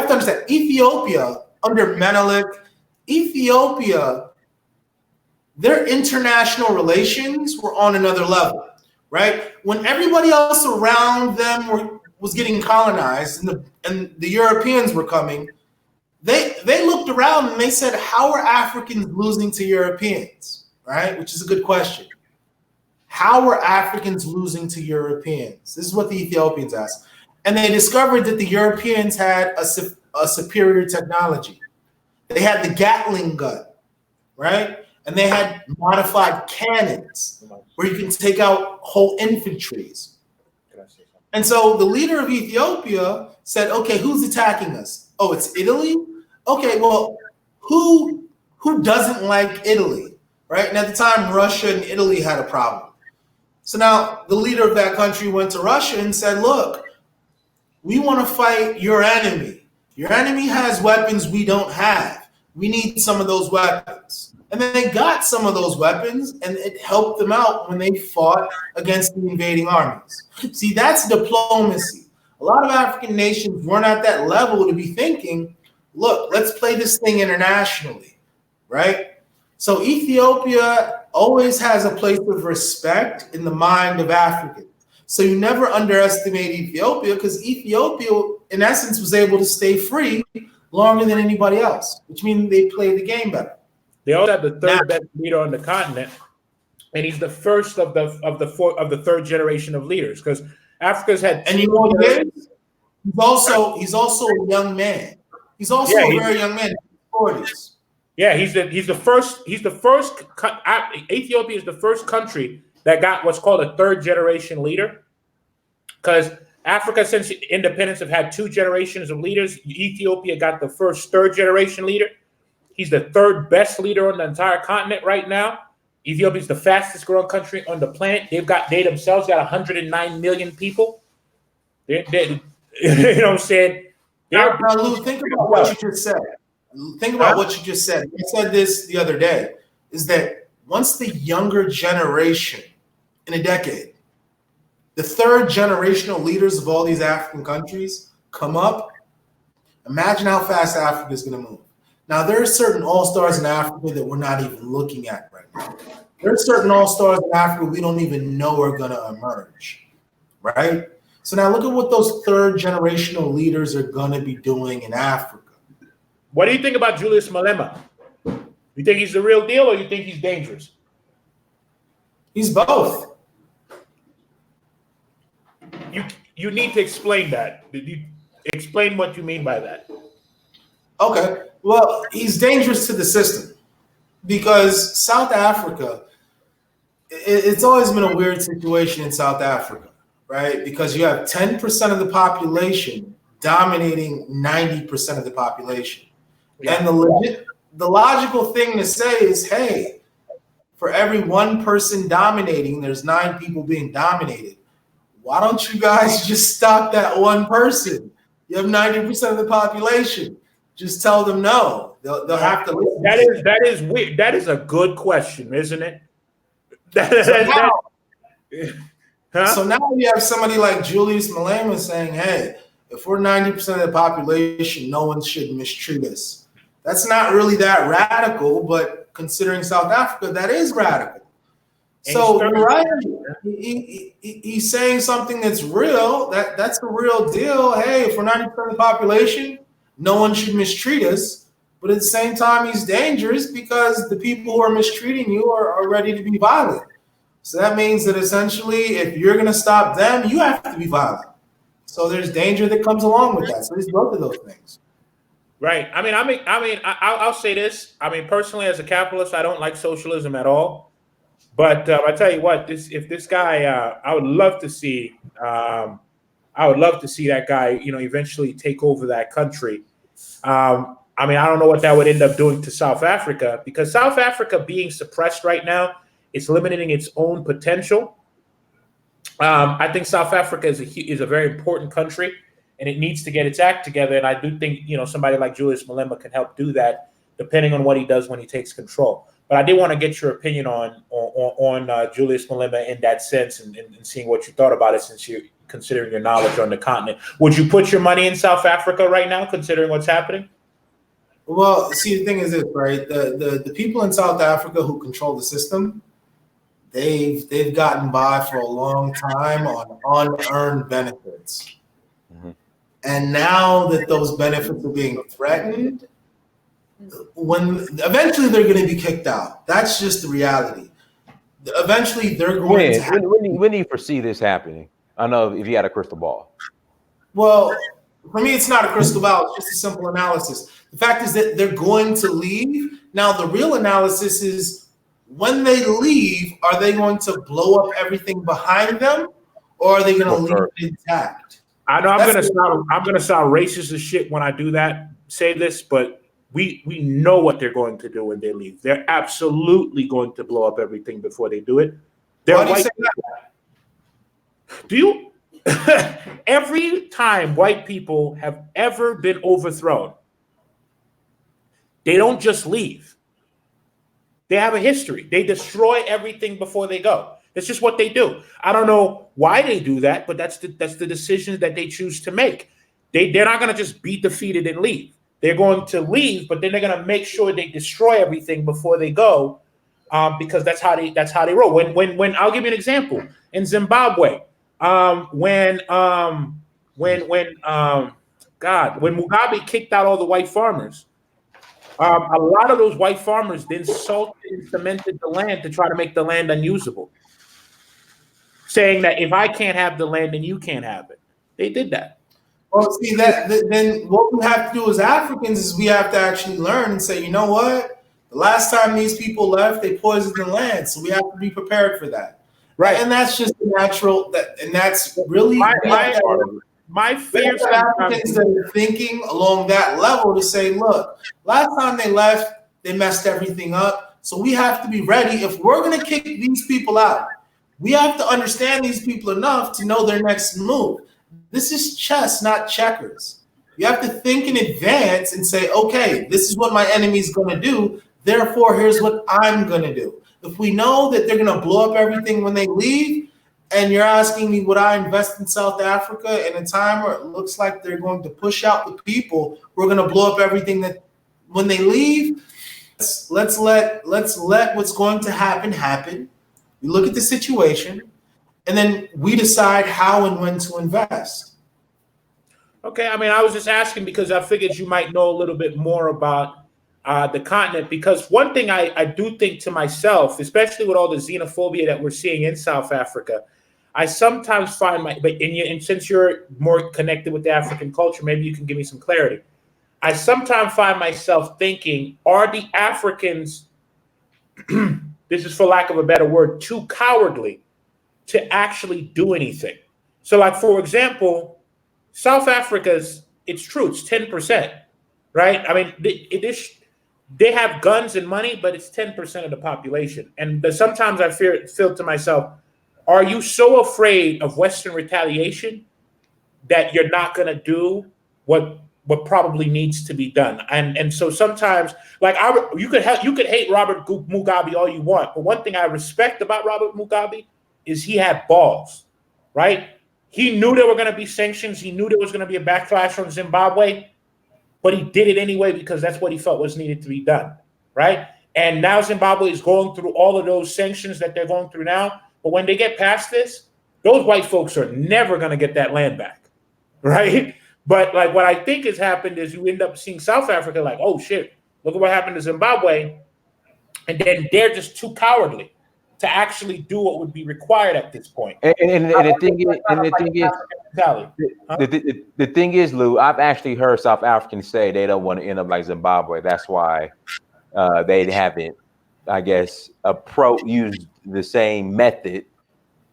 to understand, Ethiopia, under Menelik, Ethiopia, their international relations were on another level, right? When everybody else around them was getting colonized and the Europeans were coming, they looked around and they said, how are Africans losing to Europeans, right? Which is a good question. How are Africans losing to Europeans? This is what the Ethiopians asked. And they discovered that the Europeans had a superior technology. They had the Gatling gun, right? And they had modified cannons where you can take out whole infantries. And so the leader of Ethiopia said, okay, who's attacking us? Oh, it's Italy? Okay, well, who doesn't like Italy, right? And at the time, Russia and Italy had a problem. So now the leader of that country went to Russia and said, look, we want to fight your enemy. Your enemy has weapons we don't have. We need some of those weapons. And then they got some of those weapons, and it helped them out when they fought against the invading armies. See, that's diplomacy. A lot of African nations weren't at that level to be thinking, look, let's play this thing internationally, right? So Ethiopia always has a place of respect in the mind of Africans. So you never underestimate Ethiopia, because Ethiopia, in essence, was able to stay free longer than anybody else, which means they play the game better. They also have the third best leader on the continent, and he's the first of the third generation of leaders, because Africa's had. And you know what he is? He's also a young man. He's also a very young man in his 40s. Yeah, he's the first. Ethiopia is the first country that got what's called a third generation leader, because Africa, since independence, have had two generations of leaders. Ethiopia got the first third generation leader. He's the third best leader on the entire continent right now. Ethiopia is the fastest growing country on the planet. They themselves got 109 million people. You know what I'm saying? Now, Lou, think about what you just said. Think about what you just said. I said this the other day, is that once the younger generation in a decade, the third generational leaders of all these African countries come up, imagine how fast Africa is going to move. Now, there are certain all-stars in Africa that we're not even looking at right now. There are certain all-stars in Africa we don't even know are going to emerge, right? So now look at what those third generational leaders are going to be doing in Africa. What do you think about Julius Malema? You think he's the real deal, or you think he's dangerous? He's both. You need to explain that. Explain what you mean by that. Okay. Well, he's dangerous to the system because South Africa, it's always been a weird situation in South Africa, right? Because you have 10% of the population dominating 90% of the population. Yeah. And the logical thing to say is, hey, for every one person dominating, there's 9 people being dominated. Why don't you guys just stop that one person? You have 90% of the population. Just tell them no. They'll have to listen. That is weird. That is a good question, isn't it? So now you have somebody like Julius Malema saying, hey, if we're 90% of the population, no one should mistreat us. That's not really that radical, but considering South Africa, that is radical. So you're right. He's saying something that's real. That's the real deal. Hey, if we're 90% of the population, no one should mistreat us. But at the same time, he's dangerous because the people who are mistreating you are ready to be violent. So that means that essentially, if you're going to stop them, you have to be violent. So there's danger that comes along with that. So there's both of those things. Right. I'll say this. I mean, personally, as a capitalist, I don't like socialism at all. But I tell you what, if this guy, I would love to see that guy, eventually take over that country. I don't know what that would end up doing to South Africa, because South Africa being suppressed right now, it's limiting its own potential. I think South Africa is a very important country, and it needs to get its act together. And I do think somebody like Julius Malema can help do that, depending on what he does when he takes control. But I did want to get your opinion on Julius Malema in that sense, and seeing what you thought about it, since you're considering your knowledge on the continent. Would you put your money in South Africa right now, considering what's happening? Well, see, the thing is this, right? The people in South Africa who control the system, they've gotten by for a long time on unearned benefits. Mm-hmm. And now that those benefits are being threatened, when eventually they're going to be kicked out. That's just the reality. Eventually they're going to when do you foresee this happening? I know if you had a crystal ball. Well, for me, it's not a crystal ball. It's just a simple analysis. The fact is that they're going to leave. Now, the real analysis is, when they leave, are they going to blow up everything behind them, or are they going to leave it intact? I know I'm going to sound racist as shit when I do that. Say this, but we know what they're going to do when they leave. They're absolutely going to blow up everything before they do it. They're Why do you white. say that? Do you? Every time white people have ever been overthrown, they don't just leave. They have a history. They destroy everything before they go. That's just what they do. I don't know why they do that, but that's the decision that they choose to make. They're not going to just be defeated and leave. They're going to leave, but then they're going to make sure they destroy everything before they go, because that's how they roll. When I'll give you an example. In Zimbabwe, when Mugabe kicked out all the white farmers, a lot of those white farmers then salted and cemented the land to try to make the land unusable, saying that if I can't have the land, then you can't have it. They did that. Well, see, then what we have to do as Africans is we have to actually learn and say, you know what? The last time these people left, they poisoned the land, so we have to be prepared for that. Right, and that's just natural. And that's really my fear. Africans that are thinking along that level to say, look, last time they left, they messed everything up. So we have to be ready. If we're going to kick these people out, we have to understand these people enough to know their next move. This is chess, not checkers. You have to think in advance and say, okay, this is what my enemy is going to do. Therefore, here's what I'm going to do. If we know that they're going to blow up everything when they leave, and you're asking me, would I invest in South Africa in a time where it looks like they're going to push out the people, we're going to blow up everything that when they leave? Let's let what's going to happen. We look at the situation, and then we decide how and when to invest. Okay, I was just asking because I figured you might know a little bit more about the continent, because one thing I do think to myself, especially with all the xenophobia that we're seeing in South Africa, I sometimes find and since you're more connected with the African culture, maybe you can give me some clarity. I sometimes find myself thinking, are the Africans, this is for lack of a better word, too cowardly to actually do anything? So like, for example, South Africa's, it's true, it's 10%, right? They have guns and money, but it's 10% of the population. And sometimes I feel to myself, are you so afraid of Western retaliation that you're not going to do what probably needs to be done. And so sometimes, like, you could hate Robert Mugabe all you want, but one thing I respect about Robert Mugabe is he had balls, right? He knew there were going to be sanctions. He knew there was going to be a backlash from Zimbabwe, but he did it anyway because that's what he felt was needed to be done, right? And now Zimbabwe is going through all of those sanctions that they're going through now. But when they get past this, those white folks are never going to get that land back, right? But like what I think has happened is you end up seeing South Africa like, oh shit, look at what happened to Zimbabwe. And then they're just too cowardly to actually do what would be required at this point. And the thing is, Lou, I've actually heard South Africans say they don't want to end up like Zimbabwe. That's why they haven't, I guess, used the same method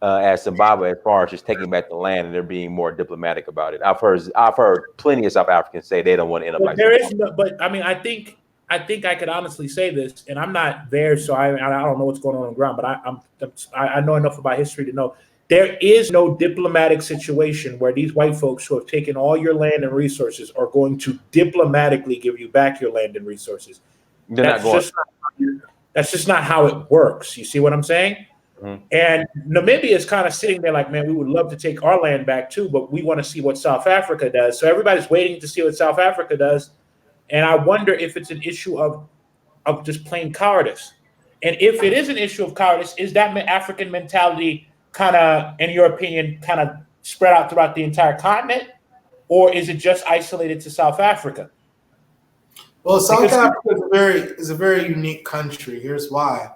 as Zimbabwe as far as just taking back the land, and they're being more diplomatic about it. I've heard plenty of South Africans say they don't want to end up like Zimbabwe. But I mean, I think I could honestly say this, and I'm not there, so I don't know what's going on the ground, but I know enough about history to know there is no diplomatic situation where these white folks who have taken all your land and resources are going to diplomatically give you back your land and resources. That's just not how it works. You see what I'm saying? Mm-hmm. And Namibia is kind of sitting there like, man, we would love to take our land back too, but we want to see what South Africa does. So everybody's waiting to see what South Africa does. And I wonder if it's an issue of just plain cowardice. And if it is an issue of cowardice, is that African mentality kind of, in your opinion, kind of spread out throughout the entire continent? Or is it just isolated to South Africa? Well, South Africa is a very unique country. Here's why.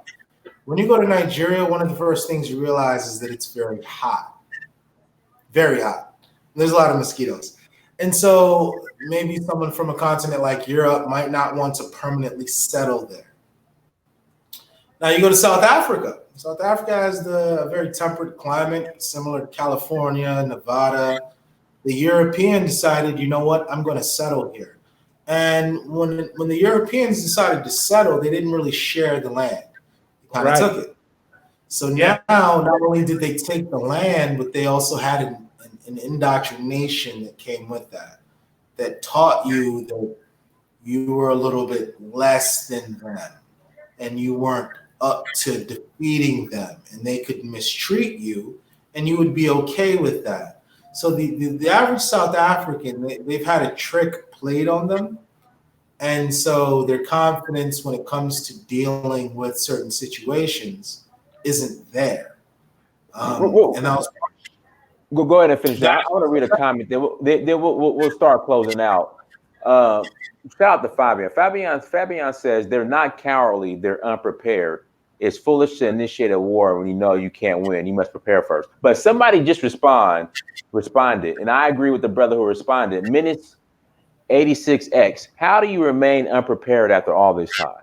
When you go to Nigeria, one of the first things you realize is that it's very hot. Very hot. There's a lot of mosquitoes. And so maybe someone from a continent like Europe might not want to permanently settle there. Now you go to South Africa. South Africa has a very temperate climate, similar to California, Nevada. The European decided, you know what, I'm going to settle here. And when the Europeans decided to settle, they didn't really share the land. They kind of took it. So now, not only did they take the land, but they also had an indoctrination that came with that taught you that you were a little bit less than them and you weren't up to defeating them, and they could mistreat you and you would be okay with that. So the average South African, they've had a trick played on them. And so their confidence when it comes to dealing with certain situations isn't there. And I was Go ahead and finish that. I want to read a comment. Then we'll start closing out. Shout out to Fabian. Fabian says they're not cowardly, they're unprepared. It's foolish to initiate a war when you know you can't win. You must prepare first. But somebody just responded, and I agree with the brother who responded. Minutes 86X. How do you remain unprepared after all this time?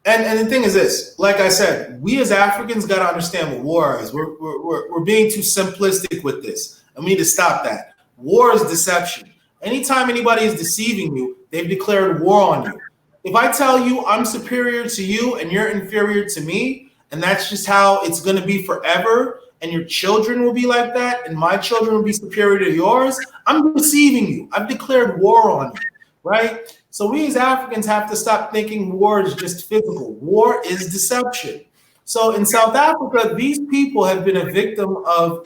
And the thing is this, like I said, we as Africans got to understand what war is. We're being too simplistic with this, and we need to stop that. War is deception. Anytime anybody is deceiving you, they've declared war on you. If I tell you I'm superior to you and you're inferior to me, and that's just how it's going to be forever, and your children will be like that, and my children will be superior to yours, I'm deceiving you. I've declared war on you, right? So we as Africans have to stop thinking war is just physical. War is deception. So in South Africa, these people have been a victim of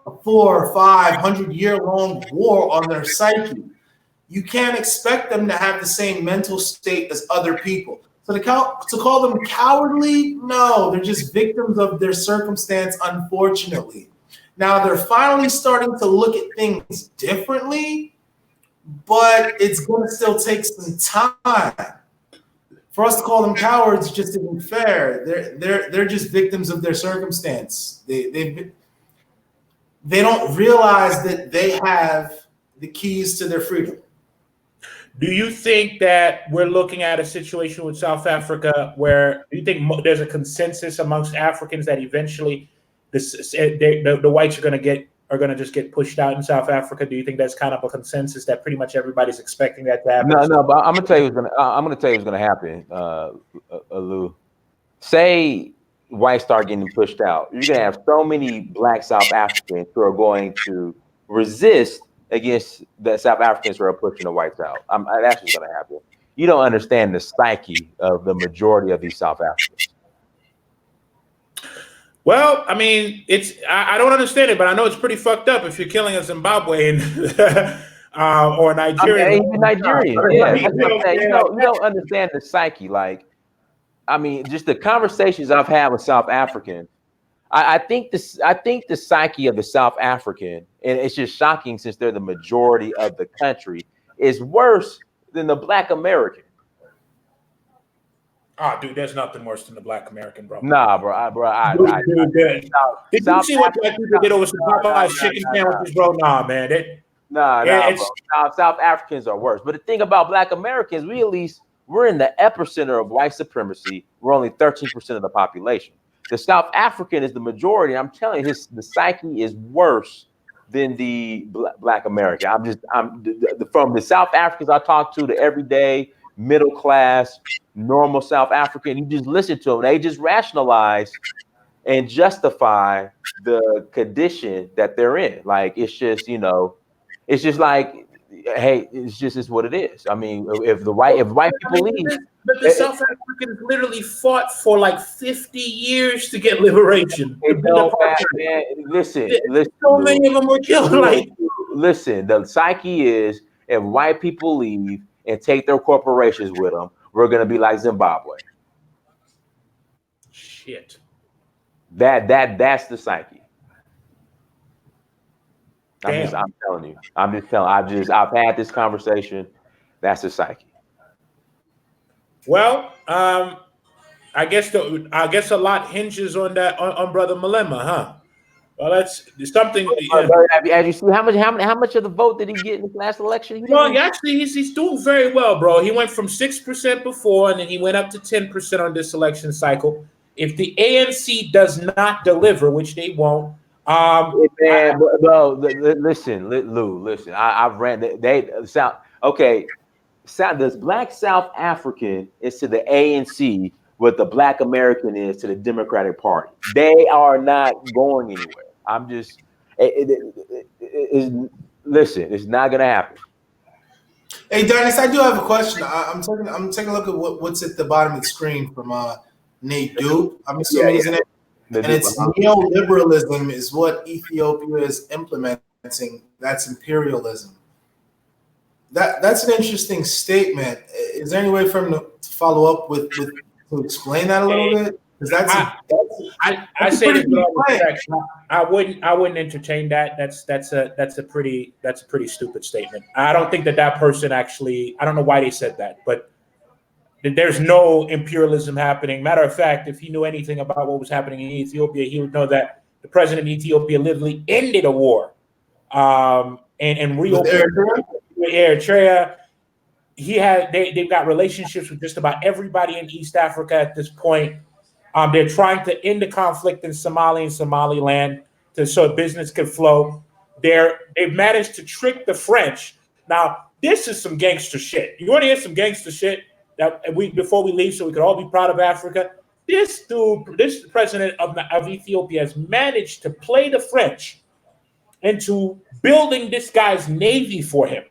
a 400 or 500 year long war on their psyche. You can't expect them to have the same mental state as other people. So to call them cowardly, no, they're just victims of their circumstance, unfortunately. Now they're finally starting to look at things differently, but it's going to still take some time. For us to call them cowards just isn't fair. They're just victims of their circumstance. They don't realize that they have the keys to their freedom. Do you think that we're looking at a situation with South Africa where do you think there's a consensus amongst Africans that eventually the whites are going to just get pushed out in South Africa? Do you think that's kind of a consensus that pretty much everybody's expecting that to happen? No, but I'm gonna tell you what's gonna happen, Lou. Say whites start getting pushed out, you're gonna have so many Black South Africans who are going to resist against the South Africans who are pushing the whites out. That's what's going to happen. You don't understand the psyche of the majority of these South Africans. Well, I mean, I don't understand it, but I know it's pretty fucked up if you're killing a Zimbabwean or Nigerian. Nigerian, yeah. That's what I'm saying. You don't understand the psyche. Like, I mean, just the conversations I've had with South Africans. I think the psyche of the South African, and it's just shocking since they're the majority of the country, is worse than the Black American. Ah, dude, there's nothing worse than the Black American, bro. Nah, bro. Did you see what Black people did over some Popeyes chicken sandwiches, bro? Nah, man. South Africans are worse. But the thing about Black Americans, we're in the epicenter of white supremacy. We're only 13% of the population. The South African is the majority. I'm telling you, the psyche is worse than the Black American. From the South Africans I talk to, the everyday middle class, normal South African, you just listen to them. They just rationalize and justify the condition that they're in. Like, it's just, it's just like, hey, it's what it is. I mean, if white people leave. But the South Africans literally fought for like 50 years to get liberation. Listen. So many of them were killed. Listen, the psyche is if white people leave and take their corporations with them, we're gonna be like Zimbabwe. Shit. That's the psyche. I'm telling you. I've had this conversation. That's the psyche. Well, I guess a lot hinges on that on Brother Malema, huh? Well, that's something. As you see, how much of the vote did he get in this last election? He's doing very well, bro. He went from 6% before, and then he went up to 10% on this election cycle. If the ANC does not deliver, which they won't, listen, Lou. I've ran. They sound okay. This Black South African is to the ANC what the Black American is to the Democratic Party. They are not going anywhere. I'm just, listen, it's not going to happen. Hey, Dennis, I do have a question. I'm taking a look at what's at the bottom of the screen from Nate Dupe. I'm assuming he's in it. And it's neoliberalism is what Ethiopia is implementing. That's imperialism. That's an interesting statement. Is there any way for him to follow up with to explain that a little bit? Because I say this with all respect. I wouldn't entertain that. That's a pretty stupid statement. I don't think that person actually. I don't know why they said that, but there's no imperialism happening. Matter of fact, if he knew anything about what was happening in Ethiopia, he would know that the president of Ethiopia literally ended a war and reopened Eritrea. They've got relationships with just about everybody in East Africa at this point. They're trying to end the conflict in Somalia and Somaliland so business could flow. They've managed to trick the French. Now, this is some gangster shit. You want to hear some gangster shit before we leave so we could all be proud of Africa? This president of Ethiopia has managed to play the French into building this guy's navy for him.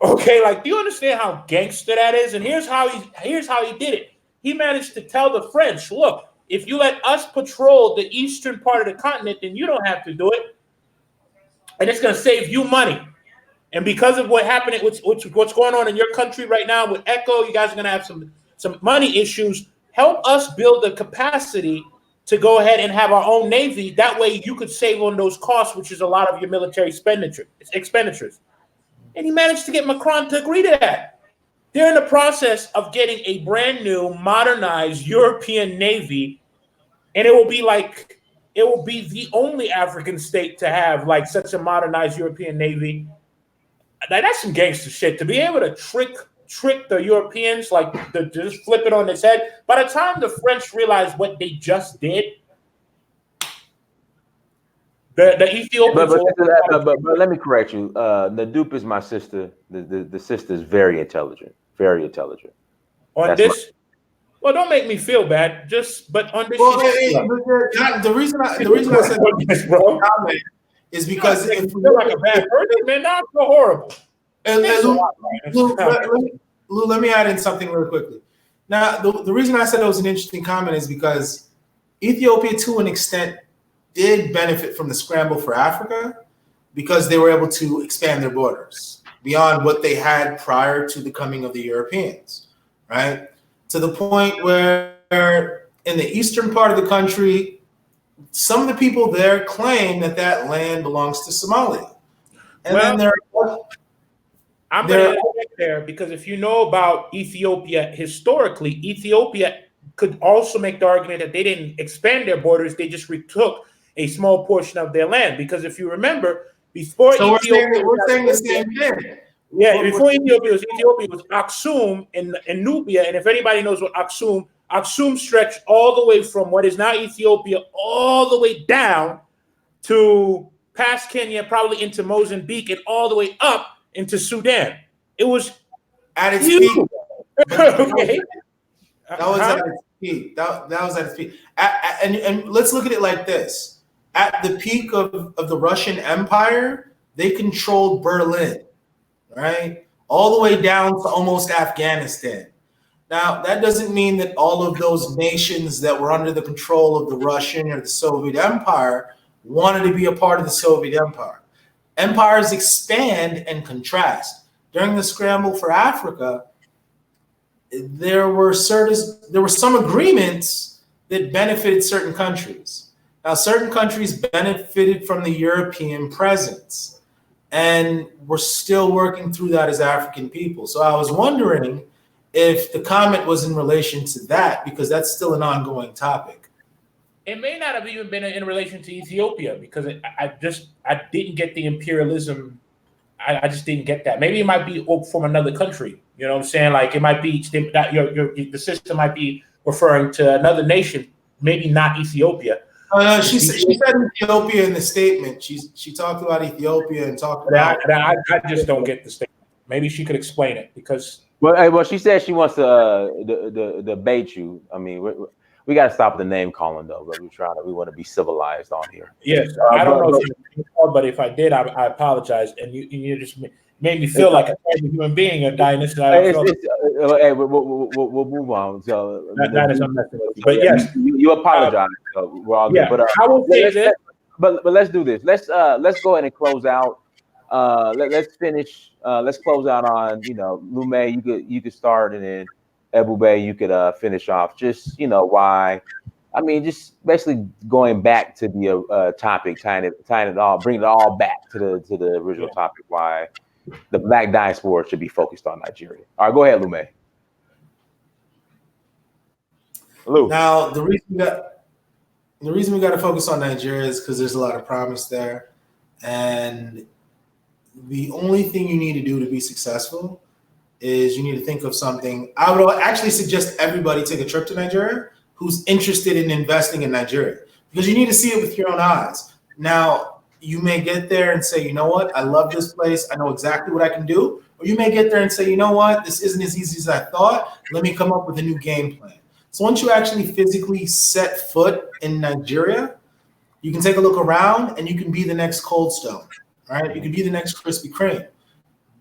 Okay, do you understand how gangster that is? And here's how he did it. He managed to tell the French, look, if you let us patrol the eastern part of the continent, then you don't have to do it. And it's going to save you money. And because of what happened, what's going on in your country right now with ECHO, you guys are going to have some money issues. Help us build the capacity to go ahead and have our own navy. That way you could save on those costs, which is a lot of your military expenditures. And he managed to get Macron to agree to that. They're in the process of getting a brand new, modernized European navy, and it will be the only African state to have such a modernized European navy. That's some gangster shit. To be able to trick the Europeans, to just flip it on its head. By the time the French realized what they just did, the Ethiopians. But let me correct you. Nadup is my sister. The sister is very intelligent. Very intelligent. Well, don't make me feel bad. But on this. Well, the reason I said this, bro. is because if if you feel like a bad person, man, not so horrible. And Lou, let me add in something really quickly. Now, the reason I said it was an interesting comment is because Ethiopia, to an extent, did benefit from the scramble for Africa because they were able to expand their borders beyond what they had prior to the coming of the Europeans, right? To the point where in the eastern part of the country, some of the people there claim that that land belongs to Somalia. And well, then I'm going to interject there because if you know about Ethiopia historically, Ethiopia could also make the argument that they didn't expand their borders; they just retook a small portion of their land. Because if you remember, before so Ethiopia, we're saying the same thing. Yeah, before Ethiopia was Aksum in Nubia, and if anybody knows what Aksum stretched all the way from what is now Ethiopia all the way down to past Kenya, probably into Mozambique, and all the way up into Sudan. It was at its huge. peak. Okay. That was at its peak. That was at its peak. And let's look at it like this. At the peak of the Russian Empire, they controlled Berlin, right? All the way down to almost Afghanistan. Now, that doesn't mean that all of those nations that were under the control of the Russian or the Soviet Empire wanted to be a part of the Soviet Empire. Empires expand and contrast. During the scramble for Africa, there were some agreements that benefited certain countries. Now, certain countries benefited from the European presence, and we're still working through that as African people. So I was wondering if the comment was in relation to that, because that's still an ongoing topic. It may not have even been in relation to Ethiopia because I didn't get the imperialism. I just didn't get that. Maybe it might be from another country. You know what I'm saying? Like it might be that the system might be referring to another nation, maybe not Ethiopia. She said Ethiopia in the statement. She talked about Ethiopia and talked about. I just don't get the statement. Maybe she could explain it because. Well, she said she wants to debate you. I mean, we got to stop the name calling though. But we want to be civilized on here. Yes, I don't know if you called, but if I did, I apologize. And you just made me feel like a human being, a Dionysus. Hey, we'll move on. So that is unnecessary. But yes, you apologize. So we're all good. But I will say this. But let's do this. Let's go ahead and close out. Let's finish. Let's close out on Lume. You could start, and then Ebube, you could finish off. Just why. I mean, just basically going back to the topic, tying it all, bringing it all back to the original topic. Why the Black diaspora should be focused on Nigeria. All right, go ahead, Lume. Lou. Now the reason we got to focus on Nigeria is because there's a lot of promise there, and the only thing you need to do to be successful is you need to think of something. I would actually suggest everybody take a trip to Nigeria who's interested in investing in Nigeria, because you need to see it with your own eyes. Now, you may get there and say, you know what, I love this place. I know exactly what I can do. Or you may get there and say, you know what, this isn't as easy as I thought. Let me come up with a new game plan. So once you actually physically set foot in Nigeria, you can take a look around and you can be the next Cold Stone, right? You can be the next Krispy Kreme.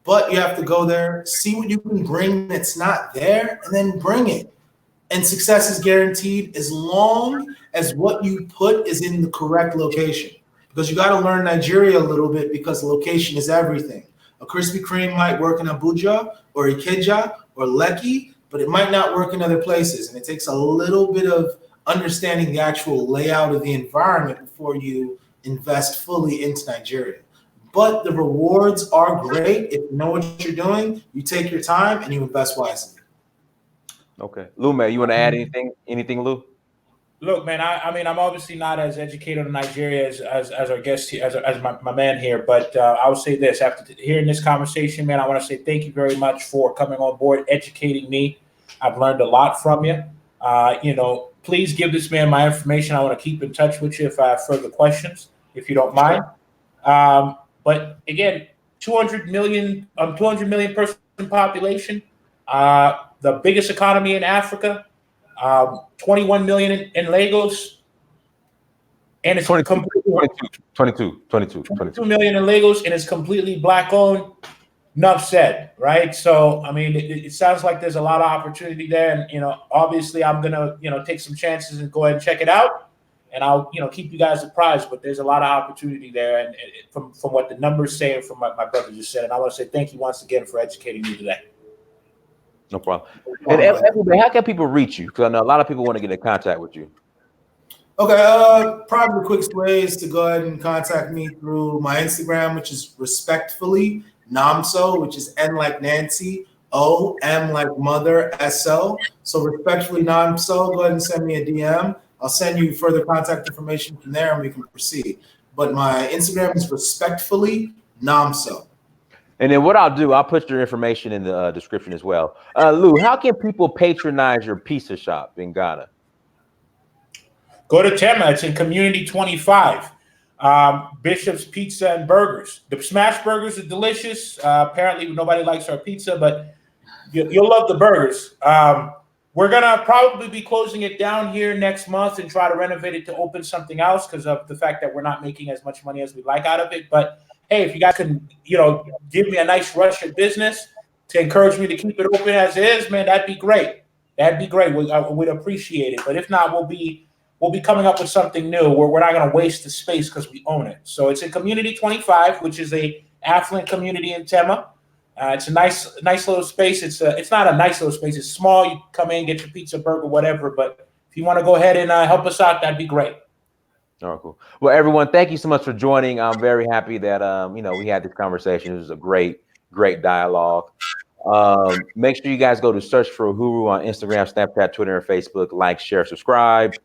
But you have to go there, see what you can bring that's not there, and then bring it. And success is guaranteed as long as what you put is in the correct location. Because you got to learn Nigeria a little bit, because location is everything. A Krispy Kreme might work in Abuja or Ikeja or Lekki, but it might not work in other places. And it takes a little bit of understanding the actual layout of the environment before you invest fully into Nigeria. But the rewards are great. If you know what you're doing, you take your time and you invest wisely. Okay, Lume, you want to add anything, Lou? Look, man, I mean, I'm obviously not as educated on Nigeria as our guest, as my man here, but I would say this, after hearing this conversation, man, I want to say thank you very much for coming on board, educating me. I've learned a lot from you. Please give this man my information. I want to keep in touch with you if I have further questions, if you don't mind. But again, 200 million person population, the biggest economy in Africa, 21 million in Lagos, and it's 22 22 22 million illegals, and it's completely black owned. Enough said, right? So, I mean, it sounds like there's a lot of opportunity there, and obviously, I'm gonna take some chances and go ahead and check it out, and I'll keep you guys apprised. But there's a lot of opportunity there, and from what the numbers say, and from my brother just said, and I want to say thank you once again for educating me today. No problem. And Ebube, how can people reach you? Because I know a lot of people want to get in contact with you. Okay, probably the quickest way is to go ahead and contact me through my Instagram, which is respectfully Namso, which is N like Nancy, O, M like mother, SO. So respectfully Namso, go ahead and send me a DM. I'll send you further contact information from there and we can proceed. But my Instagram is respectfully Namso. And then what I'll do, I'll put your information in the description as well. Lou, how can people patronize your pizza shop in Ghana? Go to Tema. It's in Community 25. Bishop's Pizza and Burgers. The smash burgers are delicious. Apparently, nobody likes our pizza, but you'll love the burgers. We're going to probably be closing it down here next month and try to renovate it to open something else because of the fact that we're not making as much money as we'd like out of it. But, hey, if you guys can, give me a nice rush of business to encourage me to keep it open as is, man, that'd be great. That'd be great. We'd appreciate it. But if not, we'll be coming up with something new where we're not going to waste the space because we own it. So it's in Community 25, which is a affluent community in Tema. It's a nice little space. It's not a nice little space. It's small. You come in, get your pizza, burger, whatever. But if you want to go ahead and help us out, that'd be great. All right, cool. Well, everyone, thank you so much for joining. I'm very happy that we had this conversation. It was a great dialogue. Make sure you guys go to Search for Uhuru on Instagram, Snapchat, Twitter, and Facebook. Like, share, subscribe.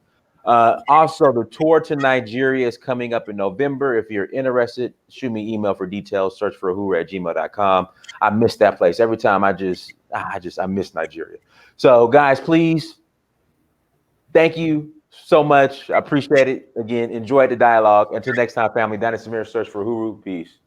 Also, the tour to Nigeria is coming up in November. If you're interested, shoot me an email for details. Search for uhuru@gmail.com. I miss that place every time. I miss Nigeria. So, guys, please, thank you so much. I appreciate it. Again, enjoy the dialogue. Until next time, family. Danny Samir, Search for Uhuru. Peace.